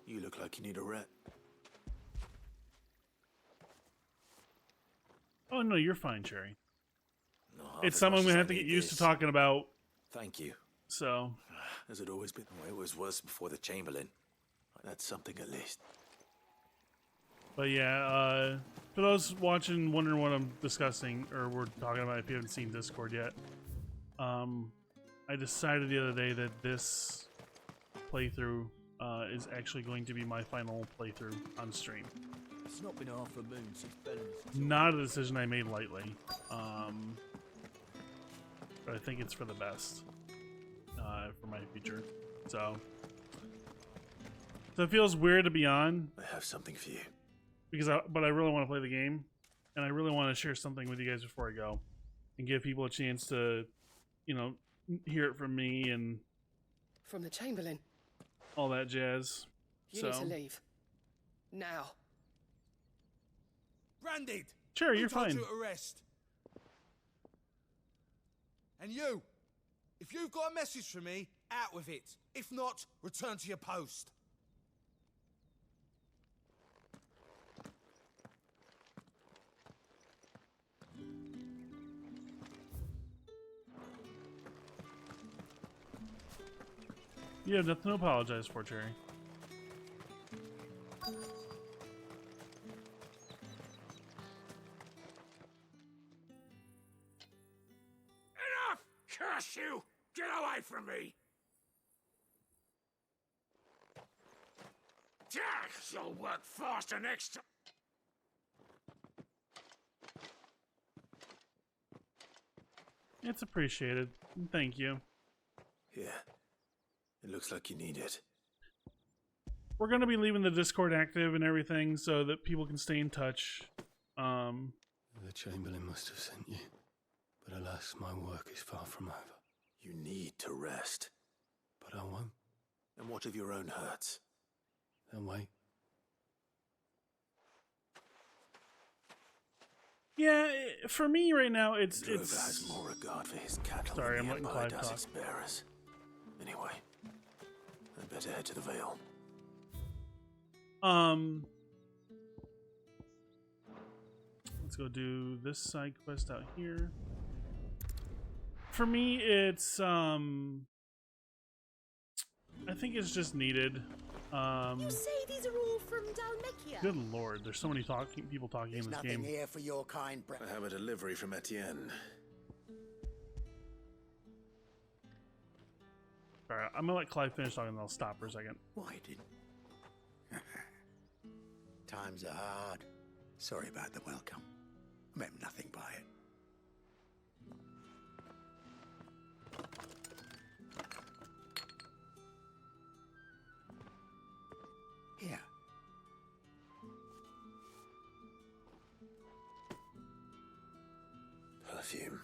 You look like you need a rep. Oh, no, you're fine, Cherry. No, it's something I'm going to have to get used to talking about. Thank you. So. Has it always been the way it was before the Chamberlain? That's something at least. But yeah, for those watching, wondering what I'm discussing, or we're talking about if you haven't seen Discord yet, I decided the other day that this playthrough is actually going to be my final playthrough on stream. It's not been half a moon since Bellum's... Not a decision I made lightly, but I think it's for the best for my future. So it feels weird to be on. I have something for you. But I really want to play the game, and I really want to share something with you guys before I go, and give people a chance to, hear it from me and from the Chamberlain. All that jazz. You need to leave now. Branded! Sure, you're told fine. You to arrest. And you, if you've got a message for me, out with it. If not, return to your post. You have nothing to apologize for, Cherry. Curse you! Get away from me! You'll work faster next time. It's appreciated. Thank you. Yeah. It looks like you need it. We're going to be leaving the Discord active and everything so that people can stay in touch. The Chamberlain must have sent you. But alas, my work is far from over. You need to rest. But I won't. And what of your own hurts? Then wait. Yeah, for me right now, it's Drover has more regard for his cattle Sorry, than I'm the letting Empire Clive does talk. its bearers. Anyway, I'd better head to the Vale. Let's go do this side quest out here. For me, it's I think it's just needed. You say these are all from Dalmekia? Good lord, there's so many people talking There's in this nothing game. here for your kind, I have a delivery from Etienne. Alright, I'm gonna let Clive finish talking and I'll stop for a second. Why did? Times are hard. Sorry about the welcome. I meant nothing by it. Here. Perfume.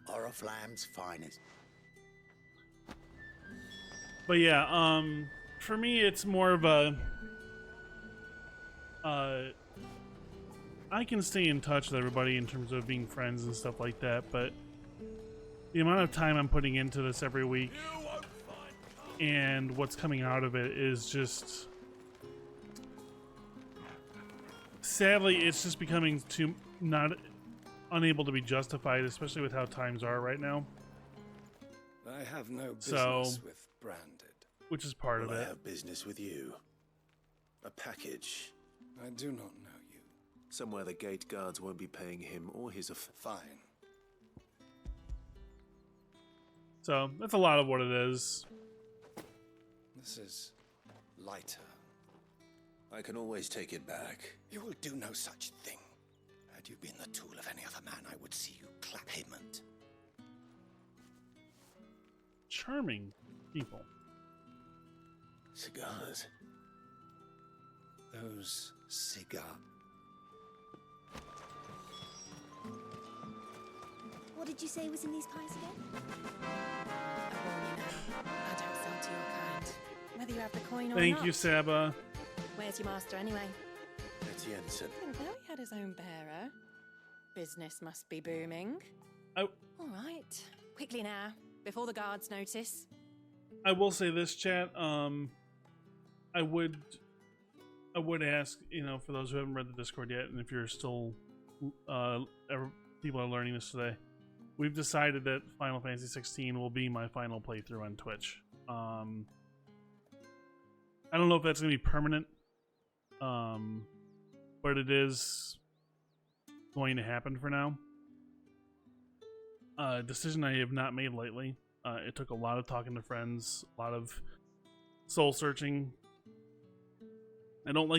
Oriflamme's finest. But yeah, for me it's more of a I can stay in touch with everybody in terms of being friends and stuff like that, but the amount of time I'm putting into this every week and what's coming out of it is just sadly it's just becoming unable to be justified, especially with how times are right now. I have no business with Branded. Which is part of I it. have business with you. A package. I do not know you. Somewhere the gate guards won't be paying him or his Fine. So that's a lot of what it is. This is lighter. I can always take it back. You will do no such thing. Had you been the tool of any other man, I would see you clap payment. Charming people. Cigars. Those cigars. What did you say was in these pies again? I warn you now, I don't sell to your kind. Whether you have the coin or Thank not. you, Saba. Where's your master anyway? Etienne said. Didn't know he had his own bearer. Business must be booming. Oh. All right. Quickly now, before the guards notice. I will say this, chat. I would ask, for those who haven't read the Discord yet, and if you're still, people are learning this today, we've decided that Final Fantasy 16 will be my final playthrough on Twitch. I don't know if that's going to be permanent, but it is going to happen for now. Decision I have not made lately. It took a lot of talking to friends, a lot of soul searching. I don't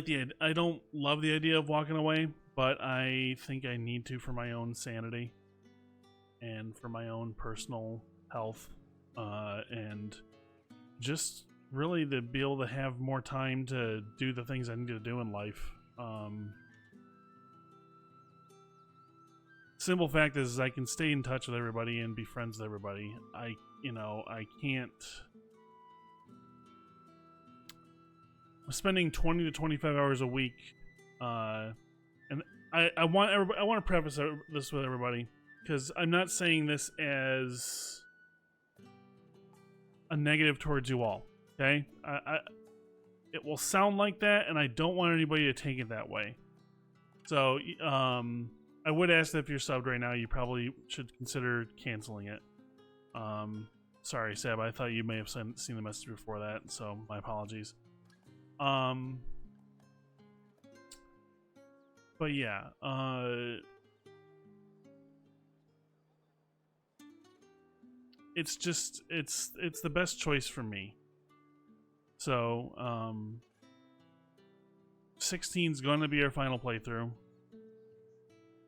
love the idea of walking away, but I think I need to for my own sanity and for my own personal health, and just really to be able to have more time to do the things I need to do in life. Simple fact is I can stay in touch with everybody and be friends with everybody. I can't. I'm spending 20 to 25 hours a week, and I want to preface this with everybody, because I'm not saying this as a negative towards you all. Okay, it will sound like that, and I don't want anybody to take it that way. So, I would ask that if you're subbed right now, you probably should consider canceling it. Sorry, Sab, I thought you may have seen the message before that, so my apologies. But yeah, it's just it's the best choice for me. So 16's going to be our final playthrough,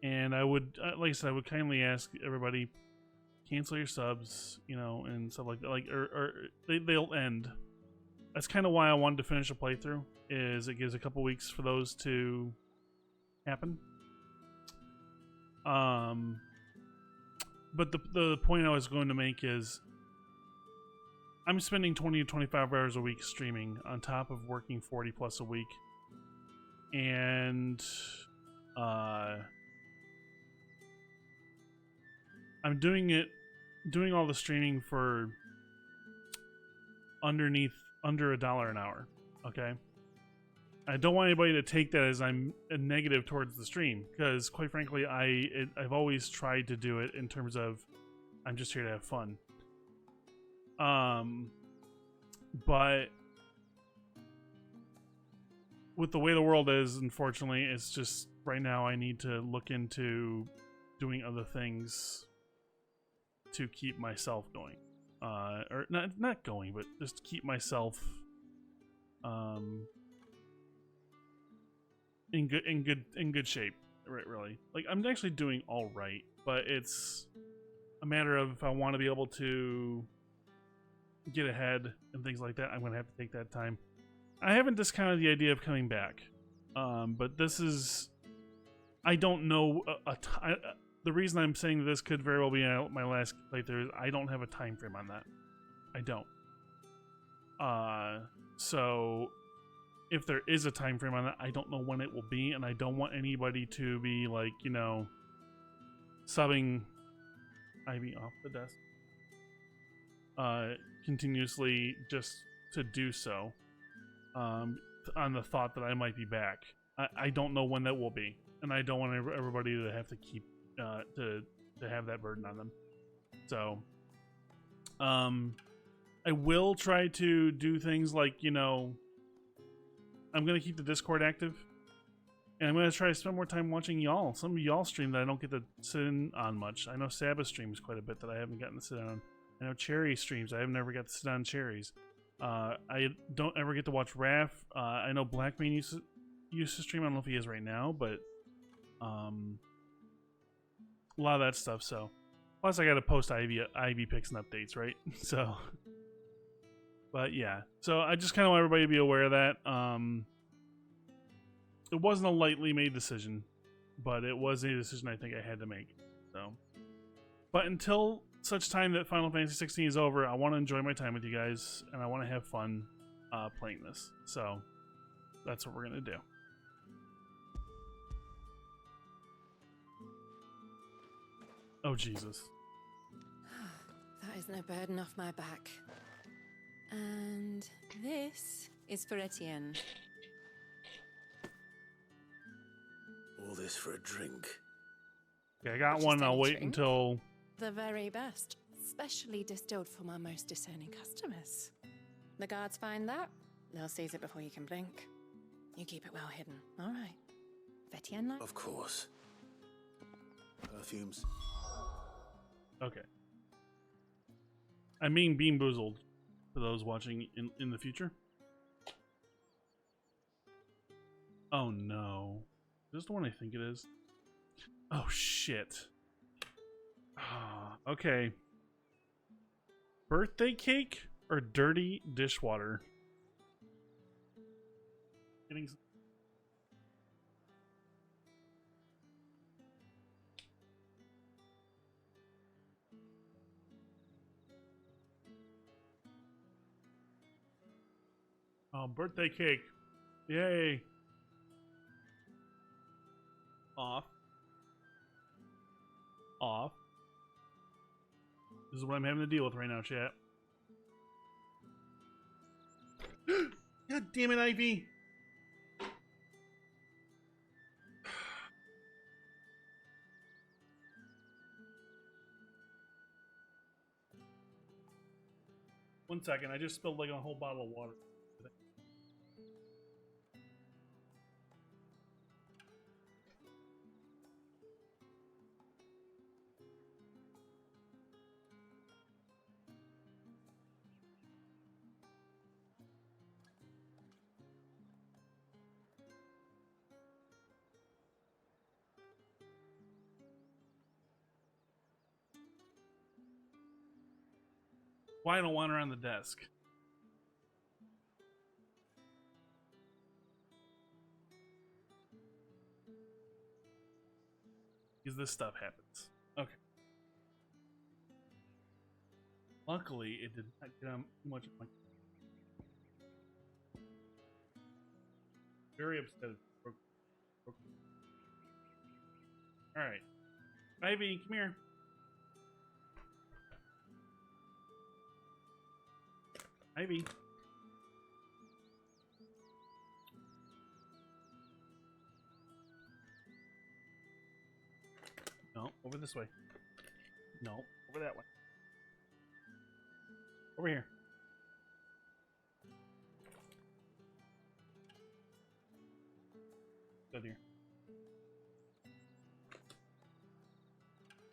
and I would, like I said, I would kindly ask everybody, cancel your subs, you know, and stuff like that. Like, or they'll end. That's kind of why I wanted to finish a playthrough. Is it gives a couple weeks for those to happen. But the point I was going to make is, I'm spending 20 to 25 hours a week streaming on top of working 40 plus a week, and I'm doing all the streaming for under $1 an hour. Okay, I don't want anybody to take that as I'm a negative towards the stream, because quite frankly, I've always tried to do it in terms of I'm just here to have fun. But with the way the world is, unfortunately, it's just right now I need to look into doing other things to keep myself going, or not going, but just keep myself in good shape. Right, really. Like, I'm actually doing all right, but it's a matter of if I want to be able to get ahead and things like that, I'm going to have to take that time. I haven't discounted the idea of coming back, but this is, I don't know the reason I'm saying this could very well be my last playthrough is I don't have a time frame on that. I don't. So if there is a time frame on that, I don't know when it will be, and I don't want anybody to be like, you know, subbing Ivy off the desk continuously just to do so, on the thought that I might be back. I don't know when that will be, and I don't want everybody to have to keep to have that burden on them. So I will try to do things like, you know, I'm going to keep the Discord active, and I'm going to try to spend more time watching y'all. Some of y'all stream that I don't get to sit in on much. I know Sabbath streams quite a bit that I haven't gotten to sit on. I know Cherry streams. I have never got to sit on Cherry's. I don't ever get to watch Raph. I know Blackman used to stream. I don't know if he is right now, but a lot of that stuff. So, plus I got to post Ivy picks and updates, right? So, but yeah. So I just kind of want everybody to be aware of that. It wasn't a lightly made decision, but it was a decision I think I had to make. So, but until such time that Final Fantasy 16 is over, I want to enjoy my time with you guys, and I want to have fun playing this. So that's what we're gonna do. Oh Jesus! That is no burden off my back. And this is for Etienne. All this for a drink. Okay, I got one. I'll wait until... The very best, specially distilled for my most discerning customers. The guards find that, they'll seize it before you can blink. You keep it well hidden, all right? Etienne, like? Of course. Perfumes. Okay. I'm being bean boozled for those watching in the future. Oh no. Is this the one I think it is? Oh shit. Okay. Birthday cake or dirty dishwater? Getting... Oh, birthday cake. Yay. Off. Off. This is what I'm having to deal with right now, chat. God damn it, Ivy. One second, I just spilled like a whole bottle of water. Why I don't want her on the desk. Because this stuff happens. Okay. Luckily, it did not get on too much of my... Very upset. Alright. Ivy, come here. Ivy. No, over this way. No, over that way. Over here. Good here.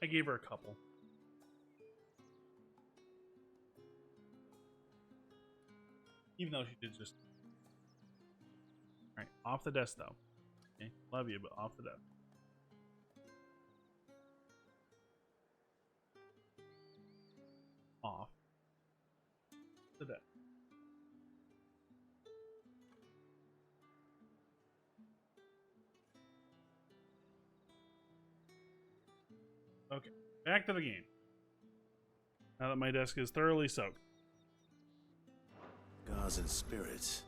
I gave her a couple. Even though she did just... Alright, off the desk though. Okay, love you, but off the desk. Off the desk. Okay, back to the game. Now that my desk is thoroughly soaked. Cigars and spirits.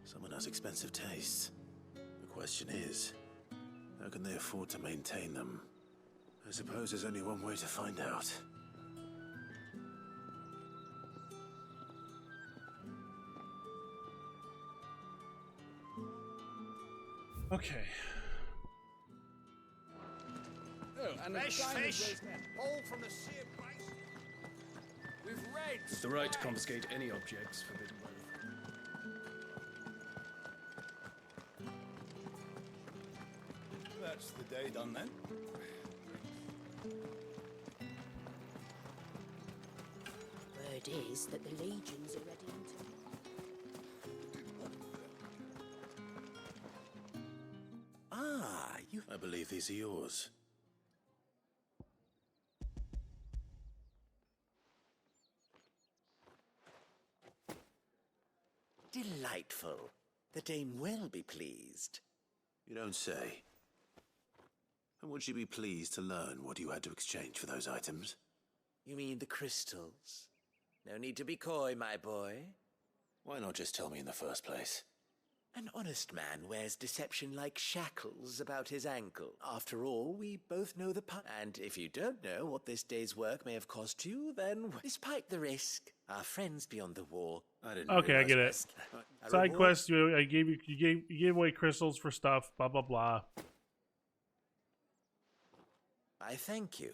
Someone has expensive tastes. The question is, how can they afford to maintain them? I suppose there's only one way to find out. Okay. Oh, and fresh fish, all from the same place. We've read. The right to confiscate any objects forbidden by the... That's the day done then. Word is that the legions are ready into... Ah, I believe these are yours. Delightful. The dame will be pleased. You don't say. And would she be pleased to learn what you had to exchange for those items? You mean the crystals? No need to be coy, my boy. Why not just tell me in the first place? An honest man wears deception like shackles about his ankle. After all, we both know the and if you don't know what this day's work may have cost you, then despite the risk, our friends beyond the wall. Okay, I get it. Side quest, you gave away crystals for stuff, blah blah blah. I thank you.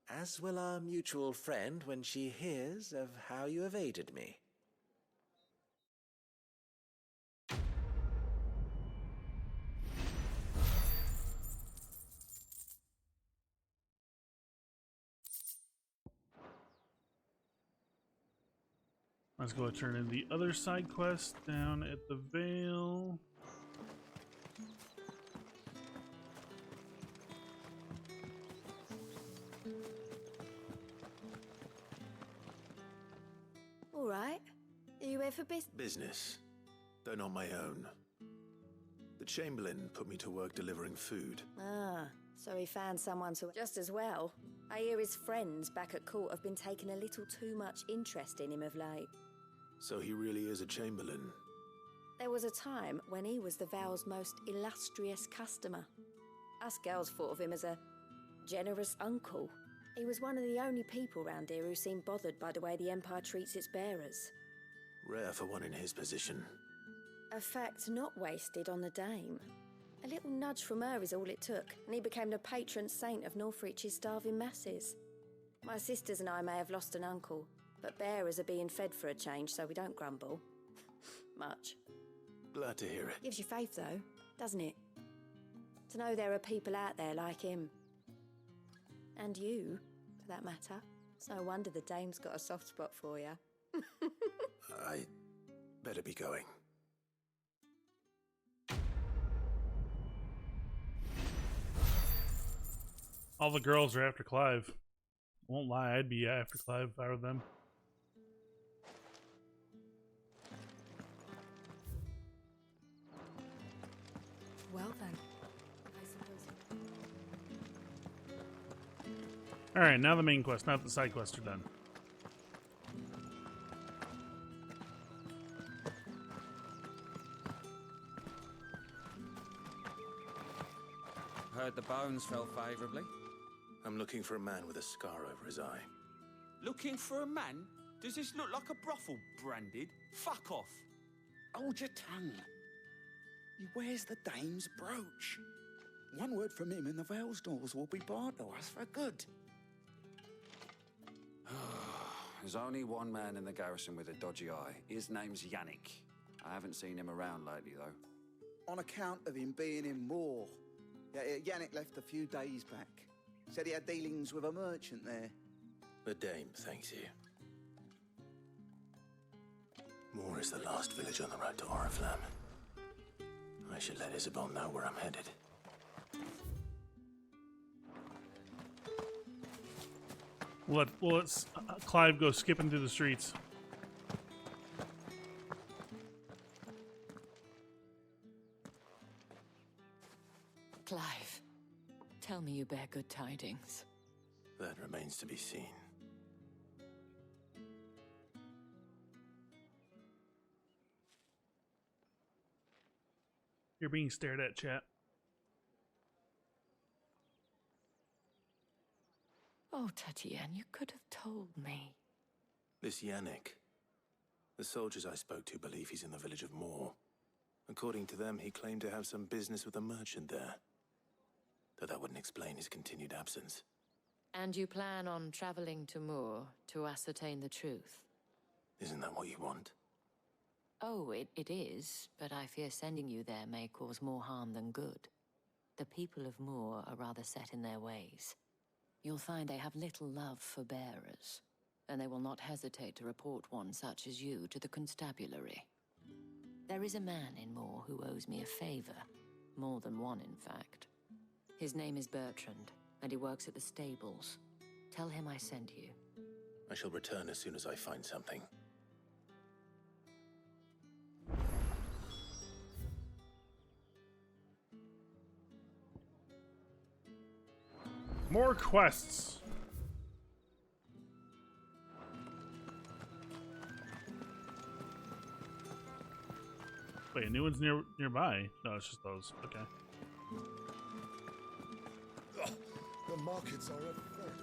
As will our mutual friend when she hears of how you have aided me. Let's go turn in the other side quest down at the Vale. All right. Are you here for business? Business, though not my own. The Chamberlain put me to work delivering food. Ah, so he found someone to... Just as well. I hear his friends back at court have been taking a little too much interest in him of late. So he really is a Chamberlain. There was a time when he was the Vale's most illustrious customer. Us girls thought of him as a generous uncle. He was one of the only people round here who seemed bothered by the way the Empire treats its bearers. Rare for one in his position. A fact not wasted on the dame. A little nudge from her is all it took, and he became the patron saint of Northreach's starving masses. My sisters and I may have lost an uncle, but bearers are being fed for a change, so we don't grumble. Much. Glad to hear it. Gives you faith, though, doesn't it? To know there are people out there like him. And you, for that matter. It's no wonder the dame's got a soft spot for you. I better be going. All the girls are after Clive. Won't lie, I'd be after Clive if I were them. Well then, I suppose. All right, now the main quest, not the side quests are done. Heard the bones fell favourably. I'm looking for a man with a scar over his eye. Looking for a man? Does this look like a brothel, Branded? Fuck off. Hold your tongue. He wears the dame's brooch. One word from him and the Vale's doors will be barred to us for good. There's only one man in the garrison with a dodgy eye. His name's Yannick. I haven't seen him around lately, though. On account of him being in war. Yeah, Yannick left a few days back. Said he had dealings with a merchant there. The dame thanks you. Moor is the last village on the road to Oriflamme. I should let Isabel know where I'm headed. Let's Clive go skipping through the streets. Clive, tell me you bear good tidings. That remains to be seen. You're being stared at, chat. Oh, Tatienne, you could have told me. This Yannick. The soldiers I spoke to believe he's in the village of Moor. According to them, he claimed to have some business with a merchant there. Though that wouldn't explain his continued absence. And you plan on traveling to Moor to ascertain the truth? Isn't that what you want? Oh, it is, but I fear sending you there may cause more harm than good. The people of Moor are rather set in their ways. You'll find they have little love for bearers, and they will not hesitate to report one such as you to the constabulary. There is a man in Moor who owes me a favor. More than one, in fact. His name is Bertrand, and he works at the stables. Tell him I sent you. I shall return as soon as I find something. More quests. Wait, a new one's nearby? No, it's just those. Okay. The markets are affordable.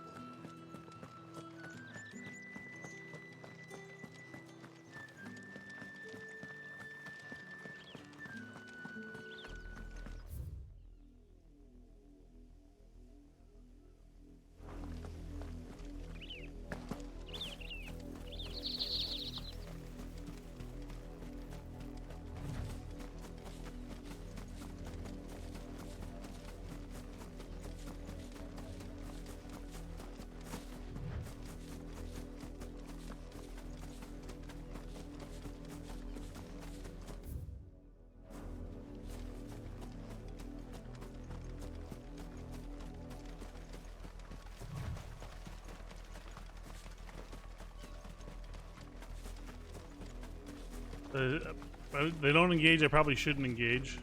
They don't engage. I probably shouldn't engage.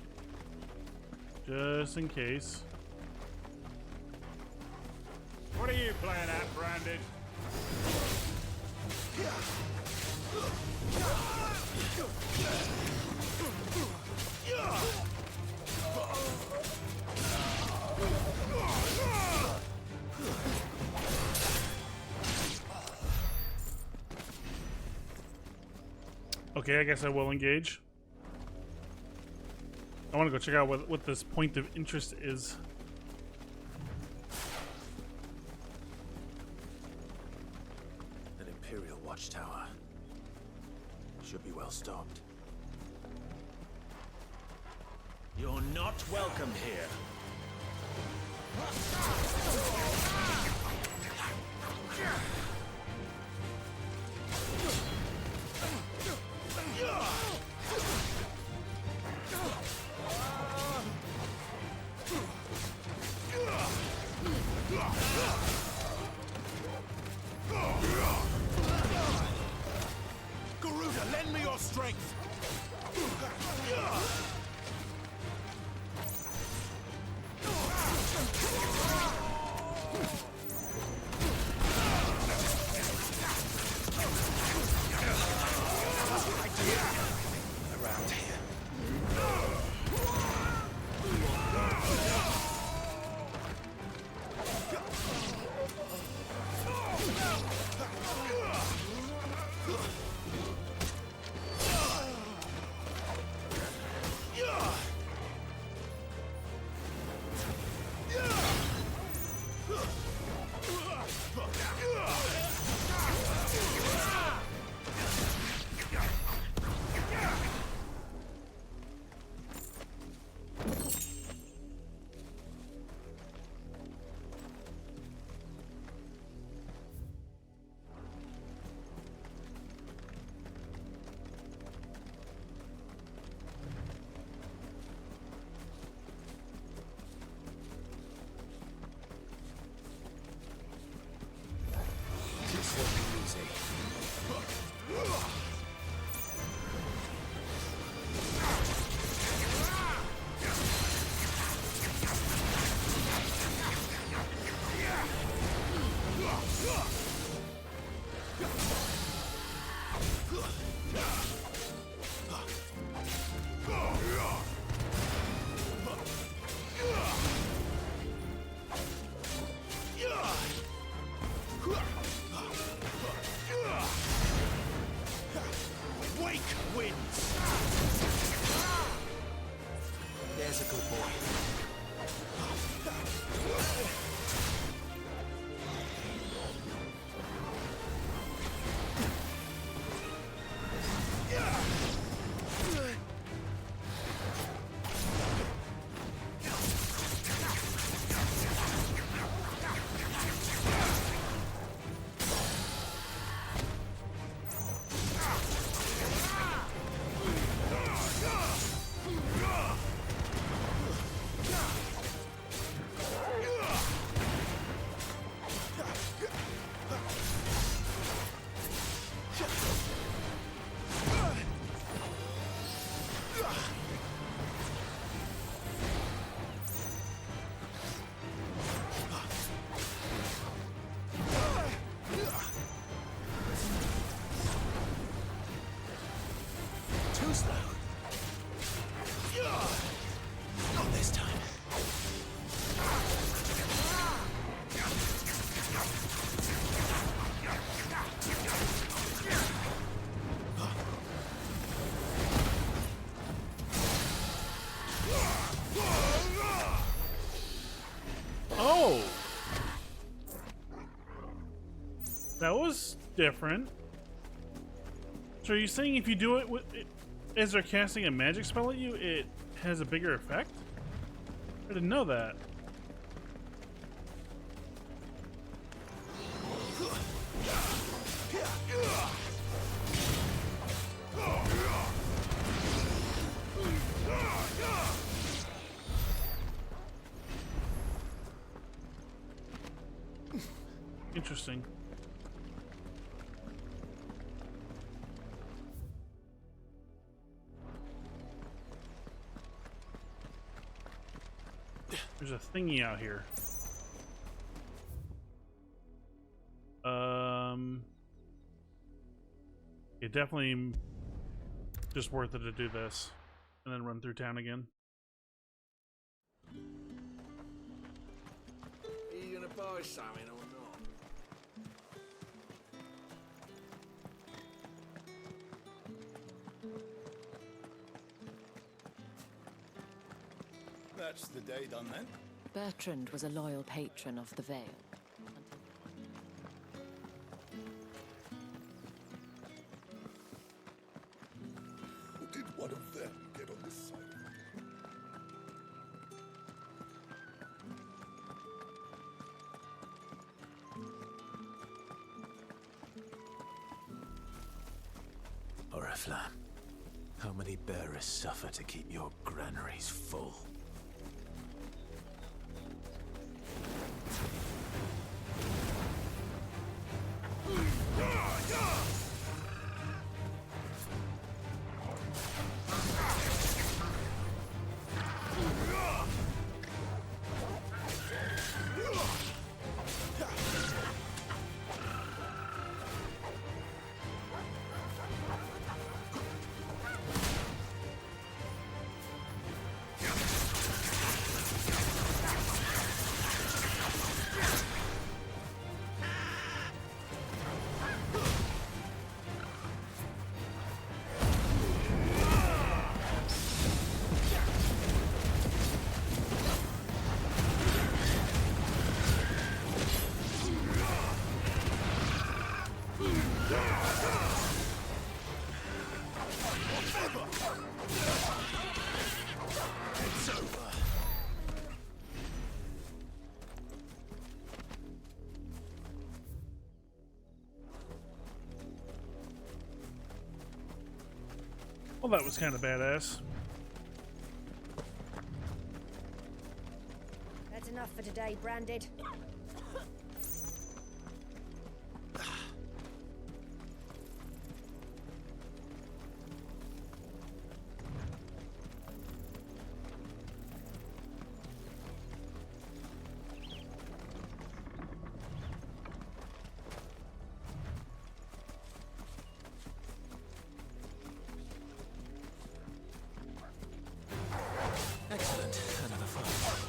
Just in case. What are you playing at, Branded? Okay, I guess I will engage. I want to go check out what this point of interest is. An Imperial watchtower. Should be well stocked. You're not welcome here. Garuda, lend me your strength! This won't be easy. Wake wins! There's a good boy. Too slow. Not this time. Oh! That was different. So are you saying if you do it with as they're casting a magic spell at you, it has a bigger effect? I didn't know that. Interesting. There's a thingy out here. It definitely just worth it to do this and then run through town again. Are you gonna buy something or not? That's the day done then. Bertrand was a loyal patron of the Vale. Did one of them get on this side? Oriflamme, how many bearers suffer to keep your granaries full? Well, that was kind of badass. That's enough for today, Branded. Excellent. Another fight.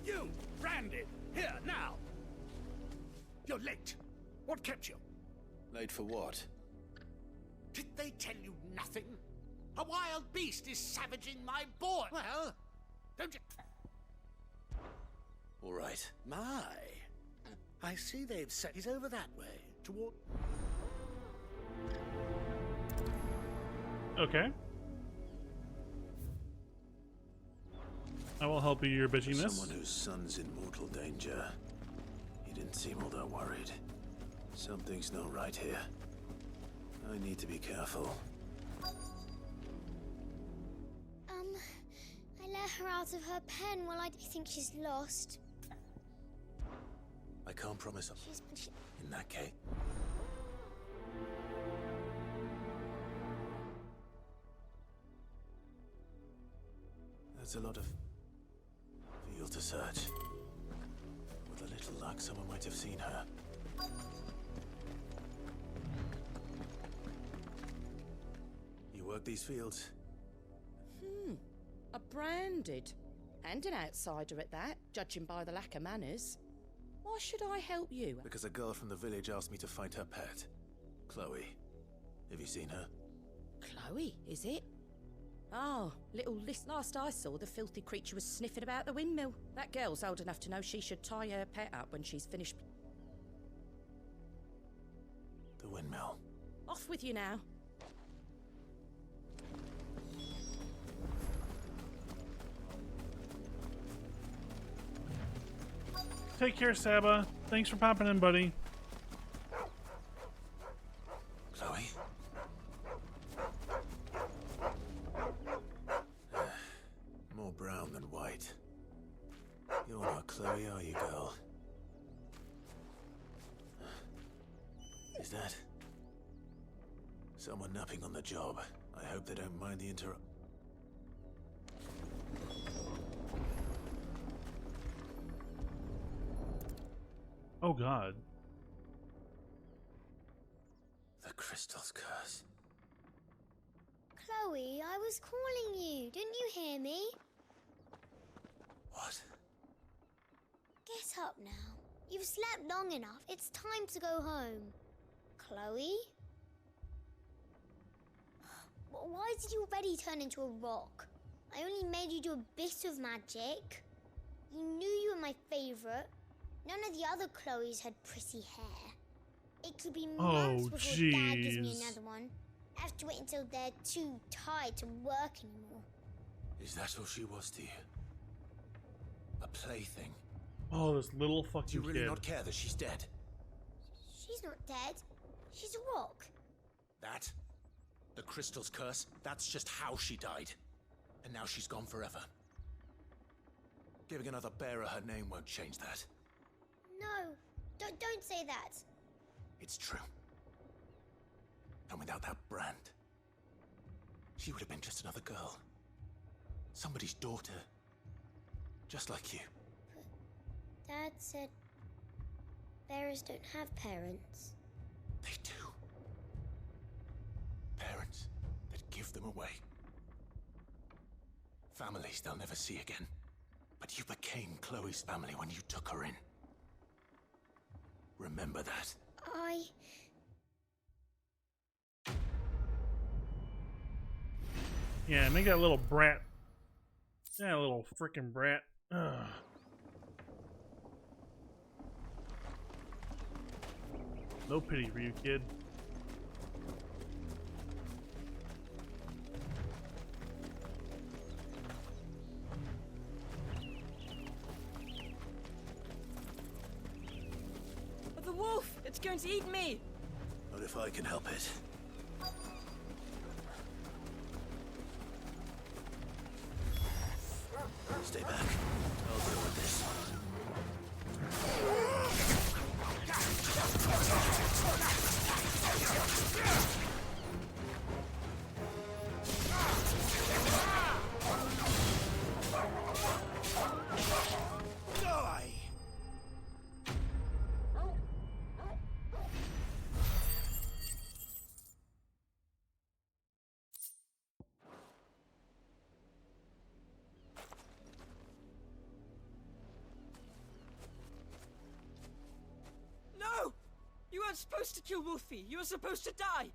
You, Branded, here now. You're late. What kept you? Late for what? Did they tell you nothing? A wild beast is savaging my boy. Well, don't you? All right. My. I see they've set it over that way, toward... Okay. I will help you, your bitchiness. Someone whose son's in mortal danger. He didn't seem all that worried. Something's not right here. I need to be careful. I let her out of her pen. Well, I think she's lost. I can't promise in that case. That's a lot of field to search. With a little luck, someone might have seen her. You work these fields? A Branded. And an outsider at that, judging by the lack of manners. Why should I help you? Because a girl from the village asked me to find her pet. Chloe. Have you seen her? Chloe, is it? Oh, little list. Last I saw, the filthy creature was sniffing about the windmill. That girl's old enough to know she should tie her pet up when she's finished. The windmill. Off with you now. Take care, Saba. Thanks for popping in, buddy. Chloe? More brown than white. You're not Chloe, are you, girl? Is that someone napping on the job? I hope they don't mind the interrupt. Oh, God. The crystal's curse. Chloe, I was calling you. Didn't you hear me? What? Get up now. You've slept long enough. It's time to go home. Chloe? Why did you already turn into a rock? I only made you do a bit of magic. You knew you were my favorite. None of the other Chloes had pretty hair. It could be months before Dad gives me another one. I have to wait until they're too tired to work anymore. Is that all she was to you? A plaything? Oh, this little fucking Do you really kid. not care that she's dead? She's not dead. She's a rock. That? The crystal's curse? That's just how she died. And now she's gone forever. Giving another bearer her name won't change that. No, don't say that. It's true. And without that brand, she would have been just another girl. Somebody's daughter. Just like you. But Dad said bearers don't have parents. They do. Parents that give them away. Families they'll never see again. But you became Chloe's family when you took her in. Remember that. Yeah, make that little brat. Yeah, little freaking brat. Ugh. No pity for you, kid. The wolf! It's going to eat me! Not if I can help it. Stay back. I'll deal with this. No! You weren't supposed to kill Wolfie. You were supposed to die.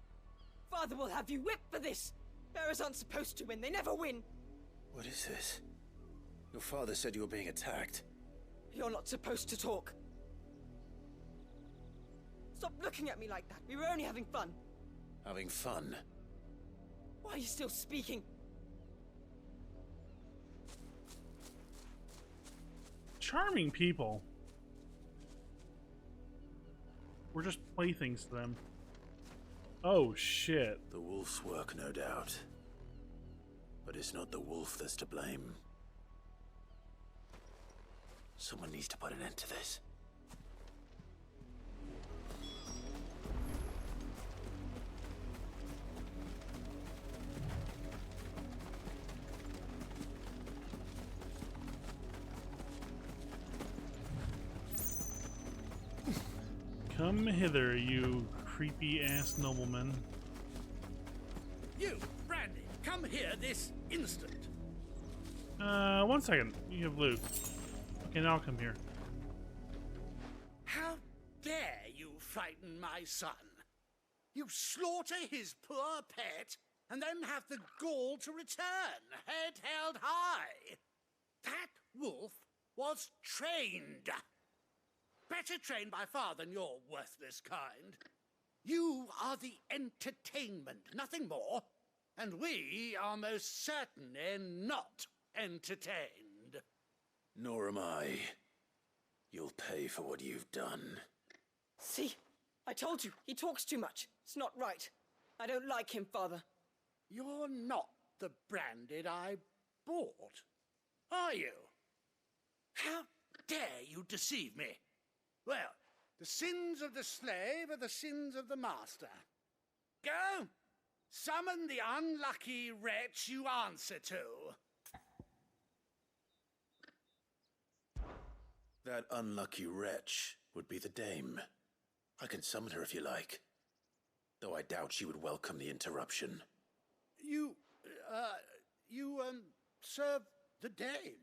Father will have you whipped for this. Bearers aren't supposed to win. They never win. What is this? Your father said you were being attacked. You're not supposed to talk. Stop looking at me like that. We were only having fun. Having fun? Why are you still speaking? Charming people. We're just playthings to them. Oh shit. The wolf's work, no doubt. But it's not the wolf that's to blame. Someone needs to put an end to this. Come hither, you creepy-ass nobleman. You, Brandy, come here this instant. 1 second. You have loot. Okay, now I'll come here. How dare you frighten my son? You slaughter his poor pet and then have the gall to return, head held high. That wolf was trained. Better trained by far than your worthless kind. You are the entertainment, nothing more. And we are most certainly not entertained. Nor am I. You'll pay for what you've done. See? I told you. He talks too much. It's not right. I don't like him, Father. You're not the Branded I bought, are you? How dare you deceive me? Well, the sins of the slave are the sins of the master. Go! Summon the unlucky wretch you answer to. That unlucky wretch would be the dame. I can summon her if you like. Though I doubt she would welcome the interruption. You serve the dame.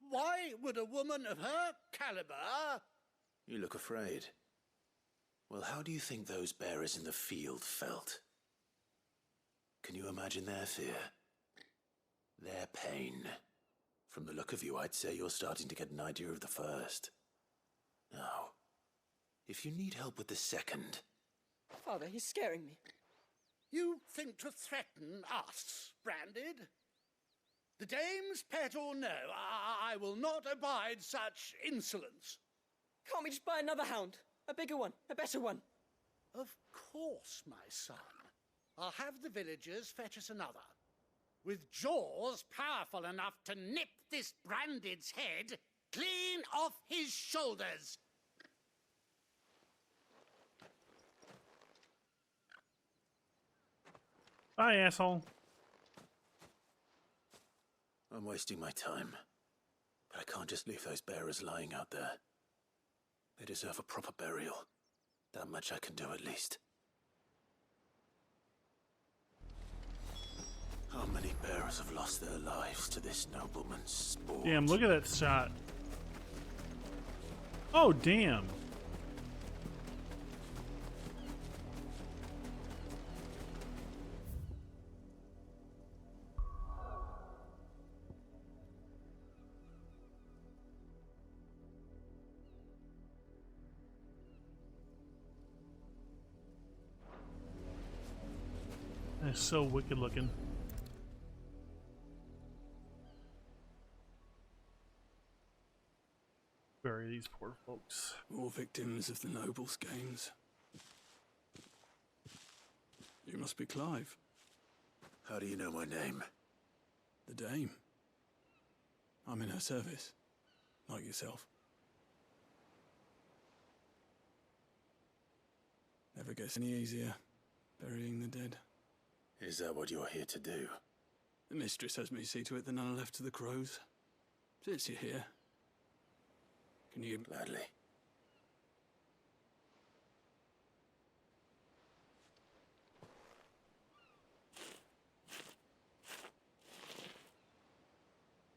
Why would a woman of her caliber... You look afraid. Well, how do you think those bearers in the field felt? Can you imagine their fear? Their pain? From the look of you, I'd say you're starting to get an idea of the first. Now, if you need help with the second... Father, he's scaring me. You think to threaten us, Branded? The dame's pet or no, I will not abide such insolence. Can't we just buy another hound? A bigger one, a better one. Of course, my son. I'll have the villagers fetch us another. With jaws powerful enough to nip this Branded's head clean off his shoulders. Bye, asshole. I'm wasting my time. But I can't just leave those bearers lying out there. They deserve a proper burial. That much I can do at least. How many bearers have lost their lives to this nobleman's sport? Damn, look at that shot. Oh, damn. is so wicked looking. Bury these poor folks. More victims of the nobles' games. You must be Clive. How do you know my name? The Dame. I'm in her service, like yourself. Never gets any easier, burying the dead. Is that what you're here to do? The mistress has me see to it that none are left to the crows. Since you're here, can you... Gladly.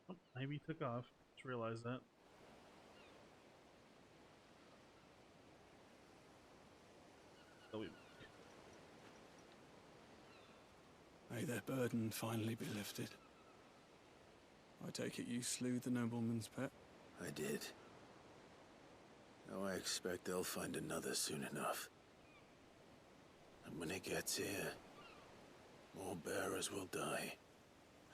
Oh, maybe he took off. Just realized that. Oh, wait. May their burden finally be lifted. I take it you slew the nobleman's pet? I did. Now I expect they'll find another soon enough. And when it gets here, more bearers will die.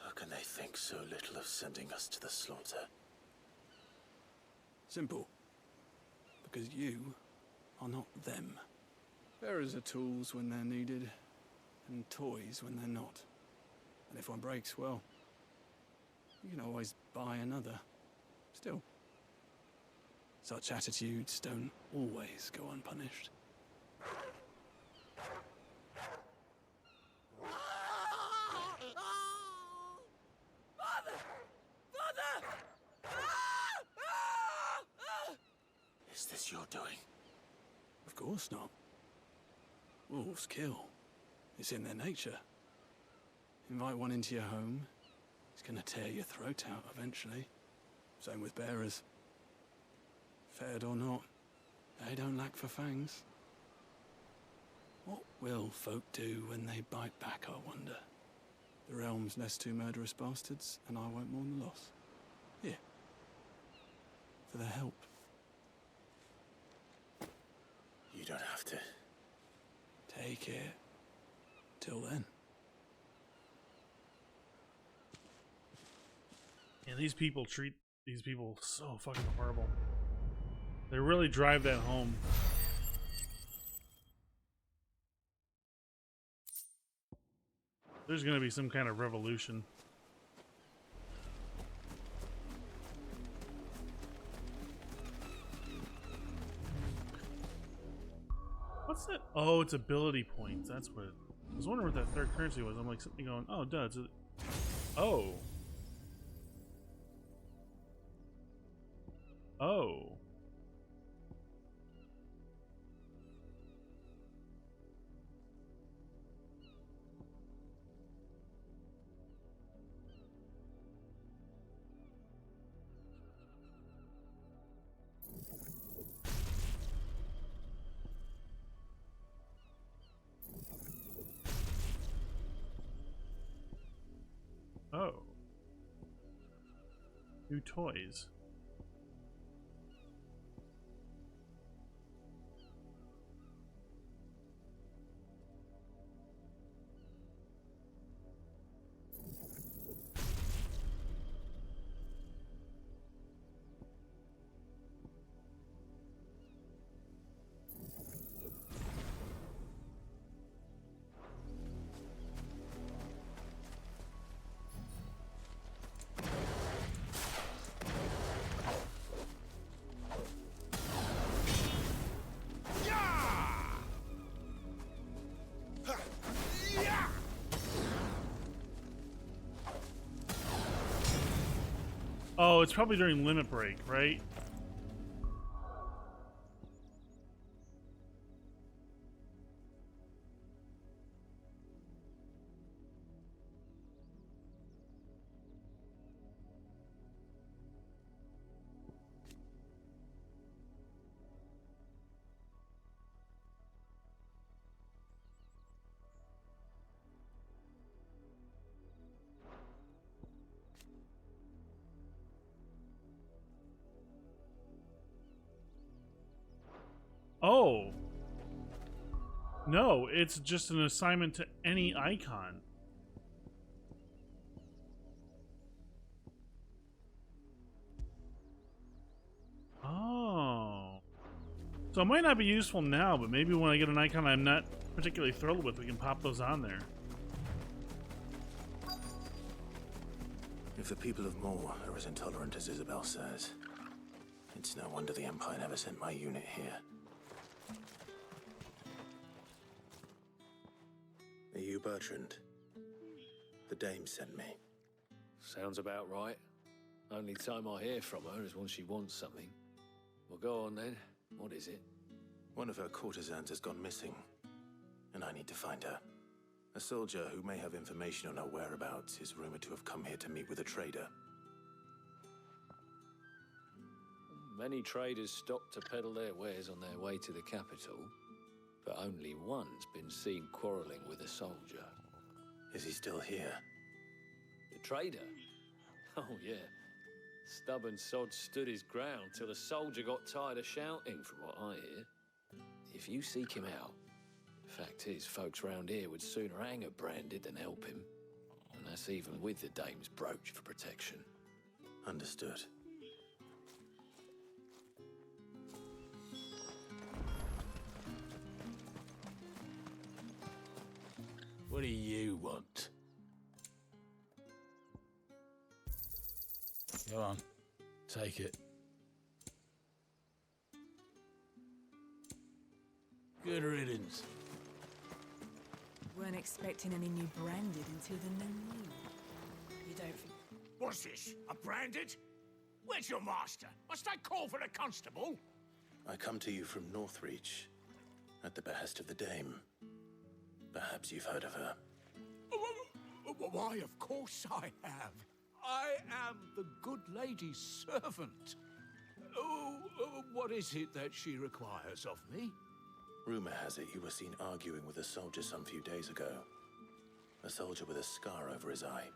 How can they think so little of sending us to the slaughter? Simple. Because you are not them. Bearers are tools when they're needed, and toys when they're not. And if one breaks, well, you can always buy another. Still, such attitudes don't always go unpunished. Is this your doing? Of course not. Wolves kill. It's in their nature. Invite one into your home, he's gonna tear your throat out eventually. Same with bearers. Fed or not, they don't lack for fangs. What will folk do when they bite back, I wonder? The realm's nest two murderous bastards, and I won't mourn the loss. Here. For their help. You don't have to. Take it. Till then. And these people treat these people so fucking horrible. They really drive that home. There's gonna be some kind of revolution. What's that? Oh, it's ability points. That's what I was wondering what that third currency was. I'm like something going, oh, duh. It's oh. Oh. Oh. New toys. Oh, it's probably during limit break, right? Oh. No, it's just an assignment to any icon. Oh. So it might not be useful now, but maybe when I get an icon I'm not particularly thrilled with, we can pop those on there. If the people of Moor are as intolerant as Isabel says, it's no wonder the Empire never sent my unit here. Are you Bertrand? The dame sent me. Sounds about right. Only time I hear from her is when she wants something. Well, go on then. What is it? One of her courtesans has gone missing, and I need to find her. A soldier who may have information on her whereabouts is rumored to have come here to meet with a trader. Many traders stop to peddle their wares on their way to the capital, but only one's been seen quarreling with a soldier. Is he still here? The trader? Oh, yeah. Stubborn sod stood his ground till the soldier got tired of shouting, from what I hear. If you seek him out, fact is, folks round here would sooner hang a branded than help him. And that's even with the dame's brooch for protection. Understood. What do you want? Go on, take it. Good riddance. Weren't expecting any new branded until the new moon. You don't think... What's this? A branded? Where's your master? Must I call for a constable? I come to you from Northreach, at the behest of the dame. Perhaps you've heard of her. Why, of course I have. I am the good lady's servant. What is it that she requires of me? Rumor has it you were seen arguing with a soldier some few days ago. A soldier with a scar over his eye.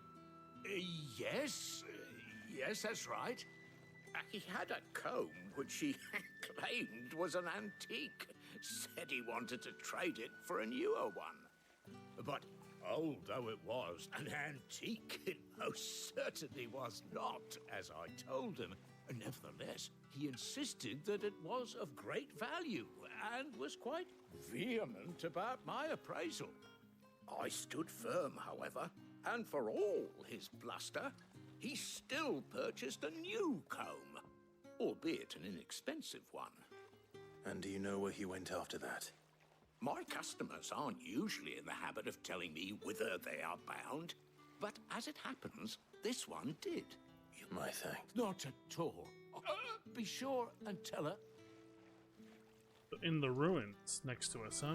Yes, that's right. He had a comb which he claimed was an antique. Said he wanted to trade it for a newer one. But old though it was, an antique it most certainly was not, as I told him. Nevertheless, he insisted that it was of great value and was quite vehement about my appraisal. I stood firm, however, and for all his bluster, he still purchased a new comb, albeit an inexpensive one. And do you know where he went after that? My customers aren't usually in the habit of telling me whither they are bound, but as it happens, this one did. My thanks. Not at all. Be sure and tell her. In the ruins next to us, huh?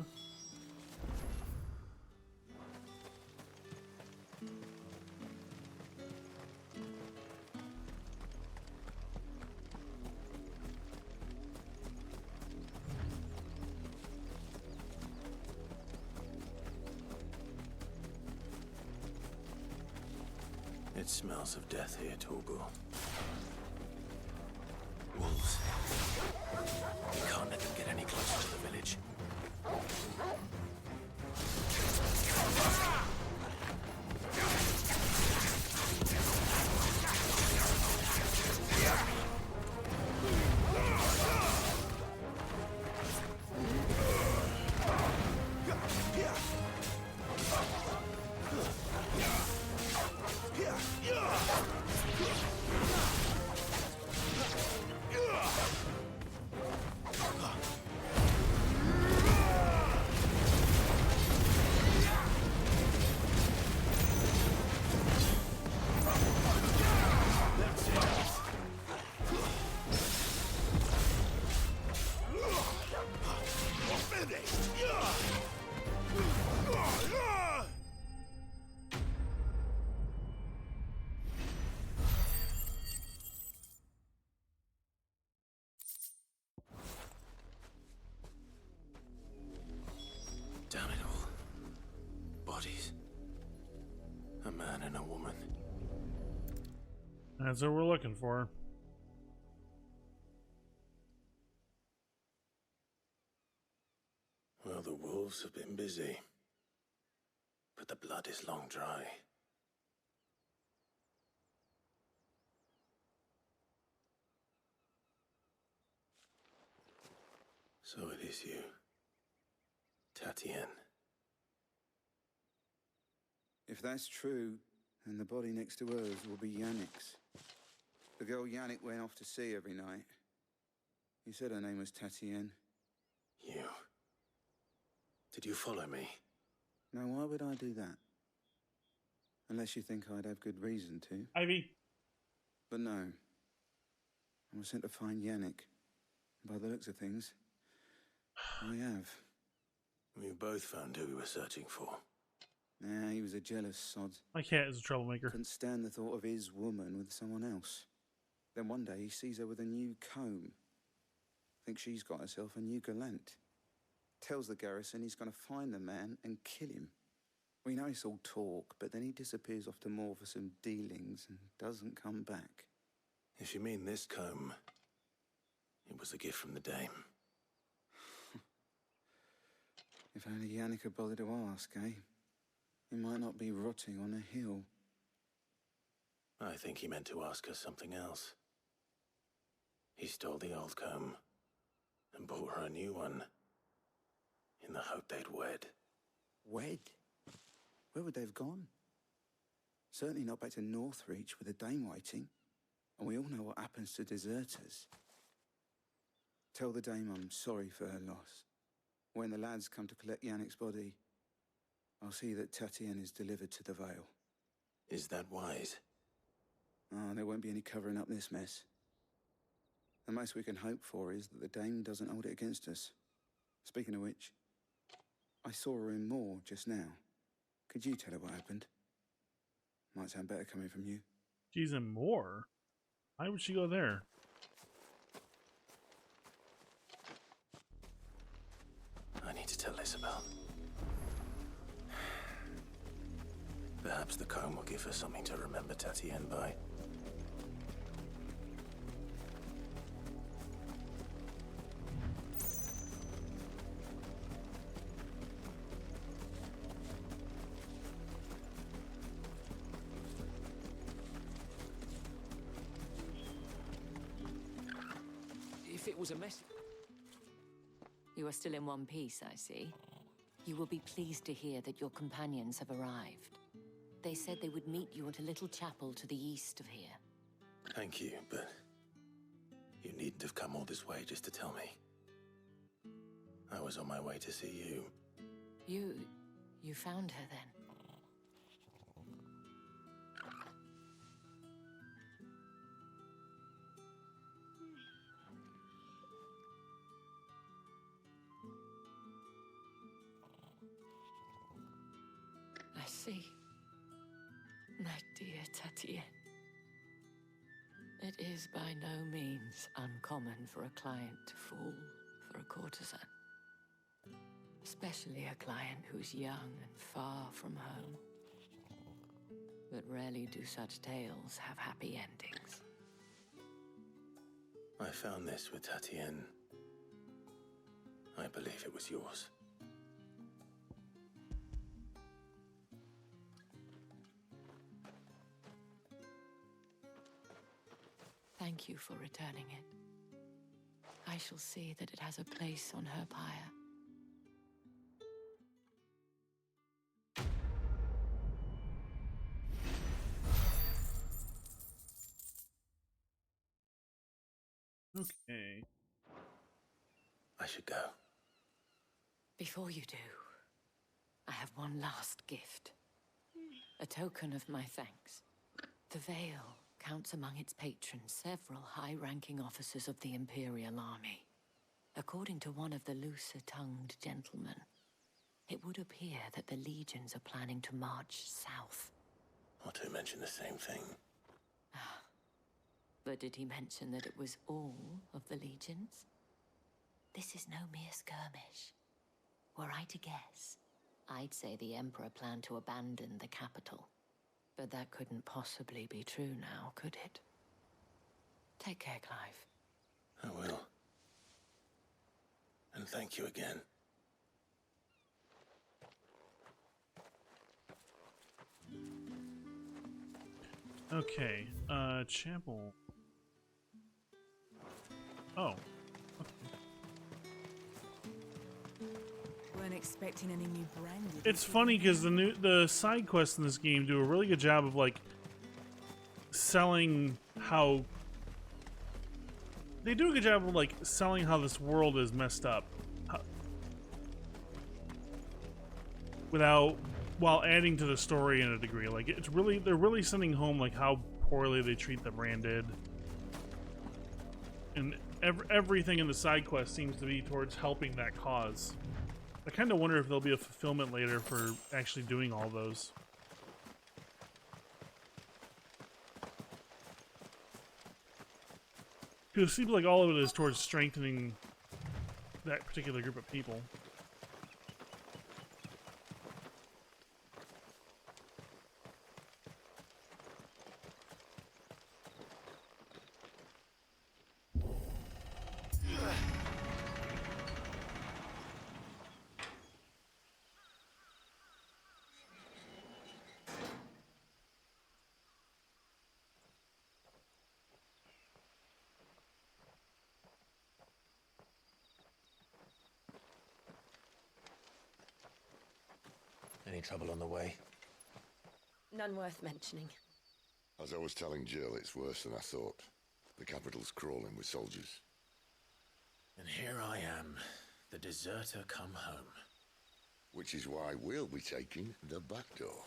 It smells of death here, Torgor. Wolves. We can't let them get any closer to the village. Damn it all. Bodies. A man and a woman. That's what we're looking for. Well, Well, the wolves have been busy, but the blood is long dry. So it is you, Tatien. If that's true, then the body next to hers will be Yannick's. The girl Yannick went off to sea every night. You said her name was Tatien. You... Did you follow me? Now, why would I do that? Unless you think I'd have good reason to. Ivy. But no. I was sent to find Yannick. By the looks of things, I have. We both found who we were searching for. Nah, he was a jealous sod. My cat is a troublemaker. Couldn't stand the thought of his woman with someone else. Then one day he sees her with a new comb. Thinks she's got herself a new gallant. Tells the garrison he's going to find the man and kill him. We know it's all talk, but then he disappears off to Moor for some dealings and doesn't come back. If you mean this comb, it was a gift from the dame. If only Yannick had bothered to ask, eh? He might not be rotting on a hill. I think he meant to ask her something else. He stole the old comb and bought her a new one in the hope they'd wed. Wed? Where would they have gone? Certainly not back to Northreach with a dame waiting. And we all know what happens to deserters. Tell the dame I'm sorry for her loss. When the lads come to collect Yannick's body, I'll see that Tatien is delivered to the Vale. Is that wise? Oh, there won't be any covering up this mess. The most we can hope for is that the dame doesn't hold it against us. Speaking of which, I saw her in Moor just now. Could you tell her what happened? Might sound better coming from you. She's in Moor? Why would she go there? I need to tell Isabel. Perhaps the comb will give her something to remember Tatien by. If it was a mess... You are still in one piece, I see. You will be pleased to hear that your companions have arrived. They said they would meet you at a little chapel to the east of here. Thank you, but you needn't have come all this way just to tell me. I was on my way to see you. You found her then? I see. My dear Tatien. It is by no means uncommon for a client to fall for a courtesan. Especially a client who's young and far from home. But rarely do such tales have happy endings. I found this with Tatien. I believe it was yours. Thank you for returning it. I shall see that it has a place on her pyre. Okay. I should go. Before you do, I have one last gift. A token of my thanks. The Vale counts among its patrons several high-ranking officers of the Imperial Army. According to one of the looser-tongued gentlemen, it would appear that the legions are planning to march south. Otto mentioned the same thing. But did he mention that it was all of the legions? This is no mere skirmish. Were I to guess, I'd say the Emperor planned to abandon the capital. But that couldn't possibly be true now, could it? Take care, Clive. I will. And thank you again. Okay, chapel. Oh. Weren't expecting any new branded. It's funny because the side quests in this game do a really good job of like selling how they do a good job of like selling how this world is messed up, while adding to the story in a degree. Like they're really sending home like how poorly they treat the branded, and everything in the side quest seems to be towards helping that cause. I kind of wonder if there'll be a fulfillment later for actually doing all those. Because it seems like all of it is towards strengthening that particular group of people. Any trouble on the way? None worth mentioning. As I was telling Jill, it's worse than I thought. The capital's crawling with soldiers. And here I am, the deserter come home. Which is why we'll be taking the back door.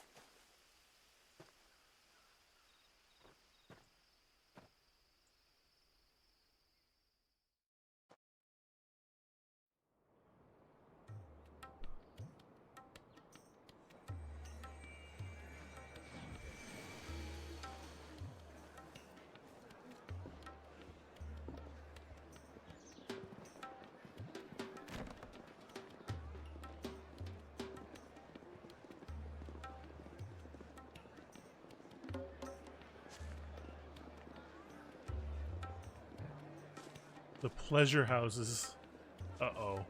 The pleasure houses. Uh-oh.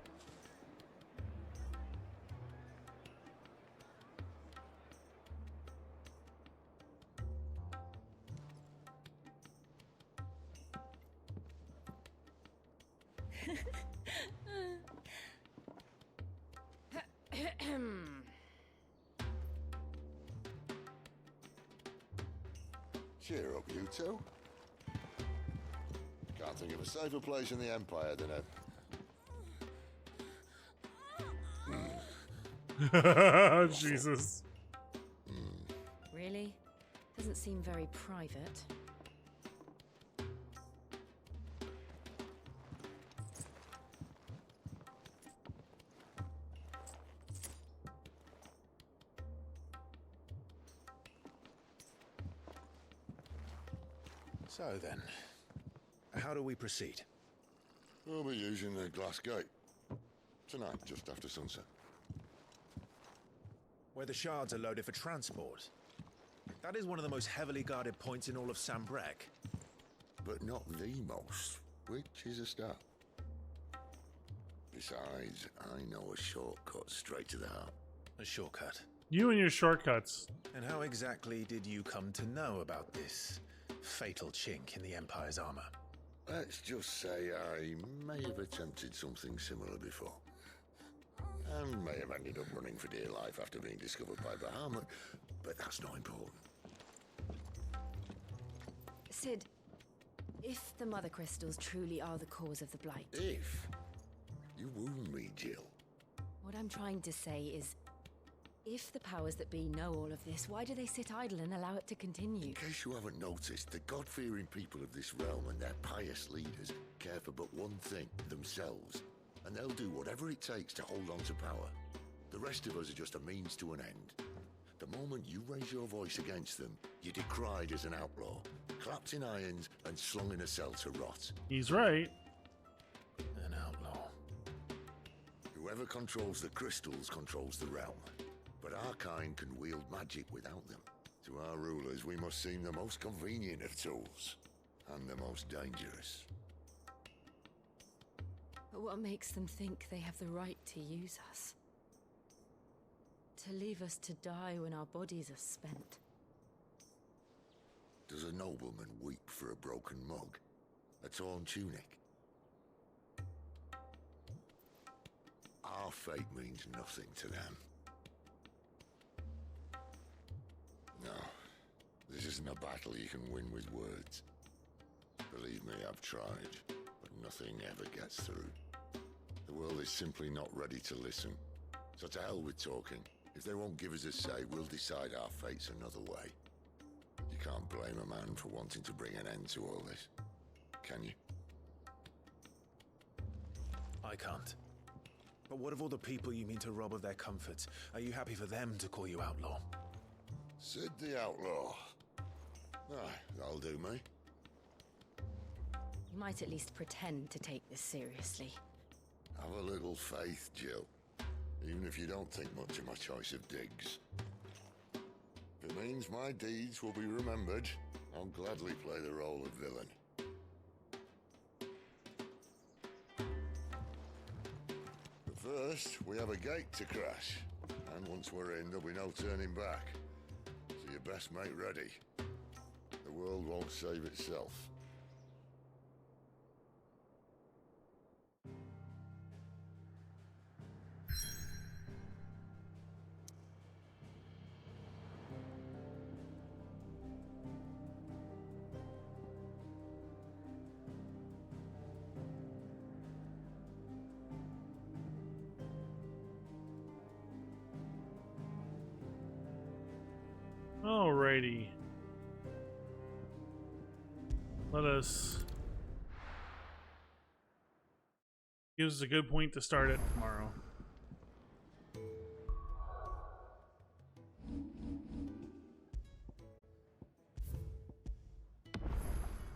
Cheer up, you two. Can't think of a safer place in the Empire than a... Jesus. Really? Doesn't seem very private. So then, how do we proceed? We'll be using the glass gate. Tonight, just after sunset. Where the shards are loaded for transport. That is one of the most heavily guarded points in all of Sambrek. But not the most, which is a start. Besides, I know a shortcut straight to the heart. A shortcut? You and your shortcuts. And how exactly did you come to know about this fatal chink in the Empire's armor? Let's just say I may have attempted something similar before. And may have ended up running for dear life after being discovered by Bahamut, but that's not important. Sid, if the Mother Crystals truly are the cause of the Blight... If? You wound me, Jill. What I'm trying to say is, if the powers that be know all of this, why do they sit idle and allow it to continue? In case you haven't noticed, the God-fearing people of this realm and their pious leaders care for but one thing, themselves. And they'll do whatever it takes to hold on to power. The rest of us are just a means to an end. The moment you raise your voice against them, you're decried as an outlaw, clapped in irons and slung in a cell to rot. He's right. An outlaw. Whoever controls the crystals controls the realm. But our kind can wield magic without them. To our rulers, we must seem the most convenient of tools. And the most dangerous. But what makes them think they have the right to use us? To leave us to die when our bodies are spent? Does a nobleman weep for a broken mug? A torn tunic? Our fate means nothing to them. No, this isn't a battle you can win with words. Believe me, I've tried, but nothing ever gets through. The world is simply not ready to listen. So to hell with talking. If they won't give us a say, we'll decide our fates another way. You can't blame a man for wanting to bring an end to all this, can you? I can't. But what of all the people you mean to rob of their comforts? Are you happy for them to call you outlaw? Sid the Outlaw. Aye, that'll do me. You might at least pretend to take this seriously. Have a little faith, Jill. Even if you don't think much of my choice of digs. If it means my deeds will be remembered, I'll gladly play the role of villain. But first, we have a gate to crash. And once we're in, there'll be no turning back. So you best make ready. The world won't save itself. Alrighty. Let us... Gives us a good point to start it tomorrow.